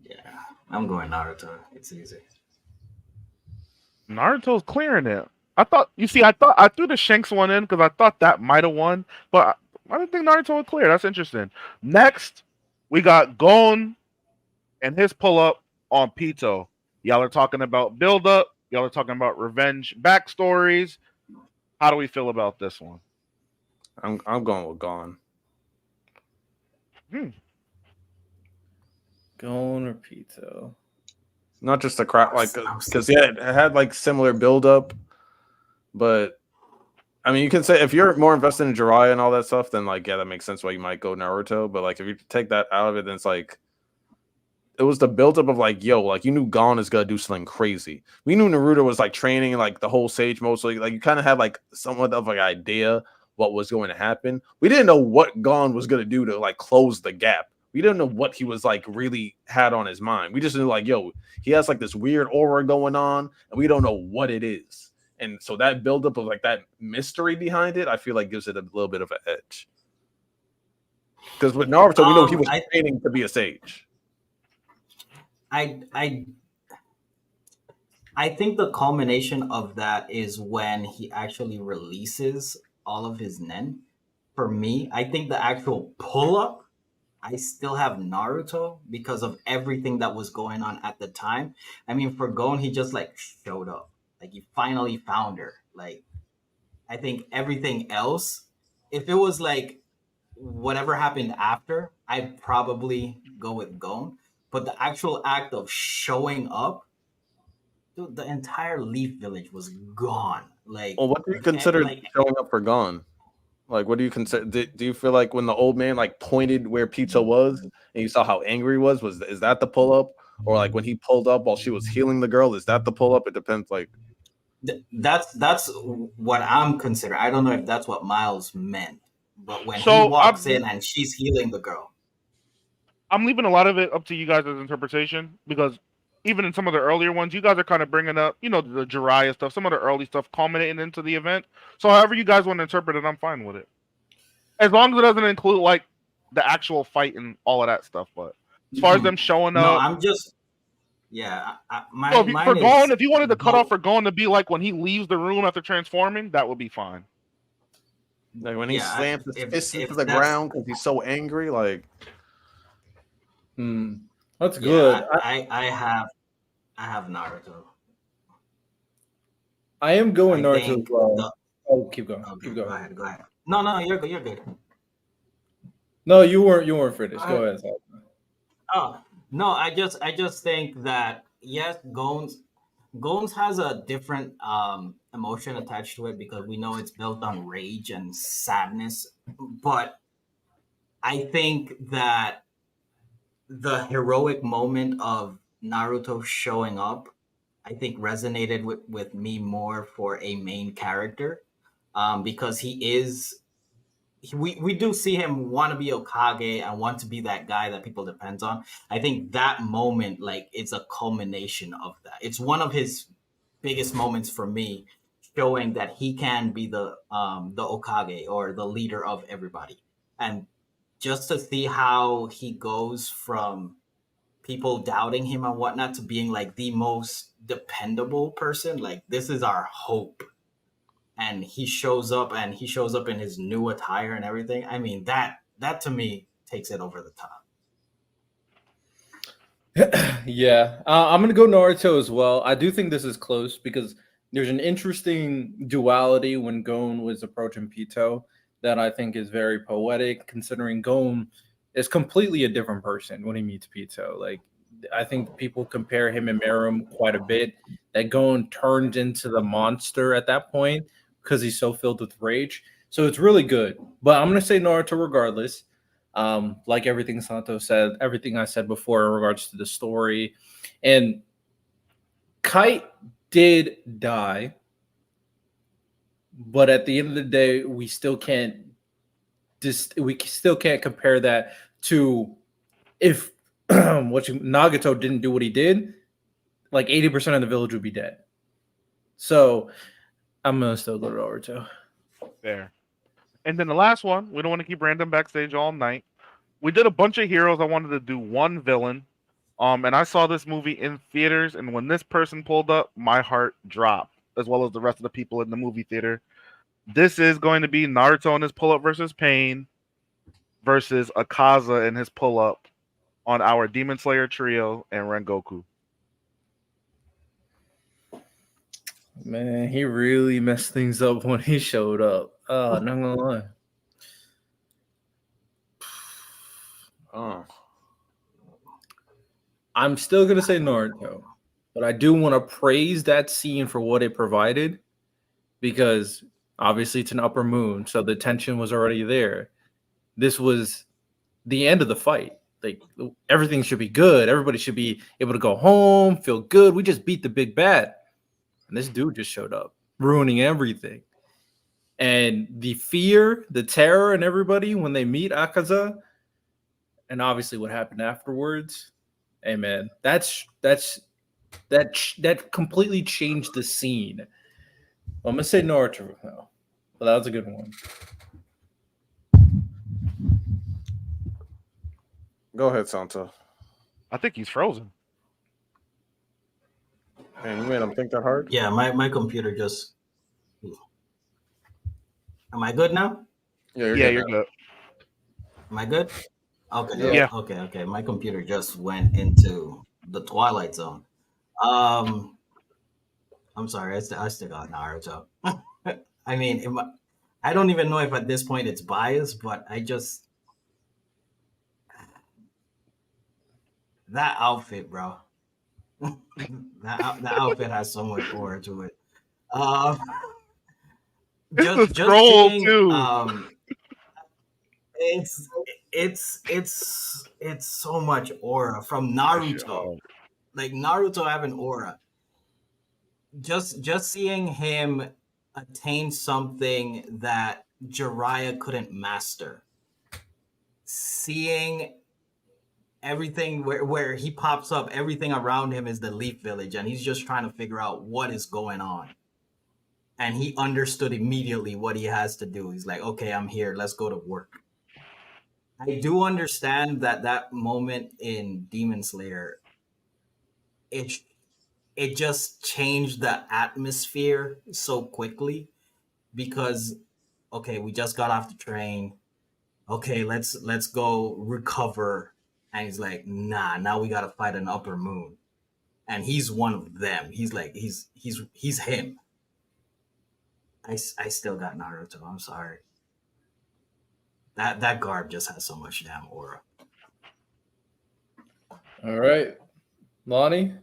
Yeah, I'm going Naruto. It's easy. Naruto's clearing it. I threw the Shanks one in because I thought that might have won, but I didn't think Naruto would clear. That's interesting. Next, we got Gon and his pull up on Pito. Y'all are talking about build up. Y'all are talking about revenge backstories. How do we feel about this one? I'm going with Gon. Gon or Pito? Not just the crap, like because yeah, it had like similar build up, but I mean, you can say if you're more invested in Jiraiya and all that stuff, then like yeah, that makes sense why you might go Naruto. But like if you take that out of it, then it's like the buildup of like, yo, like you knew Gon is gonna do something crazy. We knew Naruto was like training like the whole Sage mode, so like you kind of had like somewhat of an idea what was going to happen. We didn't know what Gon was gonna do to like close the gap. We didn't know what he was like really had on his mind. We just knew like, yo, he has like this weird aura going on, and we don't know what it is. And so that buildup of like that mystery behind it, I feel like gives it a little bit of an edge. Because with Naruto, we know he was training to be a sage. I think the culmination of that is when he actually releases all of his nen. For me, I think the actual pull-up, I still have Naruto because of everything that was going on at the time. I mean, for Gon, he just like showed up. Like he finally found her. Like I think everything else, if it was like whatever happened after, I'd probably go with Gon. But the actual act of showing up, dude, the entire Leaf Village was gone. Like, well, what do you consider showing up for Gon? Like, what do you consider? Do you feel like when the old man like pointed where pizza was and you saw how angry he was is that the pull up? Or like when he pulled up while she was healing the girl, is that the pull up? It depends. Like, that's what I'm considering. I don't know if that's what Miles meant, but when he walks in and she's healing the girl, I'm leaving a lot of it up to you guys' interpretation because even in some of the earlier ones, you guys are kind of bringing up, the Jiraiya stuff, some of the early stuff culminating into the event. So however you guys want to interpret it, I'm fine with it. As long as it doesn't include like the actual fight and all of that stuff. But as far as them showing up, no, I'm just for Gon, if you wanted to cut off for Gon to be like when he leaves the room after transforming, that would be fine. Like when he slams his fist into the ground because he's so angry, like. That's good. I have Naruto. I am going Naruto as well. Keep going. Okay, go ahead. No, you're good. No, you weren't finished. Go ahead. Oh no, I just think that yes, Gon's has a different emotion attached to it because we know it's built on rage and sadness, but I think that the heroic moment of Naruto showing up, I think resonated with me more for a main character, because we do see him want to be Hokage and want to be that guy that people depends on. I think that moment, like, it's a culmination of that. It's one of his biggest moments for me, showing that he can be the Hokage or the leader of everybody. And just to see how he goes from people doubting him and whatnot to being like the most dependable person, like this is our hope. And he shows up in his new attire and everything. I mean, that to me takes it over the top. Yeah, I'm gonna go Naruto as well. I do think this is close because there's an interesting duality when Gon was approaching Pito that I think is very poetic, considering Gon is completely a different person when he meets Pito. Like, I think people compare him and Meruem quite a bit. That Gon turned into the monster at that point because he's so filled with rage. So it's really good. But I'm gonna say Naruto regardless. Like everything Santo said, everything I said before in regards to the story. And Kite did die, but at the end of the day, we still can't compare that to if Nagato didn't do what he did, like 80% of the village would be dead. So I'm gonna still go to Naruto. Fair. And then the last one, we don't want to keep random backstage all night. We did a bunch of heroes. I wanted to do one villain. And I saw this movie in theaters, and when this person pulled up, my heart dropped, as well as the rest of the people in the movie theater. This is going to be Naruto and his pull-up versus Pain versus Akaza and his pull-up on our Demon Slayer trio and Rengoku. Man, he really messed things up when he showed up. Not gonna lie. Oh. I'm still gonna say Naruto, but I do want to praise that scene for what it provided, because obviously it's an upper moon, so the tension was already there. This was the end of the fight. like everything should be good. Everybody should be able to go home, feel good. We just beat the big bad. And this dude just showed up, ruining everything. And the fear, the terror in everybody when they meet Akaza, and obviously what happened afterwards. Hey man, that completely changed the scene. I'm gonna say Naruto now. But that was a good one. Go ahead, Santa. I think he's frozen. And you made him think that hard? Yeah, my computer just. Am I good now? Yeah, You're good. Am I good? Okay. Yeah. Okay. My computer just went into the Twilight Zone. I'm sorry. I still got Naruto. I mean, I don't even know if at this point it's biased, but I just that outfit, bro. that outfit has so much aura to it. It's the scroll seeing, too. It's so much aura from Naruto. Like Naruto having aura. Just seeing him attain something that Jiraiya couldn't master. Seeing everything where he pops up, everything around him is the Leaf Village, and he's just trying to figure out what is going on. And he understood immediately what he has to do. He's like, okay, I'm here. Let's go to work. I do understand that moment in Demon Slayer, it just changed the atmosphere so quickly because, okay, we just got off the train. Okay, let's go recover. And he's like, nah, now we gotta fight an upper moon. And he's one of them. He's like, he's him. I still got Naruto. I'm sorry. That garb just has so much damn aura. All right. Lonnie?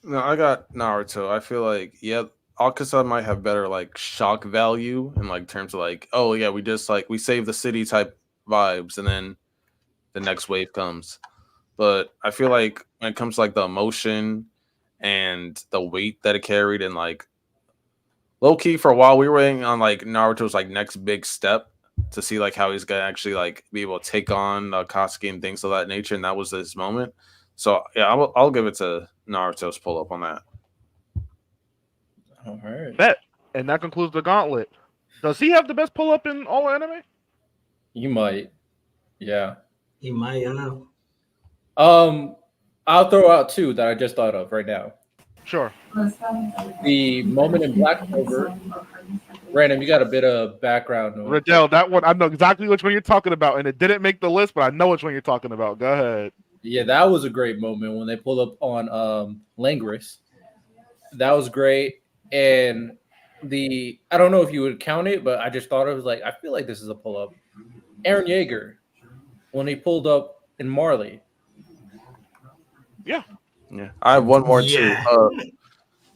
No, I got Naruto. I feel like, yeah, Akaza might have better like shock value in like terms of like, oh yeah, we save the city type vibes, and then the next wave comes. But I feel like when it comes to like the emotion and the weight that it carried, and like low key for a while we were waiting on like Naruto's like next big step to see like how he's gonna actually like be able to take on Akatsuki and things of that nature, and that was this moment. So yeah, I'll give it to Naruto's pull up on that. All right. Bet. And that concludes the gauntlet. Does he have the best pull up in all anime? You might. Yeah. He might have. I'll throw out two that I just thought of right now. Sure. The moment in Black Clover. Random, you got a bit of background noise. Riddell, that one, I know exactly which one you're talking about, and it didn't make the list, but I know which one you're talking about. Go ahead. Yeah, that was a great moment when they pulled up on Langris. That was great. And I don't know if you would count it, but I just thought it was like, I feel like this is a pull-up. Eren Yeager, when he pulled up in Marley. Yeah. I have one more too.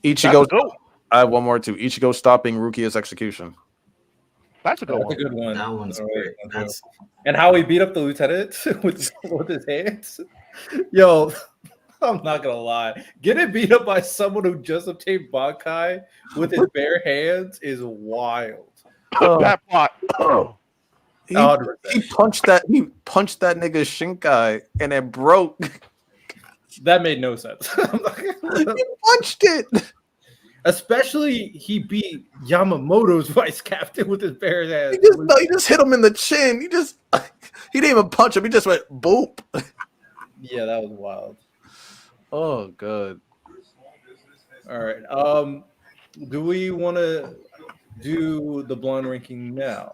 Ichigo. I have one more too. Ichigo stopping Rukia's execution. That's a good one. That's a good one. That one's great. And how he beat up the lieutenant with his hands. Yo, I'm not gonna lie. Getting beat up by someone who just obtained Bankai with his bare hands is wild. That plot. He punched that nigga Shinkai and it broke. That made no sense. He punched it. Especially he beat Yamamoto's vice captain with his bare hands. He just hit him in the chin. He didn't even punch him. He just went boop. Yeah, that was wild. Oh, good. All right. Do we want to do the blonde ranking now?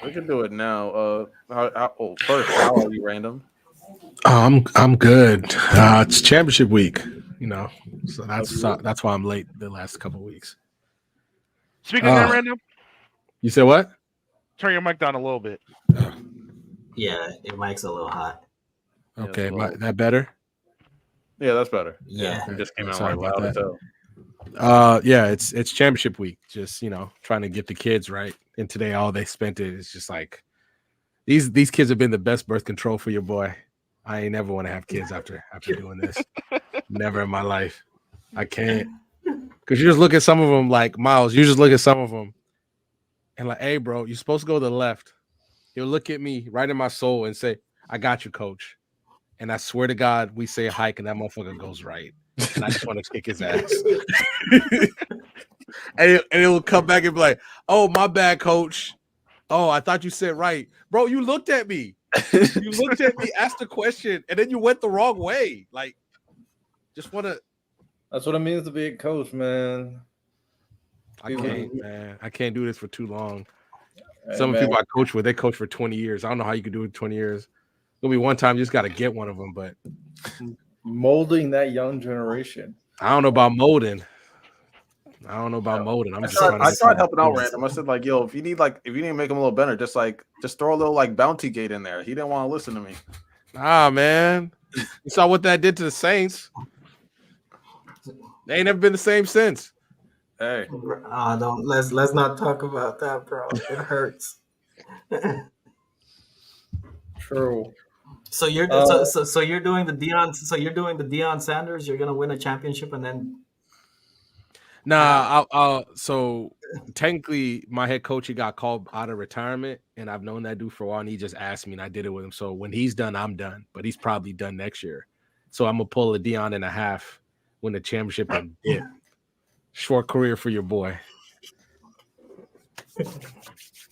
We can do it now. First, how are you, Random? I'm good. It's championship week, so that's why I'm late the last couple of weeks. Speaking of that, Random, you said what? Turn your mic down a little bit. Yeah, your mic's a little hot. Okay, Yeah, that better? Yeah, that's better. Yeah. It just came out Sorry like about loud as that. hell. Yeah, it's championship week. Just trying to get the kids right. And today, all they spent it is just like These kids have been the best birth control for your boy. I ain't never want to have kids after doing this. Never in my life. I can't. Because you just look at some of them like Miles. You just look at some of them and like, hey, bro, you're supposed to go to the left. He'll look at me right in my soul and say, I got you, coach. And I swear to God, we say hike and that motherfucker goes right. And I just want to kick his ass. and it'll come back and be like, oh, my bad, coach. Oh, I thought you said right. Bro, you looked at me. You looked at me, asked a question, and then you went the wrong way. Like, just want to. That's what it means to be a coach, man. I can't, man. I can't do this for too long. Hey, Some man. people I coach with, they coach for 20 years. I don't know how you could do it 20 years. There'll be one time you just got to get one of them, but Molding that young generation. I don't know about molding. I'm just trying to I tried helping out random. I said, like, yo, if you need to make him a little better, just throw a little like bounty gate in there. He didn't want to listen to me. Ah, man. You saw what that did to the Saints. They ain't never been the same since. Hey. Don't let's not talk about that, bro. It hurts. True. So you're so you're doing the Deion Sanders. You're gonna win a championship and then. Nah, so technically my head coach, he got called out of retirement, and I've known that dude for a while, and he just asked me, and I did it with him. So when he's done, I'm done, but he's probably done next year. So I'm gonna pull a Deion and a half, win the championship, and dip. Short career for your boy.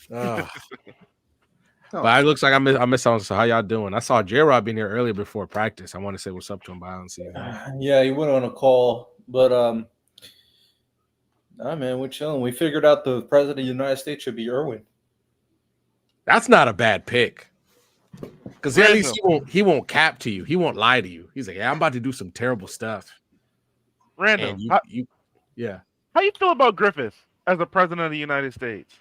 But it looks like I missed out. So how y'all doing? I saw J-Rob in here earlier before practice. I want to say what's up to him, but I don't see him. Yeah, he went on a call, but nah, man, we're chilling. We figured out the president of the United States should be Irwin. That's not a bad pick. Because at least he won't cap to you. He won't lie to you. He's like, yeah, I'm about to do some terrible stuff. Random. Yeah. How you feel about Griffith as the president of the United States?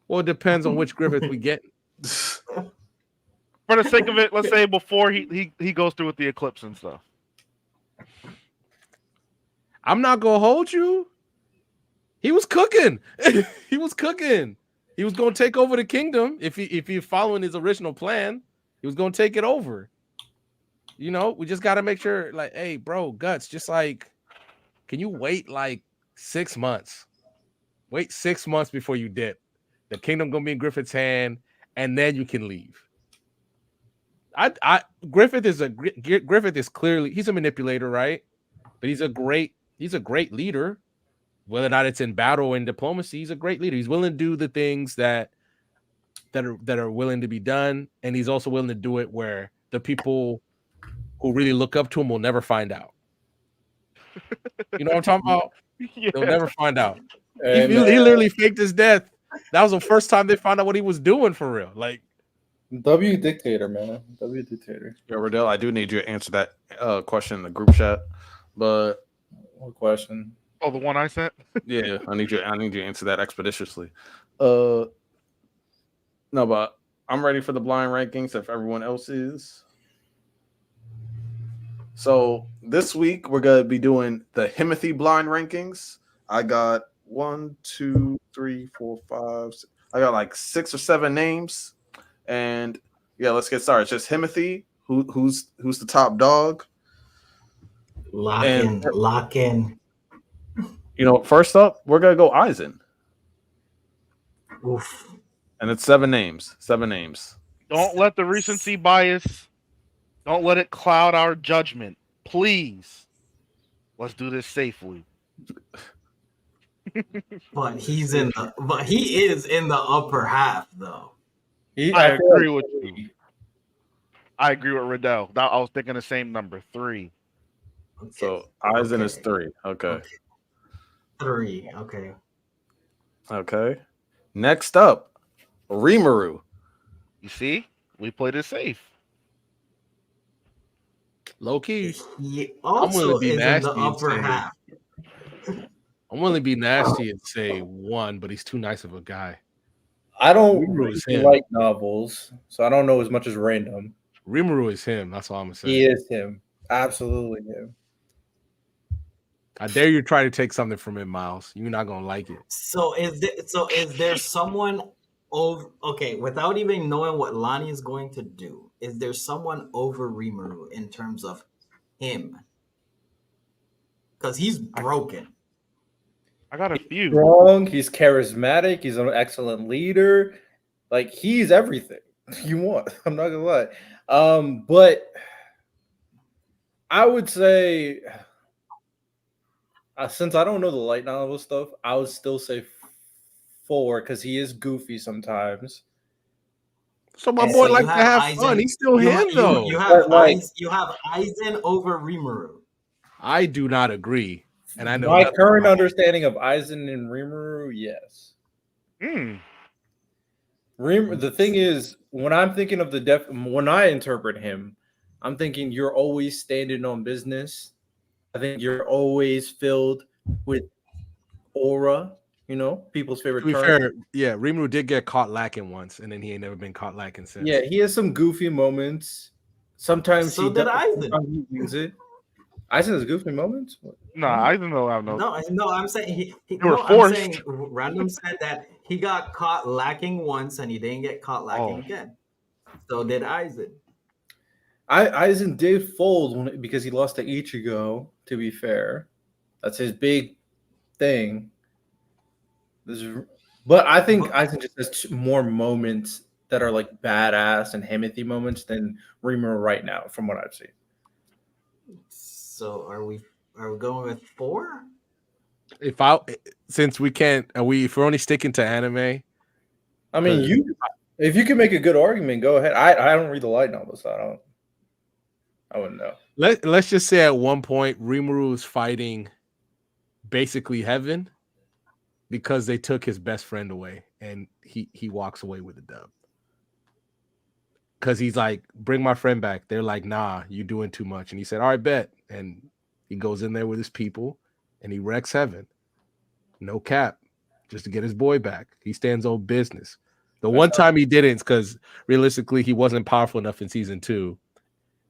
Well, it depends on which Griffith we get. For the sake of it, let's say before he goes through with the eclipse and stuff. I'm not gonna hold you. He was cooking. He was cooking. He was gonna take over the kingdom if he's following his original plan. He was gonna take it over. You know, we just gotta make sure, like, hey, bro, Guts, just like, can you wait like 6 months? Wait 6 months before you dip. The kingdom gonna be in Griffith's hand, and then you can leave. Griffith is clearly, he's a manipulator, right? But he's a great leader. Whether or not it's in battle or in diplomacy, he's a great leader. He's willing to do the things that are willing to be done, and he's also willing to do it where the people who really look up to him will never find out. You know what I'm talking about? Yeah. They'll never find out. Hey, He literally faked his death. That was the first time they found out what he was doing for real. Like, W dictator, man. W dictator. Yo, Riddell, I do need you to answer that question in the group chat. But What question? Oh, the one I sent? yeah, I need you to answer that expeditiously. No, but I'm ready for the blind rankings if everyone else is. So this week we're gonna be doing the Himothy blind rankings. I got 1, 2, 3, 4, 5. 6. I got like 6 or 7 names, and yeah, let's get started. It's just Himothy, who's the top dog. Lock in. You know, first up, we're gonna go Eisen, Oof. and it's 7 names. 7 names. Don't let the recency bias, don't let it cloud our judgment. Please. Let's do this safely. But he is in the upper half though. I agree with you. I agree with Riddell. I was thinking the same number, 3. Okay. So Eisen is 3. Okay. 3. Okay. Okay. Next up, Rimuru. You see? We played it safe. low key, He I'm willing also to be is in nasty the and upper say- half. I'm willing to be nasty and say 1, but he's too nice of a guy. I don't Rimuru is really him. like novels, so I don't know as much as Random. Rimuru is him. That's all I'm gonna say. He is him. Absolutely him. I dare you try to take something from him, Miles. You're not gonna like it. So is there someone Okay, without even knowing what Lonnie is going to do, is there someone over Rimuru in terms of him? Because he's broken. I got a few. Strong. He's charismatic. He's an excellent leader. Like he's everything you want. I'm not gonna lie. But I would say, since I don't know the light novel stuff, I would still say 4 because he is goofy sometimes. So my Okay, boy so like you to have have Aizen. fun. He's still him though. You have But, like- you have Aizen over Rimuru. I do not agree, and I know My nothing current about understanding of Aizen and Rimuru, yes. Hmm. The thing is, when I'm thinking of when I interpret him, I'm thinking you're always standing on business. I think you're always filled with aura, people's favorite To be term. fair, yeah, Rimuru did get caught lacking once, and then he ain't never been caught lacking since. Yeah, he has some goofy moments. Sometimes So he did does, Aizen. sometimes he means it. Aizen has goofy moments. Nah, I don't know. I have no. No, I'm saying were I'm forced. saying Random said that he got caught lacking once and he didn't get caught lacking again. So did Aizen. Aizen did fold because he lost to Ichigo. To be fair, that's his big thing. But I think Aizen just has more moments that are like badass and Himothy moments than Rimuru right now, from what I've seen. So are we going with 4? Since we can't, if we're only sticking to anime, I mean, if you can make a good argument, go ahead. I don't read the light novel, so I wouldn't know. Let's just say at one point Rimuru is fighting basically heaven because they took his best friend away, and he walks away with a dub. Because he's like, bring my friend back. They're like, nah, you're doing too much. And he said, all right, bet. And he goes in there with his people and he wrecks heaven. No cap. Just to get his boy back. He stands on business. The one time he didn't, because realistically, he wasn't powerful enough in season 2.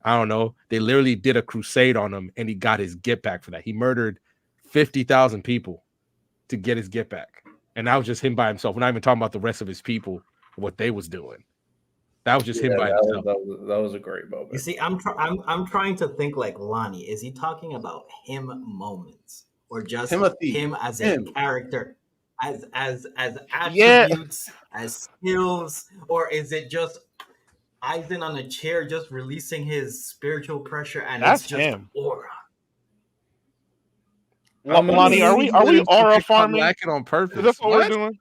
I don't know. They literally did a crusade on him and he got his get back for that. He murdered 50,000 people to get his get back. And that was just him by himself. We're not even talking about the rest of his people, what they was doing. That was just him by himself. That was a great moment. You see, I'm trying to think like Lonnie. Is he talking about him moments or just Himothy. him as a character, as Yeah. attributes, as skills, or is it just Aizen on a chair just releasing his spiritual pressure and That's it's just him. aura? Lonnie, are we aura farming? Lacking on purpose. Is that what we're doing?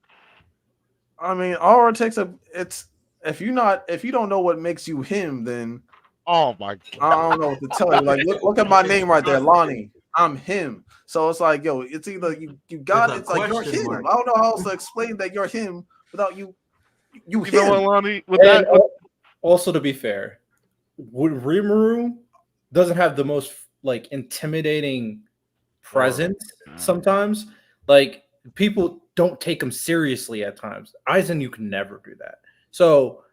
I mean, aura takes if you don't know what makes you him, then Oh my god. I don't know what to tell you. Like, look at my name right there, Lonnie. I'm him. So it's like, yo, it's either you got With it. a It's like you're question him. mark. I don't know how else to explain that you're him without you. You You know what, him. Lonnie? With And that, also, to be fair, Rimuru doesn't have the most like intimidating presence sometimes. Like people don't take him seriously at times. Aizen, you can never do that. So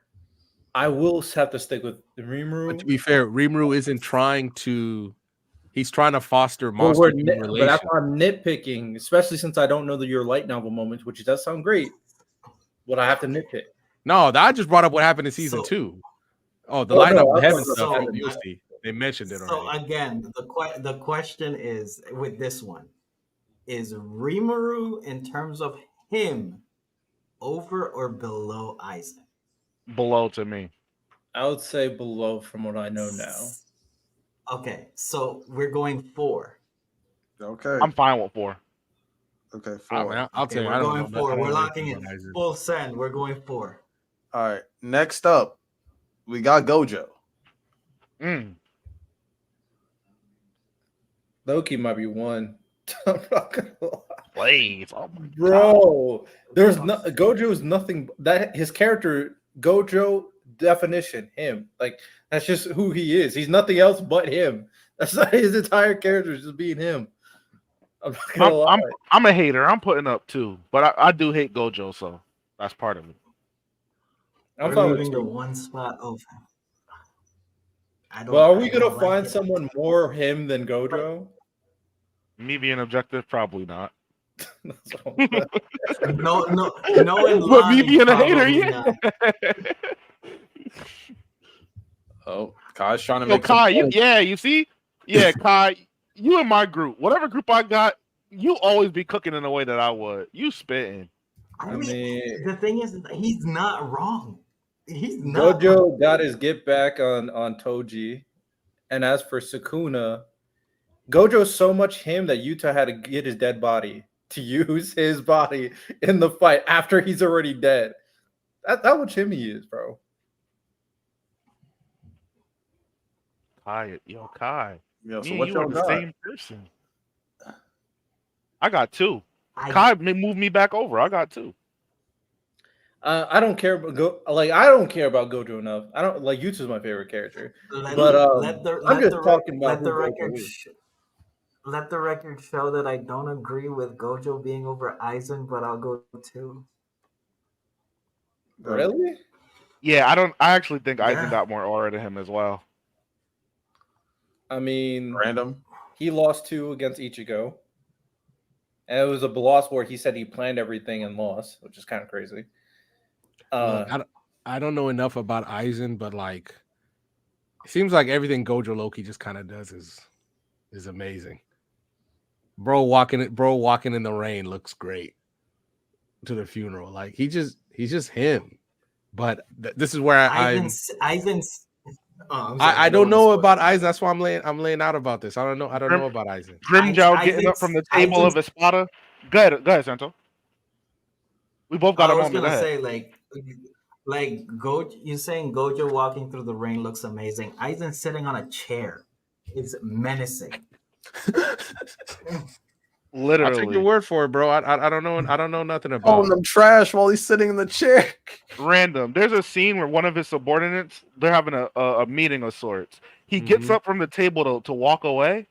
I will have to stick with Rimuru. But to be fair, Rimuru isn't trying to. He's trying to foster But monster human that's relations. why I'm nitpicking, especially since I don't know your light novel moments, which does sound great. But I have to nitpick. No, I just brought up what happened in season 2. Oh, the line up heaven stuff. Obviously, they mentioned it So already. again, the question is with this one: is Rimuru in terms of him over or below Aizen? below to me. I would say below from what I know now. Okay, so we're going 4. Okay. I'm fine with 4. Okay. I'll tell you, We're I don't going know. 4. We're locking in. Full send. We're going 4. All right. Next up, we got Gojo. Loki might be 1. I'm not gonna lie. Please. Oh my Bro, there's no Gojo is nothing that his character Gojo definition him like that's just who he is. He's nothing else but him. That's not his entire character is just being him. I'm not gonna lie. I'm a hater. I'm putting up 2, but I do hate Gojo, so that's part of it. I'm We're fine moving with to 2. 1 spot over. But are we gonna find someone more him than Gojo? Me being objective, probably not. No, and But me Lonnie being a hater, probably yeah. not. Oh, Kai's trying to Yo, make some Kai, points. you see? Yeah, Kai, you in my group. Whatever group I got, you always be cooking in the way that I would. You spitting. I I mean, mean, the thing is, he's not wrong. He's not. Gojo got his get back on Toji, and as for Sukuna, Gojo's so much him that Yuta had to get his dead body to use his body in the fight after he's already dead. That much him he is, bro. Kai, yo, Kai. Yo, so Me and what you y'all are the got? same person. I got two. I, Kai moved me back over. I got two. I don't care about I don't care about Gojo enough. I don't like Yuta's my favorite character, but I'm just talking about let the who record Gojo is. let the record show that I don't agree with Gojo being over Aizen, but I'll go two. Really? Yeah, I actually think Aizen Yeah. got more aura to him as well. I mean, Random. he lost 2 against Ichigo, and it was a loss where he said he planned everything and lost, which is kind of crazy. Look, I don't know enough about Aizen, but like, it seems like everything Gojo Loki just kind of does is amazing. Bro walking in the rain looks great to the funeral. Like he's just him. But this is where Aizen's. Oh, I don't know about Aizen. That's why I'm laying out about this. I don't know about Aizen. Grimjow getting up from the table of Espada. Go ahead, Santo. We both got I a was moment. gonna Go say ahead. like Gojo. You saying Gojo walking through the rain looks amazing. Aizen sitting on a chair is menacing. Literally. I'll take your word for it, bro. I don't know. I don't know nothing about. Calling them trash while he's sitting in the chair. Random. There's a scene where one of his subordinates, they're having a meeting of sorts. He gets up from the table to walk away.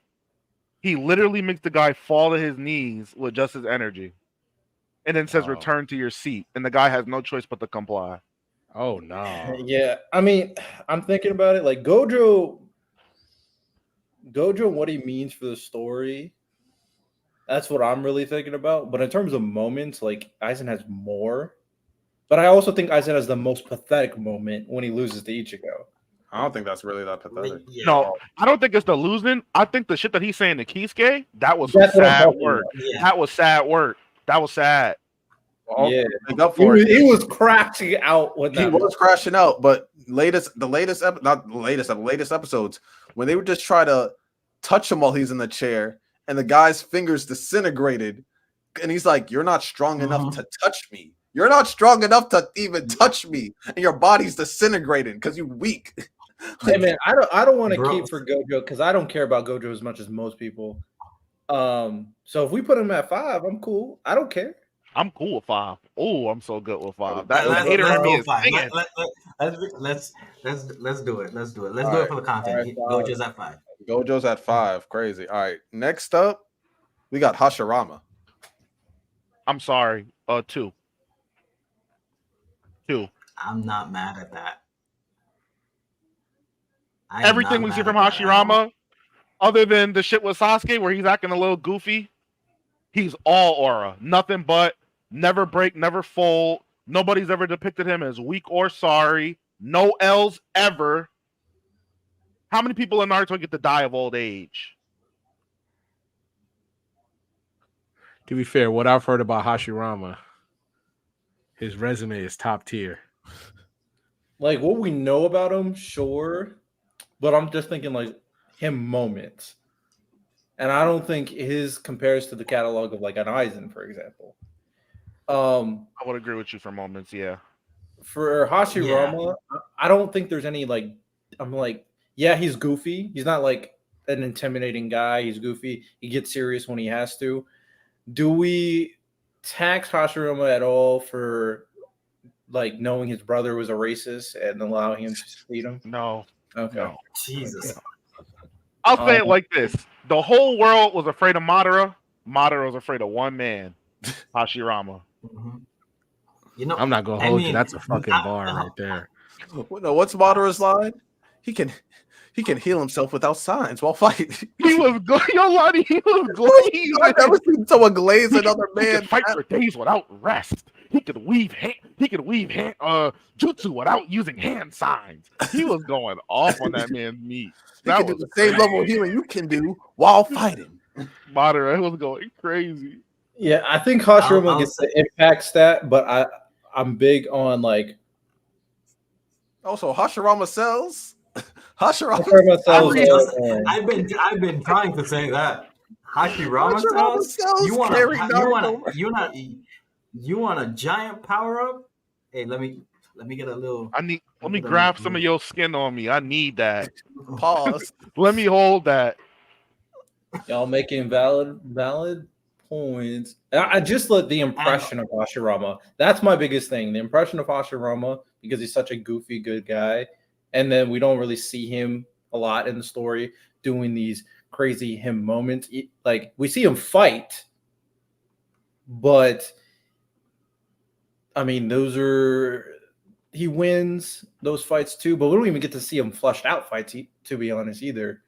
He literally makes the guy fall to his knees with just his energy. And then says, return to your seat. And the guy has no choice but to comply. Oh, no. Yeah, I mean, I'm thinking about it. Like Gojo, what he means for the story, that's what I'm really thinking about. But in terms of moments, like Aizen has more. But I also think Aizen has the most pathetic moment when he loses to Ichigo. I don't think that's really that pathetic. Yeah. No, I don't think it's the losing. I think the shit that he's saying to Kisuke, that was That's what I'm sad talking work. about. Yeah. That was sad work. That was sad. Well, Yeah. make up for it. He was crashing out when He was crashing out, but the latest episodes, when they would just try to touch him while he's in the chair, and the guy's fingers disintegrated, and he's like, "You're not strong enough to touch me. You're not strong enough to even touch me, and your body's disintegrating because you're weak." Hey man, I don't want to Bro. keep for Gojo because I don't care about Gojo as much as most people. So if we put him at 5, I'm cool. I don't care. I'm cool with 5. Oh, I'm so good with 5. Let's That hater in me go is 5. singing. Let's do it. Let's do it. Let's All do right. it for the content. All right, Gojo's at 5. Gojo's at 5. Crazy. All right. Next up, we got Hashirama. I'm sorry. 2. 2. I'm not mad at that. Everything we see from Hashirama, other than the shit with Sasuke where he's acting a little goofy, he's all aura. Nothing but never break, never fold. Nobody's ever depicted him as weak or sorry. No L's ever. How many people in Naruto get to die of old age? To be fair, what I've heard about Hashirama, his resume is top tier. Like what we know about him, sure, but I'm just thinking like him moments, and I don't think his compares to the catalog of like an Aizen, for example. I would agree with you for moments, yeah. For Hashirama, I don't think there's any like. I'm like, yeah, he's goofy. He's not like an intimidating guy. He's goofy. He gets serious when he has to. Do we tax Hashirama at all for like knowing his brother was a racist and allowing him to beat him? No. Okay. No. Jesus. I'll say it like this. The whole world was afraid of Madara. Madara was afraid of one man, Hashirama. Mm-hmm. You know, I'm not gonna hold you. That's a fucking bar right there. No, what's Madara's line? He can He can heal himself without signs while fighting. He was yo, Lonnie. He was glazing. I've never seen someone glaze another He man. could fight for days without rest. He could weave jutsu without using hand signs. He was going off on that man's meat. He can do the same level of healing you can do while fighting. Madara was going crazy. Yeah, I think Hashirama gets the impact stat, but I'm big on like. Also, Hashirama sells. Hashirama sells. I've been trying to say that. Hashirama sells. You want a giant power up? Hey, let me get a little. Let me grab some of your skin on me. I need that. Pause. Let me hold that. Y'all making valid points. I just let the impression of Hashirama. That's my biggest thing. The impression of Hashirama, because he's such a goofy good guy, and then we don't really see him a lot in the story doing these crazy him moments. Like we see him fight, but I mean, he wins those fights too, but we don't even get to see him flushed out fights, to be honest, either.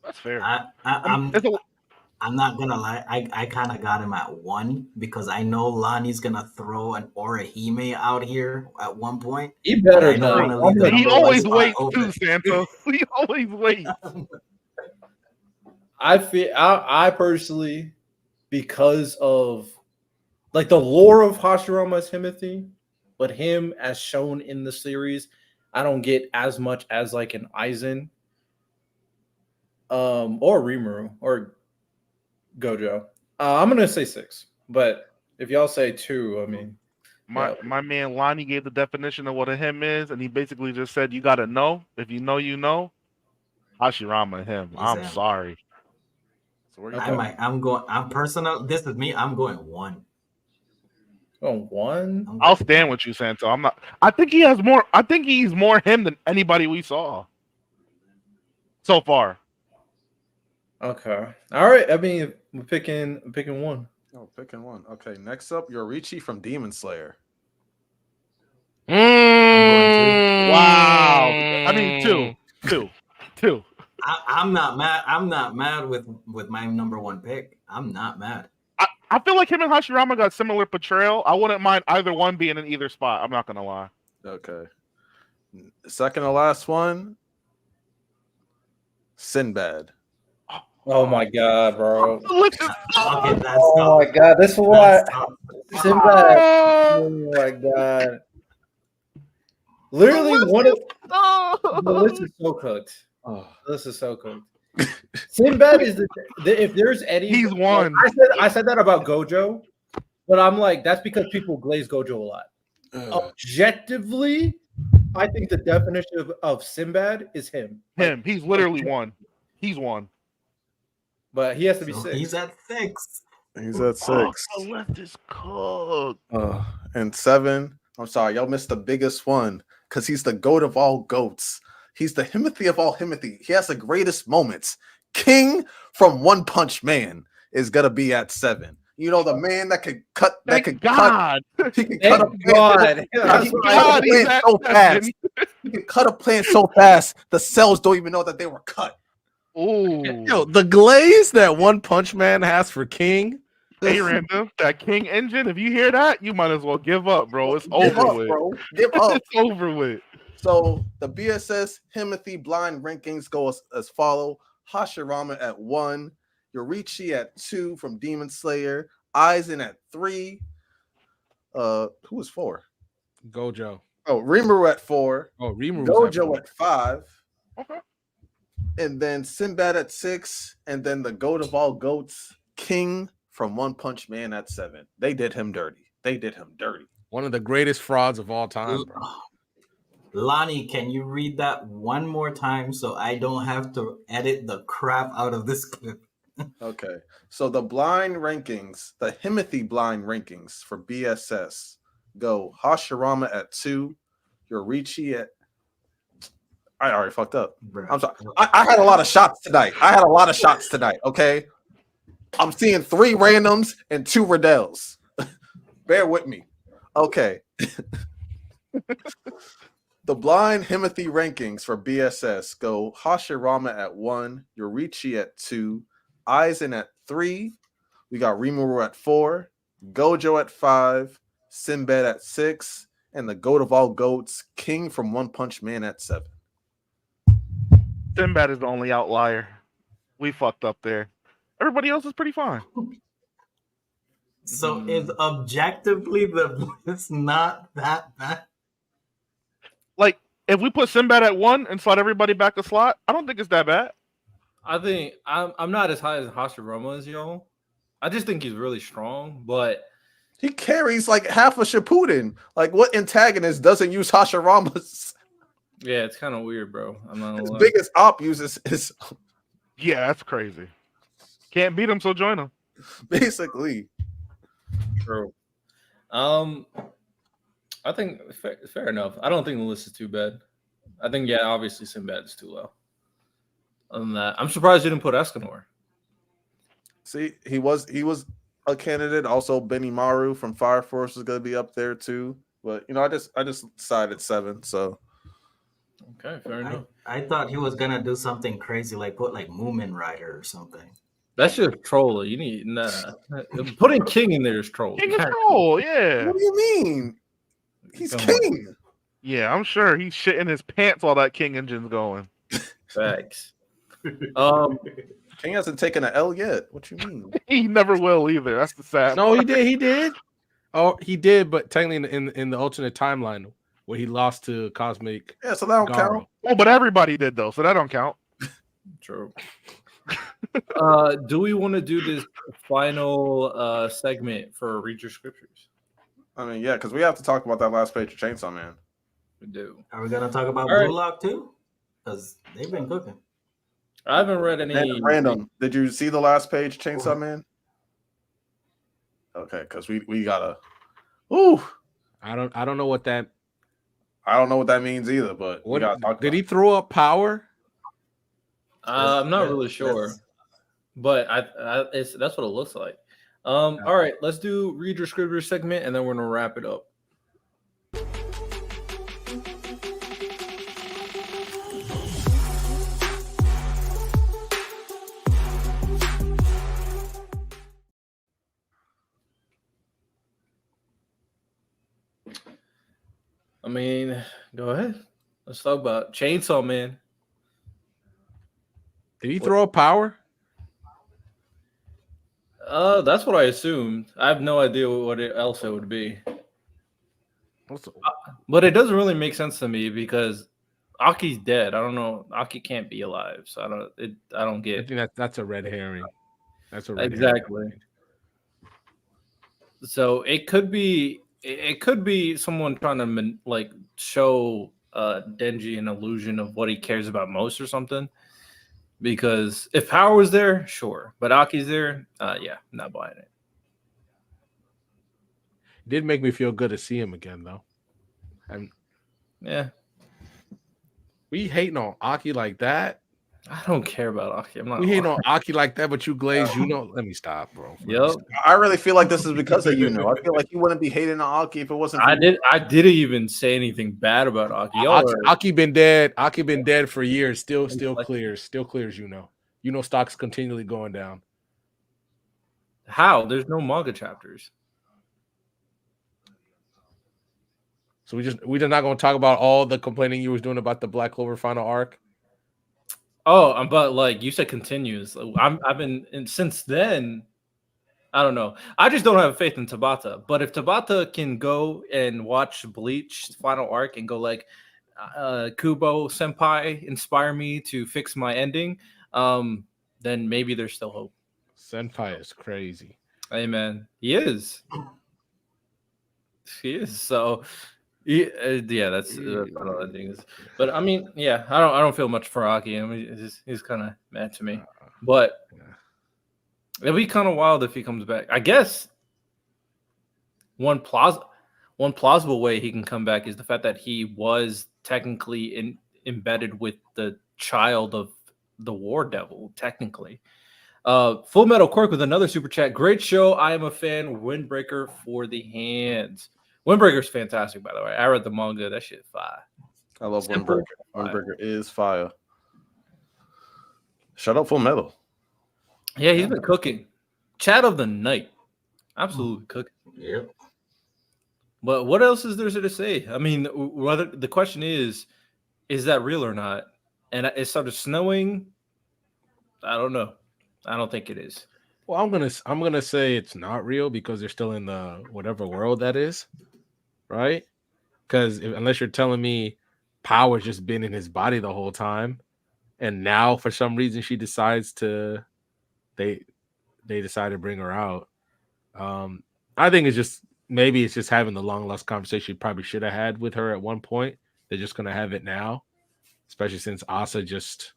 That's fair. I'm not gonna lie. I kind of got him at 1 because I know Lonnie's gonna throw an Orihime out here at one point. He better not. He always waits too, Santa. He always waits. I personally, because of like the lore of Hashirama as Himothy, but him as shown in the series, I don't get as much as like an Aizen, or Rimuru or Gojo. I'm gonna say 6, but if y'all say 2, I mean, my man Lonnie gave the definition of what a him is, and he basically just said you gotta know. If you know, you know. Hashirama him. I'm sorry. So I'm personal. This is me. I'm going 1. Oh, 1. I'll stand with you, Santo. I'm not. I think he has more. I think he's more him than anybody we saw so far. Okay. All right. I mean, I'm picking 1. Oh, picking 1. Okay. Next up, Yorichi from Demon Slayer. Wow. I mean, 2. I'm not mad. I'm not mad with my number 1 pick. I'm not mad. I feel like him and Hashirama got similar portrayal. I wouldn't mind either one being in either spot. I'm not gonna lie. Okay. Second to last one, Sinbad. Oh my god, bro. Oh my god, this is why Sinbad. Oh my god. Literally one of the list is so cooked. Oh, this is so cooked. Sinbad is if there's any, he's one. I said that about Gojo, but I'm like, that's because people glaze Gojo a lot. Objectively, I think the definition of Sinbad is him. He's literally 1. He's 1. But he has to be 6. He's at 6. He's at 6. The left is cooked. And 7. I'm sorry, y'all missed the biggest one because he's the goat of all goats. He's the Himothy of all Himothy. He has the greatest moments. King from One Punch Man is gonna be at 7. You know, the man that could cut. That could cut. He can cut a plant. So fast. He can cut a plant so fast the cells don't even know that they were cut. Oh, yo, the glaze that One Punch Man has for King. Hey, Random, that King engine. If you hear that, you might as well give up, bro. It's over with. Bro. Give up. It's over with. So the BSS Himothy blind rankings go as follow: Hashirama at 1, Yorichi at 2 from Demon Slayer, Aizen at 3. Who was 4? Gojo. Oh, Rimuru at 4. Oh, Rimuru. Gojo at 5. Okay. And then Sinbad at 6, and then the goat of all goats, King from One Punch Man at 7. They did him dirty. One of the greatest frauds of all time, bro. Lonnie, can you read that one more time so I don't have to edit the crap out of this clip? Okay. So the blind rankings, the Himothy blind rankings for BSS go Hashirama at 2, Yorichi at... I already fucked up. I'm sorry. I had a lot of shots tonight. Okay? I'm seeing 3 randoms and 2 Riddells. Bear with me. Okay. The blind Himothy rankings for BSS go Hashirama at 1, Yorichi at 2, Aizen at 3. We got Rimuru at 4, Gojo at 5, Sinbad at 6, and the goat of all goats, King from One Punch Man at 7. Sinbad is the only outlier. We fucked up there. Everybody else is pretty fine. So is objectively it's not that bad. Like, if we put Sinbad at 1 and slide everybody back to slot, I don't think it's that bad. I think I'm not as high as Hashirama as y'all. I just think he's really strong, but he carries like half a Shippuden. Like, what antagonist doesn't use Hashirama's? Yeah, it's kind of weird, bro. I'm not His biggest op uses his. Yeah, that's crazy. Can't beat him, so join him. Basically. True. I think fair enough. I don't think the list is too bad. I think, yeah, obviously Sinbad is too low. Other than that, I'm surprised you didn't put Escanor. See, he was a candidate. Also, Benny Maru from Fire Force is going to be up there too. But I just decided 7. So okay, fair enough. I thought he was gonna do something crazy, like put like Moomin Rider or something. That's just troll. You need putting King in there is troll. King is troll, yeah. What do you mean? He's King. Yeah, I'm sure he's shitting his pants while that King engine's going. Facts. King hasn't taken an L yet. What you mean? He never will either. That's the sad. No, he did. He did. Oh, he did, but technically in the alternate timeline where he lost to Cosmic. Yeah, so that don't count. Oh, but everybody did though, so that don't count. True. Do we want to do this final segment for Read Your Scriptures? I mean, yeah, because we have to talk about that last page of Chainsaw Man. We do. Are we gonna talk about All Blue Lock too? Because they've been cooking. I haven't read any. Random. Did you see the last page, Chainsaw Man? Okay, because we gotta. Ooh. I don't know what that. I don't know what that means either. But we gotta talk. Did he throw up power? I'm not really sure, but that's what it looks like. All right, let's do Read Your Scriptures segment, and then we're gonna wrap it up. I mean, go ahead. Let's talk about Chainsaw Man. Did he throw up power? That's what I assumed. I have no idea what else it would be. But it doesn't really make sense to me because Aki's dead. I don't know. Aki can't be alive, so I don't get. I think that's a red herring. That's a red exactly. herring. So it could be someone trying to show Denji an illusion of what he cares about most or something. Because if power was there, sure. But Aki's there, yeah, not buying it. It did make me feel good to see him again, though. Yeah. We hating on Aki like that? I don't care about Aki. We hating on Aki like that, but you glaze, let me stop, bro. Yep. I really feel like this is because of I feel like you wouldn't be hating on Aki if it wasn't. I didn't even say anything bad about Aki. Aki been dead. Aki been dead for years. Still clears. Stock's continually going down. How? There's no manga chapters. So we're just not going to talk about all the complaining you was doing about the Black Clover final arc. Oh, but you said continues. I've been since then. I don't know. I just don't have faith in Tabata. But if Tabata can go and watch Bleach final arc and go Kubo Senpai inspire me to fix my ending, then maybe there's still hope. Senpai is crazy. Hey man, he is. He is. So. Yeah, that's what all that thing is. But I mean, yeah, I don't feel much for Aki. I mean, he's kind of mad to me. But it'd be kind of wild if he comes back. I guess one plausible way he can come back is the fact that he was technically embedded with the child of the War Devil, technically. Full Metal Cork with another super chat. Great show. I am a fan. Windbreaker for the hands. Windbreaker's fantastic, by the way. I read the manga. That shit fire. I love Simple, Windbreaker. Windbreaker is fire. Shout out Full Metal. Yeah, he's been cooking. Chat of the night. Absolutely cooking. Yep. But what else is there to say? I mean, whether the question is that real or not? And it started snowing. I don't know. I don't think it is. Well, I'm gonna say it's not real because they're still in the whatever world that is, right? Because unless you're telling me Power's just been in his body the whole time, and now for some reason she decides to, they decide to bring her out. I think maybe it's just having the long lost conversation you probably should have had with her at one point. They're just gonna have it now, especially since Asa just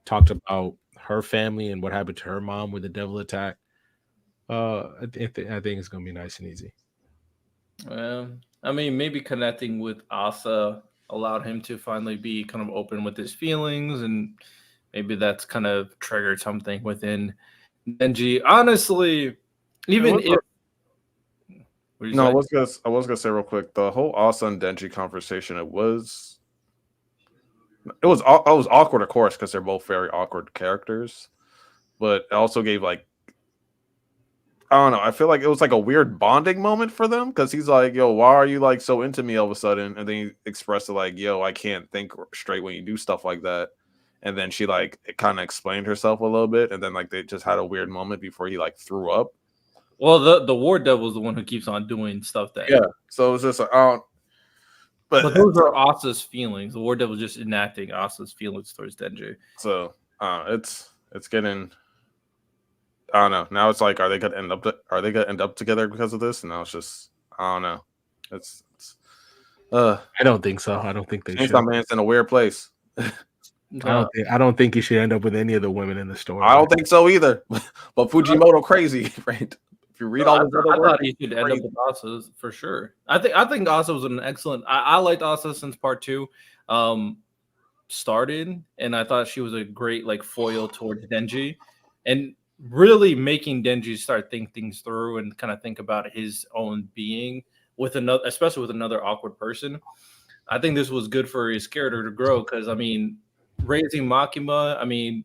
talked about her family and what happened to her mom with the devil attack. I think it's gonna be nice and easy. I mean, maybe connecting with Asa allowed him to finally be kind of open with his feelings, and maybe that's kind of triggered something within Denji. Honestly, even if no, I was gonna say real quick, the whole Asa and Denji conversation, it was awkward, of course, because they're both very awkward characters, but it also gave like, I don't know, I feel like it was like a weird bonding moment for them because he's like, yo, why are you like so into me all of a sudden? And then he expressed it like, yo, I can't think straight when you do stuff like that. And then she like kind of explained herself a little bit, and then like they just had a weird moment before he like threw up. Well, the War Devil is the one who keeps on doing stuff that. Yeah. So it's just like, but those are Asa's feelings. The War Devil is just enacting Asa's feelings towards Denji. So it's getting. I don't know. Now it's like, are they gonna end up together because of this? And now it's just, I don't know. It's I don't think so. I don't think they should. That man's in a weird place. I don't think he should end up with any of the women in the story. I don't think so either. But Fujimoto crazy, right? If you read all the I thought he should end up with Asa for sure. I think Asa was an excellent. I liked Asa since part 2 started, and I thought she was a great like foil towards Denji, and really making Denji start think things through and kind of think about his own being with another, especially with another awkward person. I think this was good for his character to grow because I mean, raising Makima, I mean,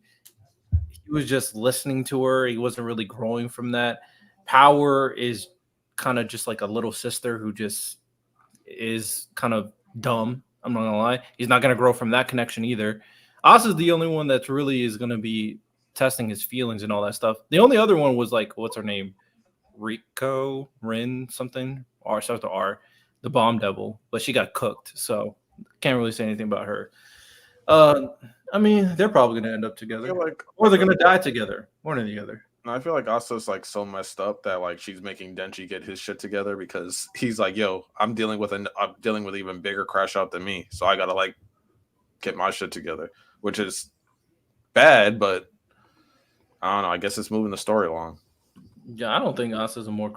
he was just listening to her. He wasn't really growing from that. Power is kind of just like a little sister who just is kind of dumb. I'm not gonna lie. He's not gonna grow from that connection either. Asa's the only one that's really is gonna be testing his feelings and all that stuff. The only other one was like, what's her name? Rin something, or starts with R, the bomb devil, but she got cooked, so can't really say anything about her. I mean, they're probably gonna end up together, or they're gonna die together, one or the other. I feel like Asa's like so messed up that like she's making Denji get his shit together because he's like, yo, I'm dealing with even bigger crash out than me, so I gotta like get my shit together, which is bad, but I don't know. I guess it's moving the story along. Yeah, I don't think Asa's more of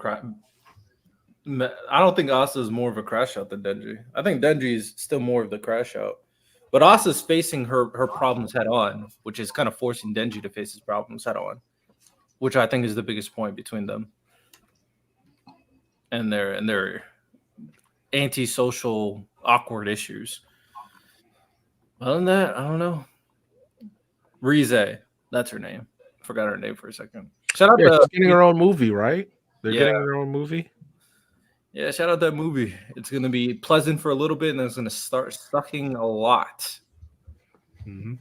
a crash out than Denji. I think Denji is still more of the crash out. But Asa's facing her problems head on, which is kind of forcing Denji to face his problems head on, which I think is the biggest point between them. And their antisocial, awkward issues. Other than that, I don't know. Rize, that's her name. Forgot her name for a second. Shout out to getting her own movie, right? They're getting their own movie. Yeah, shout out that movie. It's gonna be pleasant for a little bit, and then it's gonna start sucking a lot. Mm-hmm.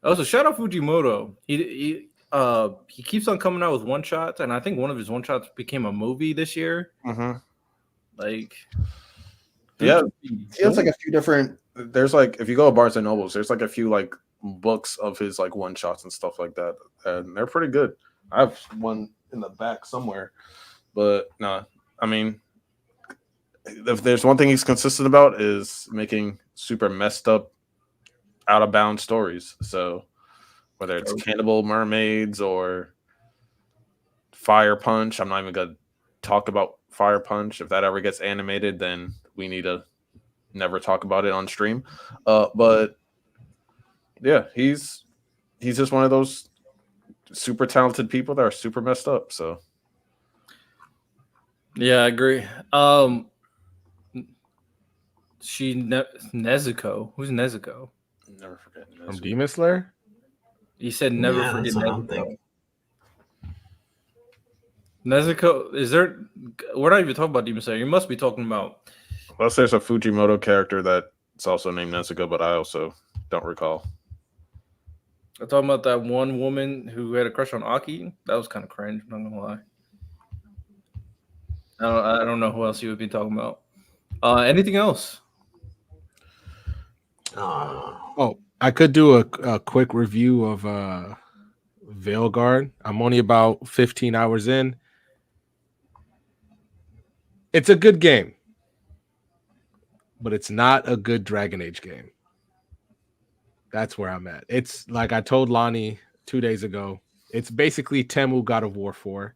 Also, shout out Fujimoto. He keeps on coming out with one shots, and I think one of his one shots became a movie this year. Mm-hmm. Like, yeah, he has like a few different. There's like, if you go to Barnes and Nobles, there's like a few like books of his like one shots and stuff like that, and they're pretty good. I have one in the back somewhere, but no, I mean, if there's one thing he's consistent about is making super messed up, out of bounds stories. So whether it's Cannibal Mermaids or Fire Punch, I'm not even gonna talk about Fire Punch. If that ever gets animated, then we need to never talk about it on stream. But yeah, he's just one of those super talented people that are super messed up. So yeah, I agree. Nezuko. Who's Nezuko? Never forget. From Demon Slayer. He said never Yeah, forget that's what I'm Nezuko. thinking. Nezuko, is there? We're not even talking about Demon Slayer. You must be talking about. Unless there's a Fujimoto character that's also named Nezuko, but I also don't recall. I'm talking about that one woman who had a crush on Aki. That was kind of cringe. I'm not gonna lie. I don't know who else you would be talking about. Anything else? Oh, I could do a quick review of Veilguard. I'm only about 15 hours in. It's a good game, but it's not a good Dragon Age game. That's where I'm at. It's like I told Lonnie 2 days ago. It's basically Temu God of War 4,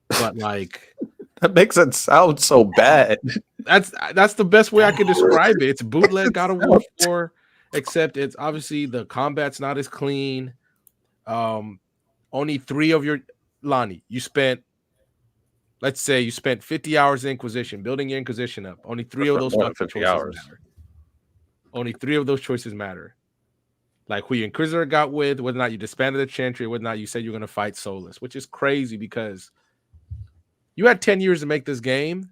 but like That makes it sound so bad. that's the best way I could describe it. It's bootleg God of War 4, except it's obviously the combat's not as clean. Only 3 of your Lonnie, let's say you spent 50 hours in Inquisition, building your Inquisition up. Only 3 of those More than fucking 50 choices hours. matter. Only 3 of those choices matter. Like who your Inquisitor got with, whether or not you disbanded the Chantry, whether or not you said you're going to fight Solus, which is crazy because you had 10 years to make this game.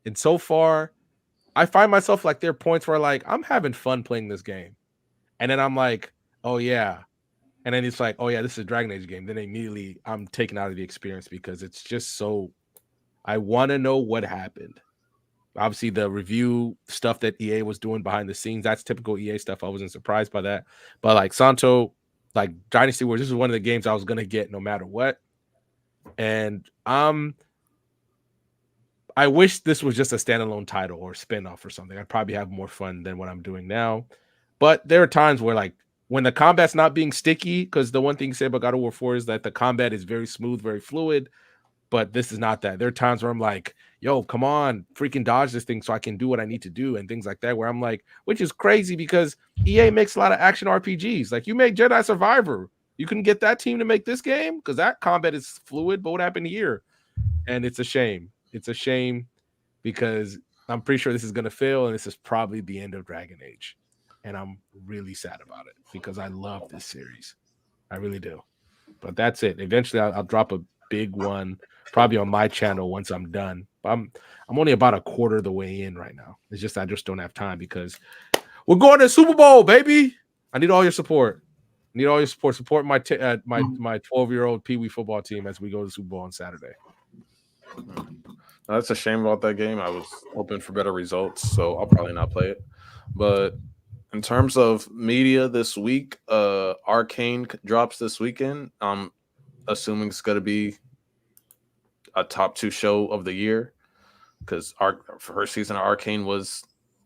And so far, I find myself like there are points where like I'm having fun playing this game. And then I'm like, oh yeah. And then it's like, oh yeah, this is a Dragon Age game. Then immediately I'm taken out of the experience because it's just so I want to know what happened. Obviously, the review stuff that EA was doing behind the scenes, that's typical EA stuff. I wasn't surprised by that. But like Santo, like Dynasty Wars, this is one of the games I was gonna get no matter what. And I wish this was just a standalone title or spinoff or something. I'd probably have more fun than what I'm doing now. But there are times where like when the combat's not being sticky, because the one thing you say about God of War 4 is that the combat is very smooth, very fluid. But this is not that. There are times where I'm like, yo, come on, freaking dodge this thing so I can do what I need to do and things like that, where I'm like, which is crazy because EA makes a lot of action RPGs. Like you make Jedi Survivor. You couldn't get that team to make this game because that combat is fluid, but what happened here? And it's a shame. It's a shame because I'm pretty sure this is going to fail and this is probably the end of Dragon Age. And I'm really sad about it because I love this series. I really do. But that's it. Eventually I'll drop a big one probably on my channel once I'm done. But I'm only about a quarter of the way in right now. It's just I just don't have time because we're going to Super Bowl, baby. I need all your support. I need all your support. Support my 12-year-old Pee Wee football team as we go to the Super Bowl on Saturday. That's a shame about that game. I was hoping for better results, so I'll probably not play it. But in terms of media this week, Arcane drops this weekend. I'm assuming it's going to be a top 2 show of the year because our first season of Arcane was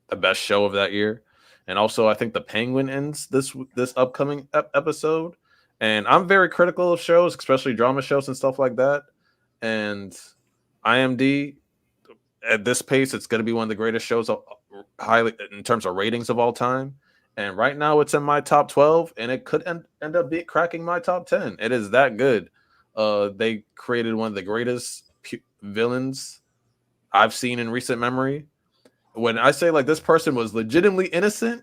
the best show of that year. And also, I think The Penguin ends this upcoming episode. And I'm very critical of shows, especially drama shows and stuff like that. And IMD, at this pace, it's going to be one of the greatest shows highly in terms of ratings of all time. And right now, it's in my top 12, and it could end up cracking my top 10. It is that good. They created one of the greatest villains I've seen in recent memory. When I say like this person was legitimately innocent,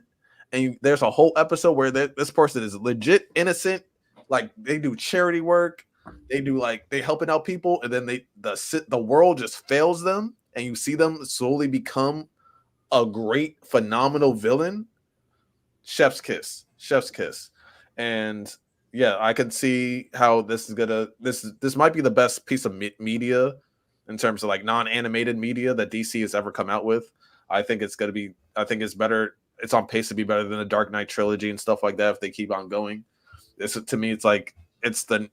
and there's a whole episode where this person is legit innocent, like they do charity work, they helping out people, and then the world just fails them, and you see them slowly become a great, phenomenal villain. Chef's kiss. And yeah, I can see how this might be the best piece of media in terms of like non-animated media that DC has ever come out with. I think it's better. It's on pace to be better than the Dark Knight trilogy and stuff like that if they keep on going. To me, it's like it's the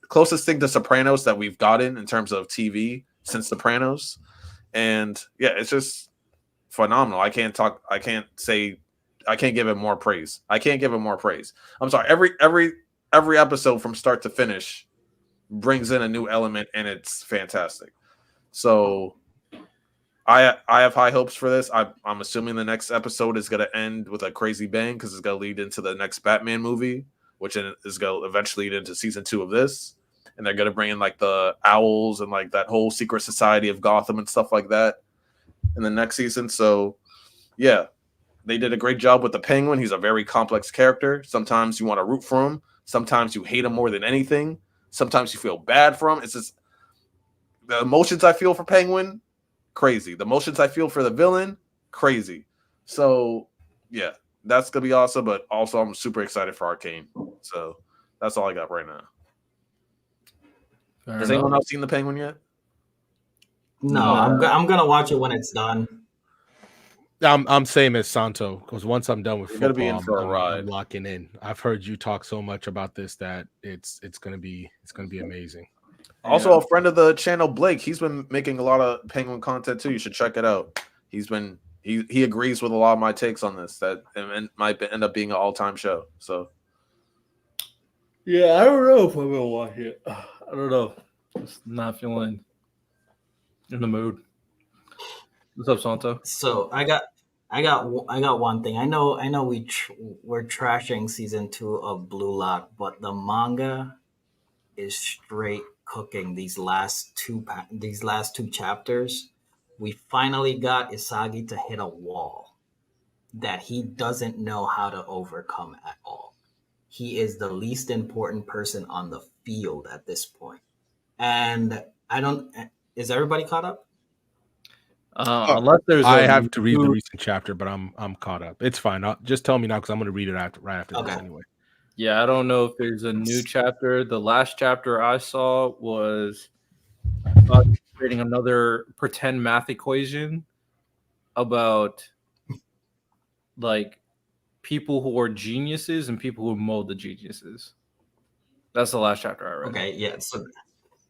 closest thing to Sopranos that we've gotten in terms of TV since Sopranos. And yeah, it's just phenomenal. I can't give it more praise. I'm sorry. Every episode from start to finish brings in a new element, and it's fantastic. So I have high hopes for this. I'm assuming the next episode is going to end with a crazy bang because it's going to lead into the next Batman movie, which is going to eventually lead into season 2 of this. And they're going to bring in like the owls and like that whole secret society of Gotham and stuff like that in the next season. So yeah, they did a great job with the Penguin. He's a very complex character. Sometimes you want to root for him. Sometimes you hate him more than anything. Sometimes you feel bad for him. It's just the emotions I feel for Penguin, crazy. The emotions I feel for the villain, crazy. So yeah, that's gonna be awesome. But also, I'm super excited for Arcane. So that's all I got right now. Has anyone else seen the Penguin yet? No, I'm gonna watch it when it's done. I'm same as Santo because once I'm done with You're gonna be football, in for a I'm ride. locking in. I've heard you talk so much about this that it's gonna be amazing. Also, a friend of the channel, Blake, he's been making a lot of Penguin content too. You should check it out. He agrees with a lot of my takes on this. That it might end up being an all-time show. So Yeah, I don't know if I will watch it. I don't know. Just not feeling in the mood. What's up, Santo? So I got one thing. I know we're trashing season 2 of Blue Lock, but the manga is straight cooking these last two chapters. We finally got Isagi to hit a wall that he doesn't know how to overcome at all. He is the least important person on the field at this point. And I don't is everybody caught up? Unless there's I have to read the recent chapter, but I'm caught up. It's fine. Just tell me now because I'm gonna read it right after this anyway. Yeah, I don't know if there's a new chapter. The last chapter I saw was creating another pretend math equation about like people who are geniuses and people who mold the geniuses. That's the last chapter I read. Okay, yeah.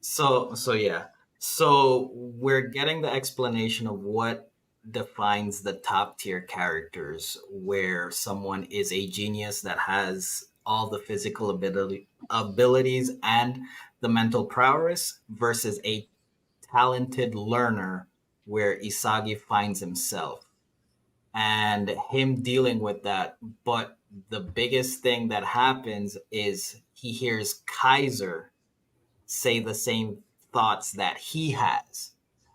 So yeah. So we're getting the explanation of what defines the top tier characters, where someone is a genius that has all the physical abilities and the mental prowess versus a talented learner where Isagi finds himself and him dealing with that. But the biggest thing that happens is he hears Kaiser say the same thoughts that he has.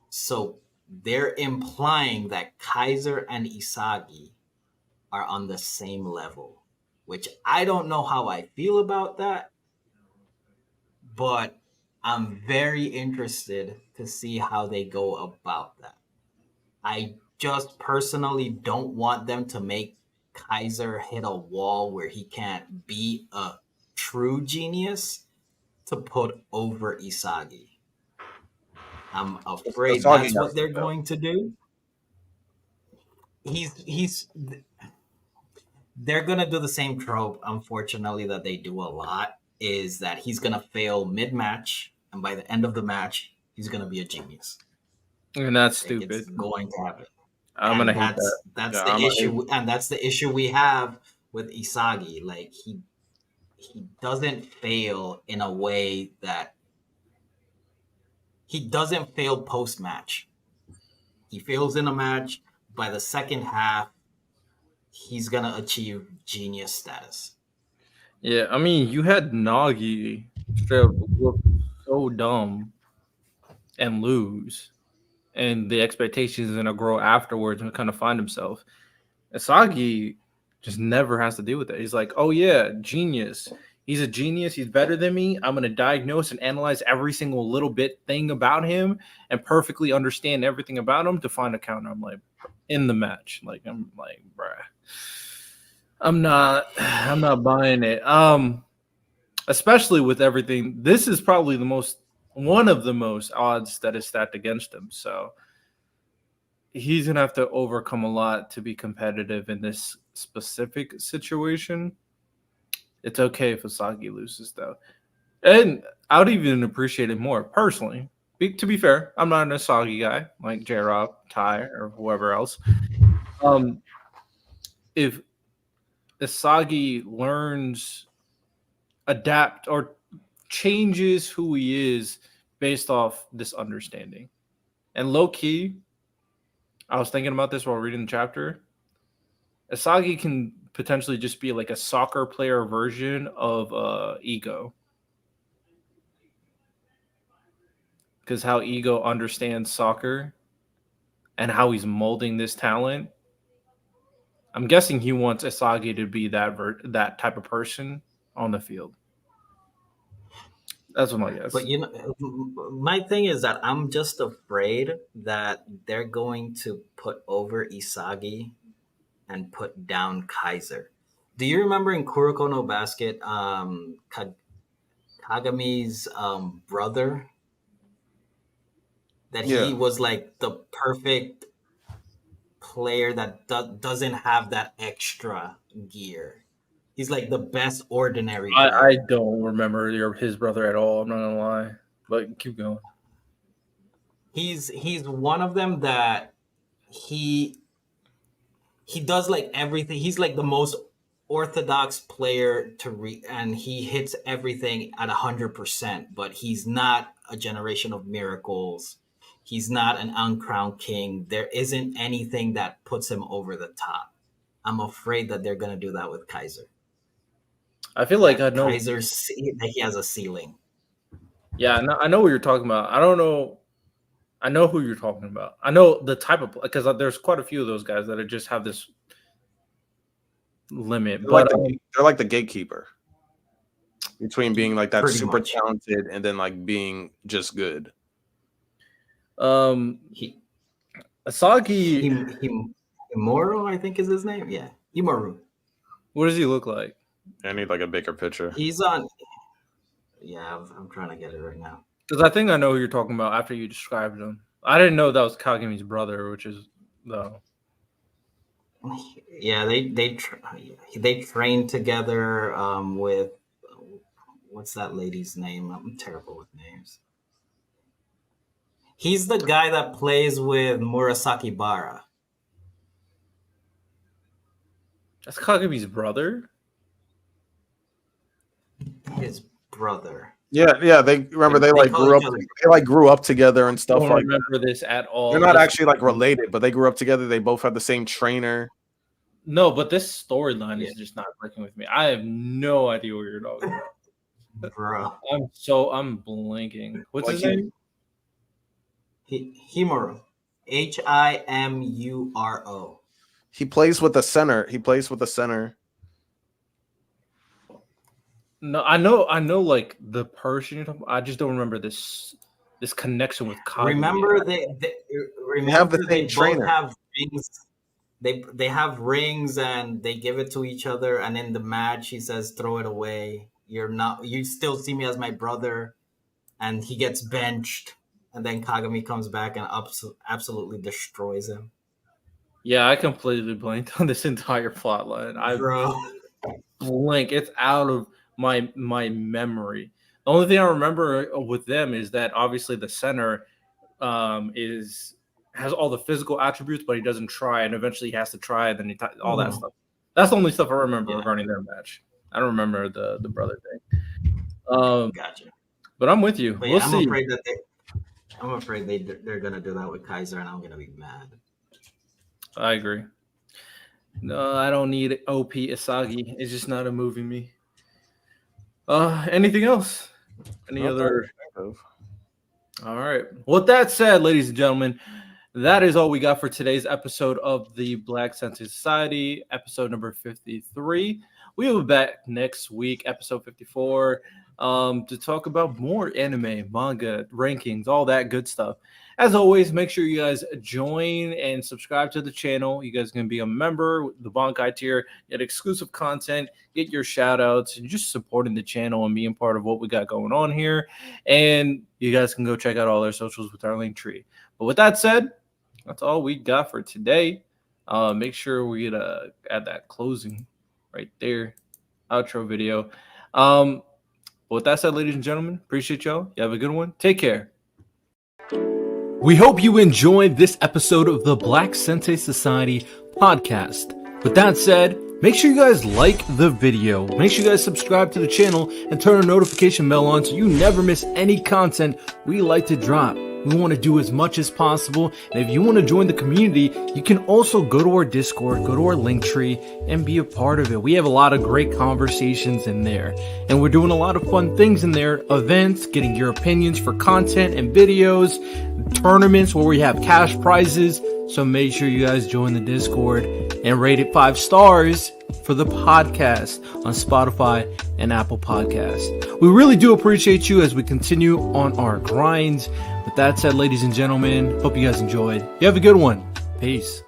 So they're implying that Kaiser and Isagi are on the same level, which I don't know how I feel about that, but I'm very interested to see how they go about that. I just personally don't want them to make Kaiser hit a wall where he can't be a true genius to put over Isagi. I'm afraid that's what they're going to do. They're gonna do the same trope, unfortunately, that they do a lot, is that he's gonna fail mid-match, and by the end of the match, he's gonna be a genius. And that's stupid. It's going to happen. I'm gonna hate that. That's the issue, and that's the issue we have with Isagi. Like he doesn't fail in a way that he doesn't fail post-match. He fails in a match. By the second half, he's gonna achieve genius status. Yeah, I mean, you had Nagi straight up look so dumb and lose, and the expectations are gonna grow afterwards and kind of find himself. Isagi just never has to deal with that. He's like, oh yeah, genius. He's a genius. He's better than me. I'm gonna diagnose and analyze every single little bit thing about him and perfectly understand everything about him to find a counter. I'm like, in the match. Like, I'm like, bruh. I'm not buying it. Especially with everything. This is probably one of the most odds that is stacked against him. So he's gonna have to overcome a lot to be competitive in this specific situation. It's okay if Isagi loses though. And I would even appreciate it more personally. To be fair, I'm not an Isagi guy like J-Rob, Ty, or whoever else. If Isagi learns, adapt, or changes who he is based off this understanding. And low key, I was thinking about this while reading the chapter. Isagi can potentially just be like a soccer player version of Ego. Because how Ego understands soccer and how he's molding this talent I'm guessing he wants Asagi to be that type of person on the field. That's what my guess. But my thing is that I'm just afraid that they're going to put over Isagi and put down Kaiser. Do you remember in Kuroko no Basket, Kagami's brother? That he was like the perfect player that doesn't have that extra gear. He's like the best ordinary guy. I don't remember his brother at all. I'm not gonna lie, but keep going. He's one of them that he does like everything. He's like the most orthodox player and he hits everything at 100%. But he's not a generation of miracles. He's not an uncrowned king. There isn't anything that puts him over the top. I'm afraid that they're gonna do that with Kaiser. I feel like I know Kaiser that he has a ceiling. Yeah, I know what you're talking about. I don't know. I know who you're talking about. I know the type of, because there's quite a few of those guys that just have this limit. They're like the gatekeeper between being like that super much talented and then like being just good. Asagi Himuro, I think is his name. Yeah, Himuro. What does he look like? I need like a bigger picture. He's on. Yeah, I'm trying to get it right now. Because I think I know who you're talking about after you described him. I didn't know that was Kagami's brother, which is though. Yeah, they trained together with what's that lady's name? I'm terrible with names. He's the guy that plays with Murasaki Bara. That's Kagami's brother? His brother. Yeah. They grew up together and stuff. I don't remember this at all. They're not actually like related, but they grew up together. They both have the same trainer. No, but this storyline is just not clicking with me. I have no idea what you're talking about. Bro. I'm blanking. What's his name? Himuro. Himuro. He plays with the center. No, I know like the person you're talking about. I just don't remember this connection with Kagami. Remember they have the same trainer. Have rings. They have rings and they give it to each other, and in the match he says throw it away. You still see me as my brother, and he gets benched, and then Kagami comes back and absolutely destroys him. Yeah, I completely blanked on this entire plot line. Bro. Blank. It's out of my memory. The only thing I remember with them is that obviously the center has all the physical attributes, but he doesn't try, and eventually he has to try, and then all that stuff. That's the only stuff I remember regarding their match. I don't remember the brother thing. Gotcha. But I'm with you. But we'll I'm see. afraid they're gonna do that with Kaiser, and I'm gonna be mad. I agree. No, I don't need OP Asagi. It's just not moving me. Anything else? Any other? All right. With that said, ladies and gentlemen, that is all we got for today's episode of the Black Sensei Society, episode number 53. We will be back next week, episode 54, to talk about more anime, manga, rankings, all that good stuff. As always, make sure you guys join and subscribe to the channel. You guys can be a member, the Bankai tier, get exclusive content, get your shout outs, and just supporting the channel and being part of what we got going on here. And you guys can go check out all our socials with our link tree. But with that said, that's all we got for today. Make sure we add that closing right there, outro video. But with that said, ladies and gentlemen, appreciate y'all. You have a good one. Take care. We hope you enjoyed this episode of the Black Sensei Society podcast. With that said, make sure you guys like the video. Make sure you guys subscribe to the channel and turn a notification bell on so you never miss any content we like to drop. We want to do as much as possible. And if you want to join the community, you can also go to our Discord, go to our link tree, and be a part of it. We have a lot of great conversations in there. And we're doing a lot of fun things in there. Events, getting your opinions for content and videos, tournaments where we have cash prizes. So make sure you guys join the Discord and rate it 5 stars for the podcast on Spotify and Apple Podcasts. We really do appreciate you as we continue on our grind. With that said, ladies and gentlemen, hope you guys enjoyed. You have a good one. Peace.